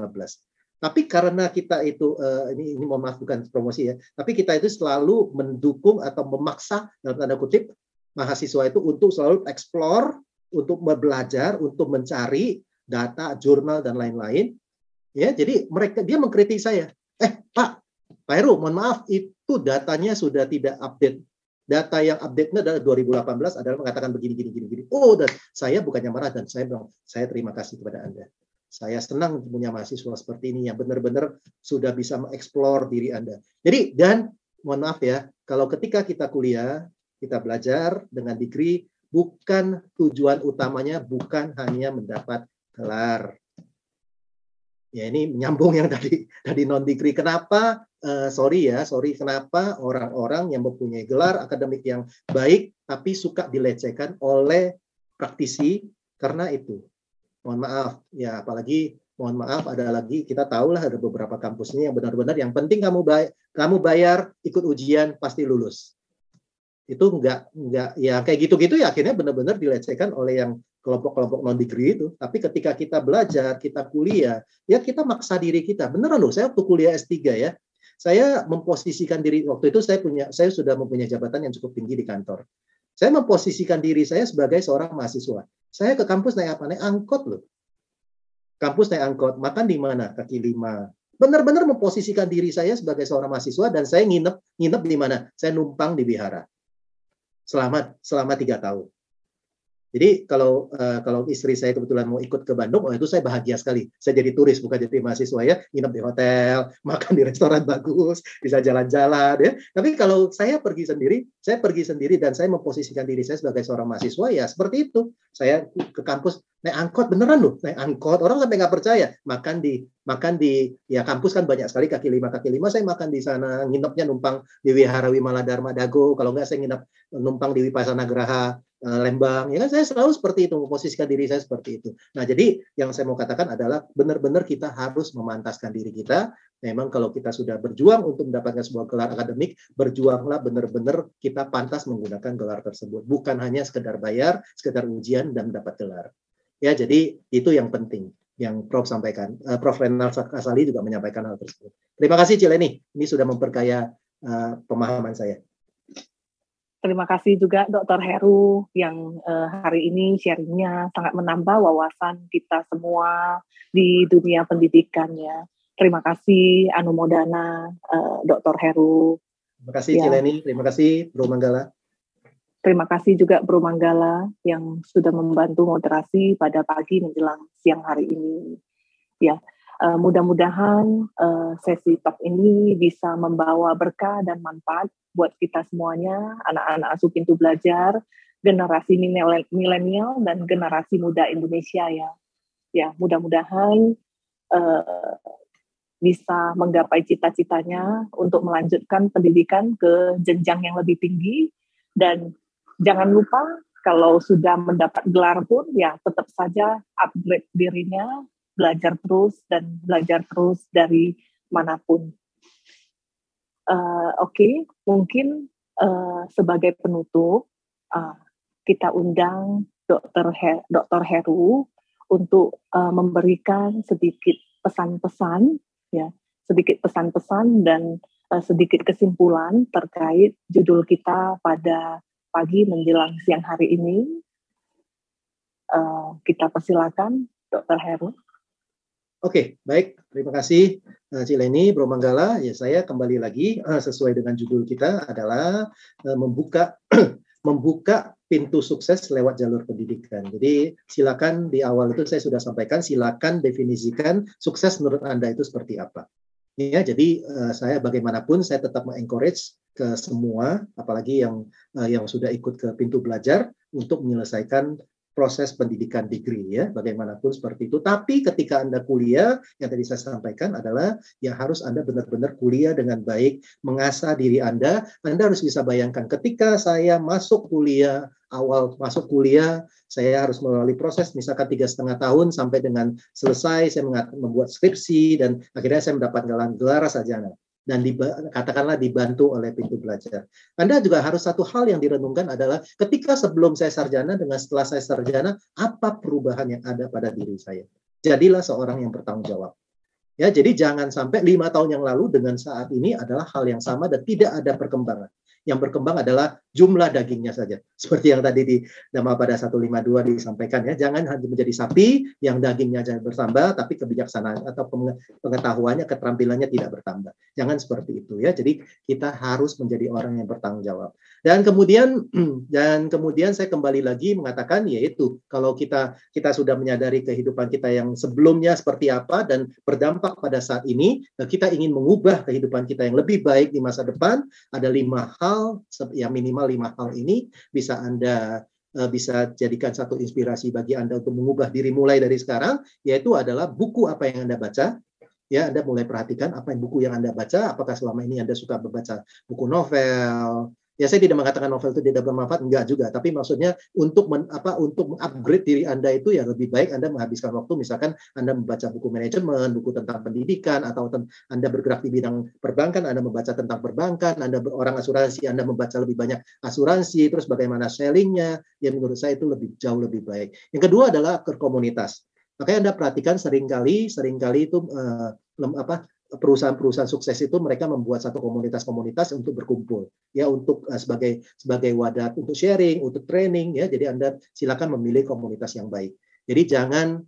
[SPEAKER 4] Tapi karena kita itu, ini mohon maaf bukan promosi ya, tapi kita itu selalu mendukung atau memaksa dalam tanda kutip mahasiswa itu untuk selalu explore, untuk belajar, untuk mencari data, jurnal dan lain-lain. Ya, jadi dia mengkritik saya. Pak Heru, mohon maaf, itu datanya sudah tidak update. Data yang update-nya adalah 2018 adalah mengatakan begini. Oh, dan saya bukannya marah dan saya bilang, saya terima kasih kepada Anda. Saya senang punya mahasiswa seperti ini yang benar-benar sudah bisa mengeksplor diri Anda. Jadi, dan mohon maaf ya, kalau ketika kita kuliah, kita belajar dengan degree, bukan tujuan utamanya bukan hanya mendapat gelar. Ya ini menyambung yang tadi non degree. Kenapa? Sorry, kenapa orang-orang yang mempunyai gelar akademik yang baik tapi suka dilecehkan oleh praktisi karena itu. Mohon maaf, ya apalagi mohon maaf ada lagi kita tahulah ada beberapa kampusnya yang benar-benar yang penting kamu bayar ikut ujian pasti lulus. Itu enggak ya kayak gitu-gitu ya akhirnya benar-benar dilecehkan oleh yang kelompok-kelompok non-degree itu. Tapi ketika kita belajar, kita kuliah, ya kita maksa diri kita. Beneran loh, saya waktu kuliah S3 ya, saya memposisikan diri, waktu itu saya sudah mempunyai jabatan yang cukup tinggi di kantor. Saya memposisikan diri saya sebagai seorang mahasiswa. Saya ke kampus naik apa? Naik angkot loh. Kampus naik angkot, makan di mana? Kaki lima. Benar-benar memposisikan diri saya sebagai seorang mahasiswa dan saya nginep di mana? Saya numpang di wihara. Selama 3 tahun. Jadi kalau istri saya kebetulan mau ikut ke Bandung, itu saya bahagia sekali. Saya jadi turis, bukan jadi mahasiswa ya. Nginep di hotel, makan di restoran bagus, bisa jalan-jalan ya. Tapi kalau saya pergi sendiri dan saya memposisikan diri saya sebagai seorang mahasiswa ya seperti itu. Saya ke kampus naik angkot beneran loh, naik angkot, orang sampai nggak percaya. Makan di ya kampus kan banyak sekali kaki lima, saya makan di sana, nginepnya numpang di Wihara Wimala Dharma Dago, kalau nggak saya nginep numpang di Wipasana Graha Lembang, ya kan saya selalu seperti itu, memposisikan diri saya seperti itu. Nah, jadi yang saya mau katakan adalah benar-benar kita harus memantaskan diri kita. Memang kalau kita sudah berjuang untuk mendapatkan sebuah gelar akademik, berjuanglah benar-benar kita pantas menggunakan gelar tersebut. Bukan hanya sekedar bayar, sekedar ujian dan mendapat gelar. Ya, jadi itu yang penting yang Prof sampaikan. Prof Renal Kasali juga menyampaikan hal tersebut. Terima kasih Cileni, ini sudah memperkaya pemahaman saya.
[SPEAKER 3] Terima kasih juga Dr. Heru yang hari ini sharingnya sangat menambah wawasan kita semua di dunia pendidikannya. Terima kasih Anumodana Dr. Heru.
[SPEAKER 4] Terima kasih Cileni, terima kasih Bro Manggala.
[SPEAKER 3] Terima kasih juga Bro Manggala yang sudah membantu moderasi pada pagi menjelang siang hari ini. Ya, mudah-mudahan sesi talk ini bisa membawa berkah dan manfaat buat kita semuanya, anak-anak asuh Pintu Belajar, generasi milenial dan generasi muda Indonesia ya. Ya, mudah-mudahan bisa menggapai cita-citanya untuk melanjutkan pendidikan ke jenjang yang lebih tinggi, dan jangan lupa kalau sudah mendapat gelar pun ya tetap saja upgrade dirinya, belajar terus dari manapun. Oke, mungkin sebagai penutup kita undang Dr. Heru untuk memberikan sedikit pesan-pesan ya, sedikit pesan-pesan dan sedikit kesimpulan terkait judul kita pada pagi menjelang siang hari ini. Kita persilakan Dr. Heru.
[SPEAKER 4] Oke, baik. Terima kasih Cileni, Bro Manggala. Ya, saya kembali lagi sesuai dengan judul kita adalah membuka pintu sukses lewat jalur pendidikan. Jadi silakan di awal itu saya sudah sampaikan, silakan definisikan sukses menurut Anda itu seperti apa. Ya, jadi saya bagaimanapun saya tetap mengencourage ke semua, apalagi yang sudah ikut ke Pintu Belajar untuk menyelesaikan proses pendidikan degree ya, bagaimanapun seperti itu. Tapi ketika Anda kuliah, yang tadi saya sampaikan adalah ya harus Anda benar-benar kuliah dengan baik, mengasah diri Anda. Anda harus bisa bayangkan ketika saya masuk kuliah, awal masuk kuliah, saya harus melalui proses misalkan 3,5 tahun sampai dengan selesai saya membuat skripsi dan akhirnya saya mendapatkan gelar sarjana. Dan katakanlah dibantu oleh Pintu Belajar. Anda juga harus satu hal yang direnungkan adalah ketika sebelum saya sarjana dengan setelah saya sarjana, apa perubahan yang ada pada diri saya. Jadilah seorang yang bertanggung jawab. Ya, jadi jangan sampai 5 tahun yang lalu dengan saat ini adalah hal yang sama dan tidak ada perkembangan. Yang berkembang adalah jumlah dagingnya saja. Seperti yang tadi di Dhamma pada 152 disampaikan ya, jangan hanya menjadi sapi yang dagingnya bertambah tapi kebijaksanaan atau pengetahuannya, keterampilannya tidak bertambah. Jangan seperti itu ya. Jadi kita harus menjadi orang yang bertanggung jawab. Dan kemudian saya kembali lagi mengatakan yaitu kalau kita sudah menyadari kehidupan kita yang sebelumnya seperti apa dan berdampak pada saat ini, kita ingin mengubah kehidupan kita yang lebih baik di masa depan, ada 5 hal, ya minimal 5 hal ini bisa Anda bisa jadikan satu inspirasi bagi Anda untuk mengubah diri mulai dari sekarang, yaitu adalah buku apa yang Anda baca. Ya, Anda mulai perhatikan apa buku yang Anda baca, apakah selama ini Anda suka membaca buku novel. Ya, saya tidak mengatakan novel itu tidak bermanfaat, enggak juga. Tapi maksudnya untuk mengupgrade diri Anda itu ya lebih baik Anda menghabiskan waktu, misalkan Anda membaca buku manajemen, buku tentang pendidikan, atau Anda bergerak di bidang perbankan, Anda membaca tentang perbankan, Anda orang asuransi, Anda membaca lebih banyak asuransi, terus bagaimana sellingnya, ya menurut saya itu jauh lebih baik. Yang kedua adalah ke komunitas. Makanya Anda perhatikan seringkali itu perusahaan-perusahaan sukses itu mereka membuat satu komunitas-komunitas untuk berkumpul ya, untuk sebagai wadah untuk sharing, untuk training ya. Jadi Anda silakan memilih komunitas yang baik. Jadi jangan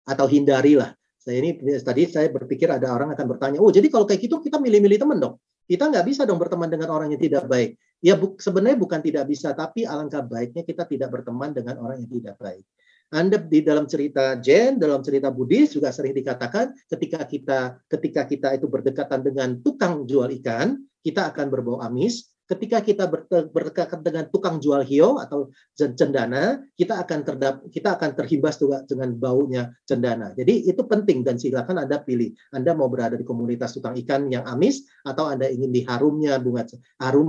[SPEAKER 4] atau hindarilah. Tadi saya berpikir ada orang akan bertanya, oh jadi kalau kayak gitu kita milih-milih teman dong. Kita nggak bisa dong berteman dengan orang yang tidak baik. Ya sebenarnya bukan tidak bisa, tapi alangkah baiknya kita tidak berteman dengan orang yang tidak baik. Anda di dalam cerita Zen, dalam cerita Buddhis juga sering dikatakan ketika kita itu berdekatan dengan tukang jual ikan, kita akan berbau amis. ketika kita berdekatan dengan tukang jual hio atau cendana, kita akan terhibas juga dengan baunya cendana. Jadi itu penting dan silakan Anda pilih. Anda mau berada di komunitas tukang ikan yang amis atau Anda ingin di harumnya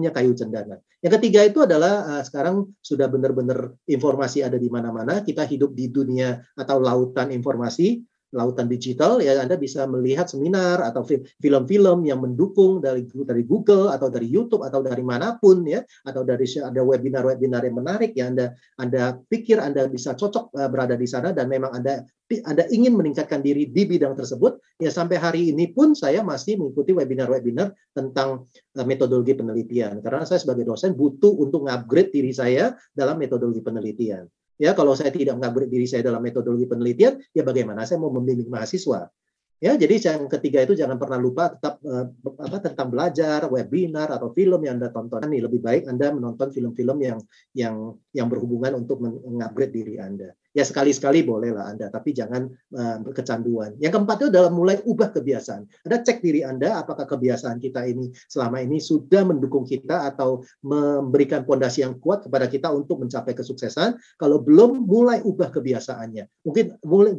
[SPEAKER 4] kayu cendana. Yang ketiga itu adalah sekarang sudah benar-benar informasi ada di mana-mana. Kita hidup di dunia atau lautan informasi, lautan digital, ya Anda bisa melihat seminar atau film-film yang mendukung dari Google atau dari YouTube atau dari manapun, ya, atau dari ada webinar-webinar yang menarik yang Anda pikir Anda bisa cocok berada di sana dan memang Anda ingin meningkatkan diri di bidang tersebut, ya sampai hari ini pun saya masih mengikuti webinar-webinar tentang metodologi penelitian karena saya sebagai dosen butuh untuk upgrade diri saya dalam metodologi penelitian. Ya, kalau saya tidak mengupgrade diri saya dalam metodologi penelitian, ya bagaimana saya mau membimbing mahasiswa? Ya, jadi yang ketiga itu jangan pernah lupa tetap tentang belajar, webinar atau film yang Anda tonton. Ini lebih baik Anda menonton film-film yang berhubungan untuk mengupgrade diri Anda. Ya sekali-sekali bolehlah Anda, tapi jangan kecanduan. Yang keempat itu adalah mulai ubah kebiasaan. Anda cek diri Anda apakah kebiasaan kita ini selama ini sudah mendukung kita atau memberikan fondasi yang kuat kepada kita untuk mencapai kesuksesan. Kalau belum, mulai ubah kebiasaannya. Mungkin mulai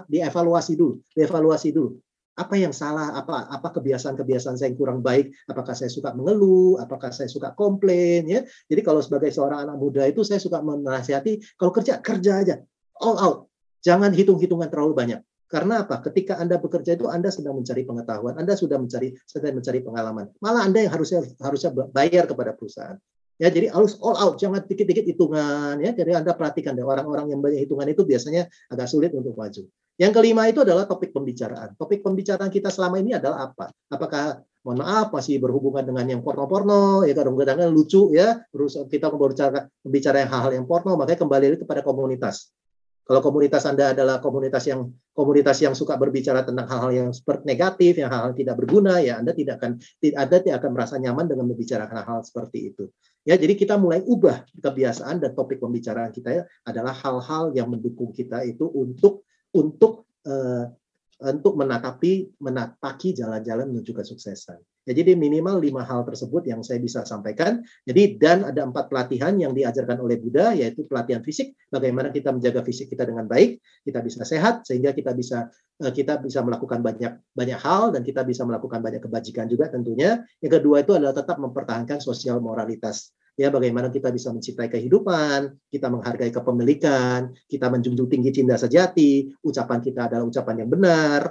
[SPEAKER 4] dievaluasi dulu. Apa yang salah, apa kebiasaan-kebiasaan saya yang kurang baik, apakah saya suka mengeluh, apakah saya suka komplain, ya. Jadi kalau sebagai seorang anak muda itu saya suka menasihati, kalau kerja aja, all out. Jangan hitung-hitungan terlalu banyak. Karena apa? Ketika Anda bekerja itu Anda sedang mencari pengetahuan, Anda sedang mencari pengalaman. Malah Anda yang harusnya bayar kepada perusahaan. Ya, jadi harus all out, jangan dikit-dikit hitungan, ya. Jadi Anda perhatikan deh, orang-orang yang banyak hitungan itu biasanya agak sulit untuk maju. Yang kelima itu adalah topik pembicaraan. Topik pembicaraan kita selama ini adalah apa? Apakah, mohon maaf, masih berhubungan dengan yang porno-porno, ya kadang-kadang lucu, ya. Kita berbicara yang hal-hal yang porno, makanya kembali kepada komunitas. Kalau komunitas Anda adalah komunitas yang suka berbicara tentang hal-hal yang seperti negatif, yang hal-hal tidak berguna, ya Anda tidak akan merasa nyaman dengan membicarakan hal-hal seperti itu. Ya, jadi kita mulai ubah kebiasaan dan topik pembicaraan kita ya, adalah hal-hal yang mendukung kita itu untuk menapaki jalan-jalan menuju kesuksesan. Ya, jadi minimal 5 hal tersebut yang saya bisa sampaikan. Jadi dan ada 4 pelatihan yang diajarkan oleh Buddha, yaitu pelatihan fisik, bagaimana kita menjaga fisik kita dengan baik, kita bisa sehat sehingga kita bisa melakukan banyak hal dan kita bisa melakukan banyak kebajikan juga tentunya. Yang kedua itu adalah tetap mempertahankan sosial moralitas. Ya, bagaimana kita bisa mencintai kehidupan, kita menghargai kepemilikan, kita menjunjung tinggi cinta sejati, ucapan kita adalah ucapan yang benar.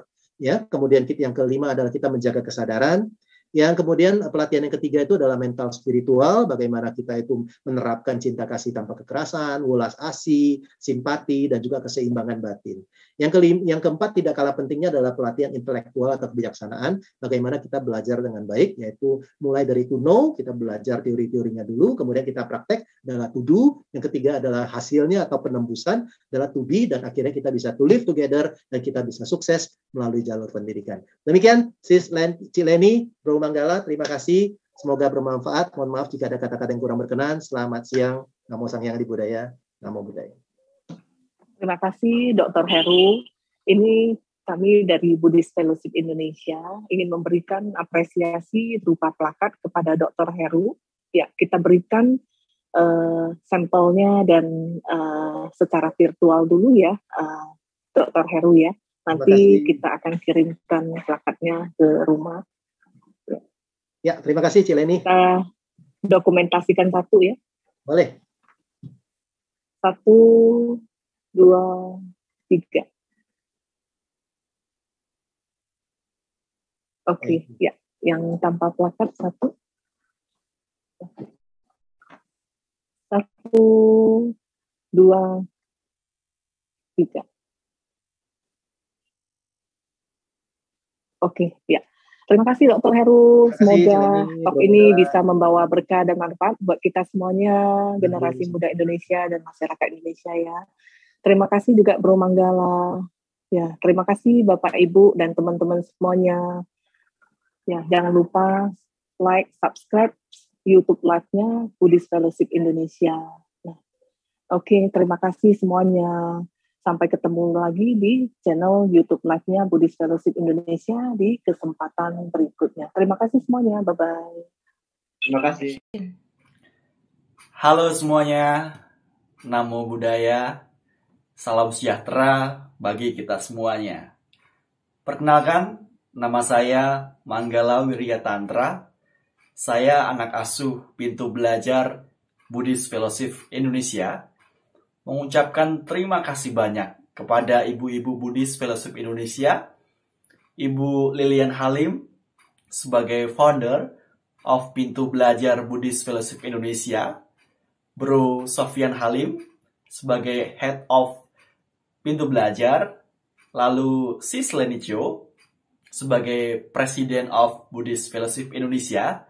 [SPEAKER 4] Ya, kemudian yang kelima adalah kita menjaga kesadaran. Yang kemudian pelatihan yang ketiga itu adalah mental spiritual, bagaimana kita itu menerapkan cinta kasih tanpa kekerasan, welas asih, simpati, dan juga keseimbangan batin. Yang keempat tidak kalah pentingnya adalah pelatihan intelektual atau kebijaksanaan, bagaimana kita belajar dengan baik, yaitu mulai dari to know, kita belajar teori-teorinya dulu, kemudian kita praktek adalah to do, yang ketiga adalah hasilnya atau penembusan adalah to be, dan akhirnya kita bisa to live together, dan kita bisa sukses melalui jalur pendidikan. Demikian, Sis Cileni, Bro Manggala, terima kasih. Semoga bermanfaat. Mohon maaf jika ada kata-kata yang kurang berkenan. Selamat siang. Namo Sang Hyang Adi Budaya. Namo Buddhaya.
[SPEAKER 3] Terima kasih, Dr. Heru. Ini kami dari Buddhist Fellowship Indonesia ingin memberikan apresiasi berupa plakat kepada Dr. Heru. Ya, kita berikan sampelnya dan secara virtual dulu ya, Dr. Heru ya. Nanti kita akan kirimkan plakatnya ke rumah.
[SPEAKER 4] Ya, terima kasih Cileni.
[SPEAKER 3] Kita dokumentasikan satu ya.
[SPEAKER 4] Boleh.
[SPEAKER 3] 1, 2, 3. Oke, ya. Yang tanpa plakat 1. 1, 2, 3. Oke, ya. Terima kasih Dr. Heru. Semoga talk ini bisa membawa berkah dan manfaat buat kita semuanya, generasi muda Indonesia dan masyarakat Indonesia ya. Terima kasih juga Bro Manggala. Ya, terima kasih Bapak Ibu dan teman-teman semuanya. Ya, jangan lupa like, subscribe YouTube live-nya Buddhist Fellowship Indonesia. Nah, oke, terima kasih semuanya. Sampai ketemu lagi di channel YouTube live-nya Buddhist Fellowship Indonesia di kesempatan berikutnya. Terima kasih semuanya. Bye-bye.
[SPEAKER 1] Terima kasih.
[SPEAKER 5] Halo semuanya, Namo Buddhaya, salam sejahtera bagi kita semuanya. Perkenalkan, nama saya Manggala Wirya Tantra. Saya anak asuh Pintu Belajar Buddhist Fellowship Indonesia. Mengucapkan terima kasih banyak kepada ibu-ibu Buddhist Fellowship Indonesia, Ibu Lilian Halim sebagai founder of Pintu Belajar Buddhist Fellowship Indonesia, Bro Sofyan Halim sebagai Head of Pintu Belajar, lalu Sis Leni Jo sebagai President of Buddhist Fellowship Indonesia,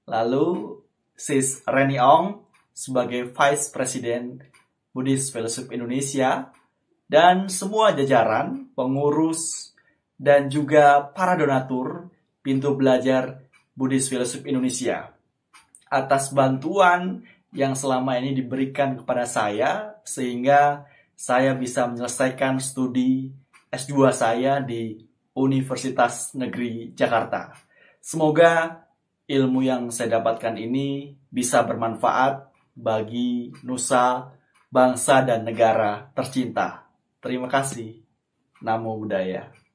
[SPEAKER 5] lalu Sis Reni Ong sebagai Vice President Buddhist Fellowship Indonesia, dan semua jajaran, pengurus, dan juga para donatur Pintu Belajar Buddhist Fellowship Indonesia atas bantuan yang selama ini diberikan kepada saya sehingga saya bisa menyelesaikan studi S2 saya di Universitas Negeri Jakarta. Semoga ilmu yang saya dapatkan ini bisa bermanfaat bagi nusa, bangsa, dan negara tercinta. Terima kasih. Namo Buddhaya.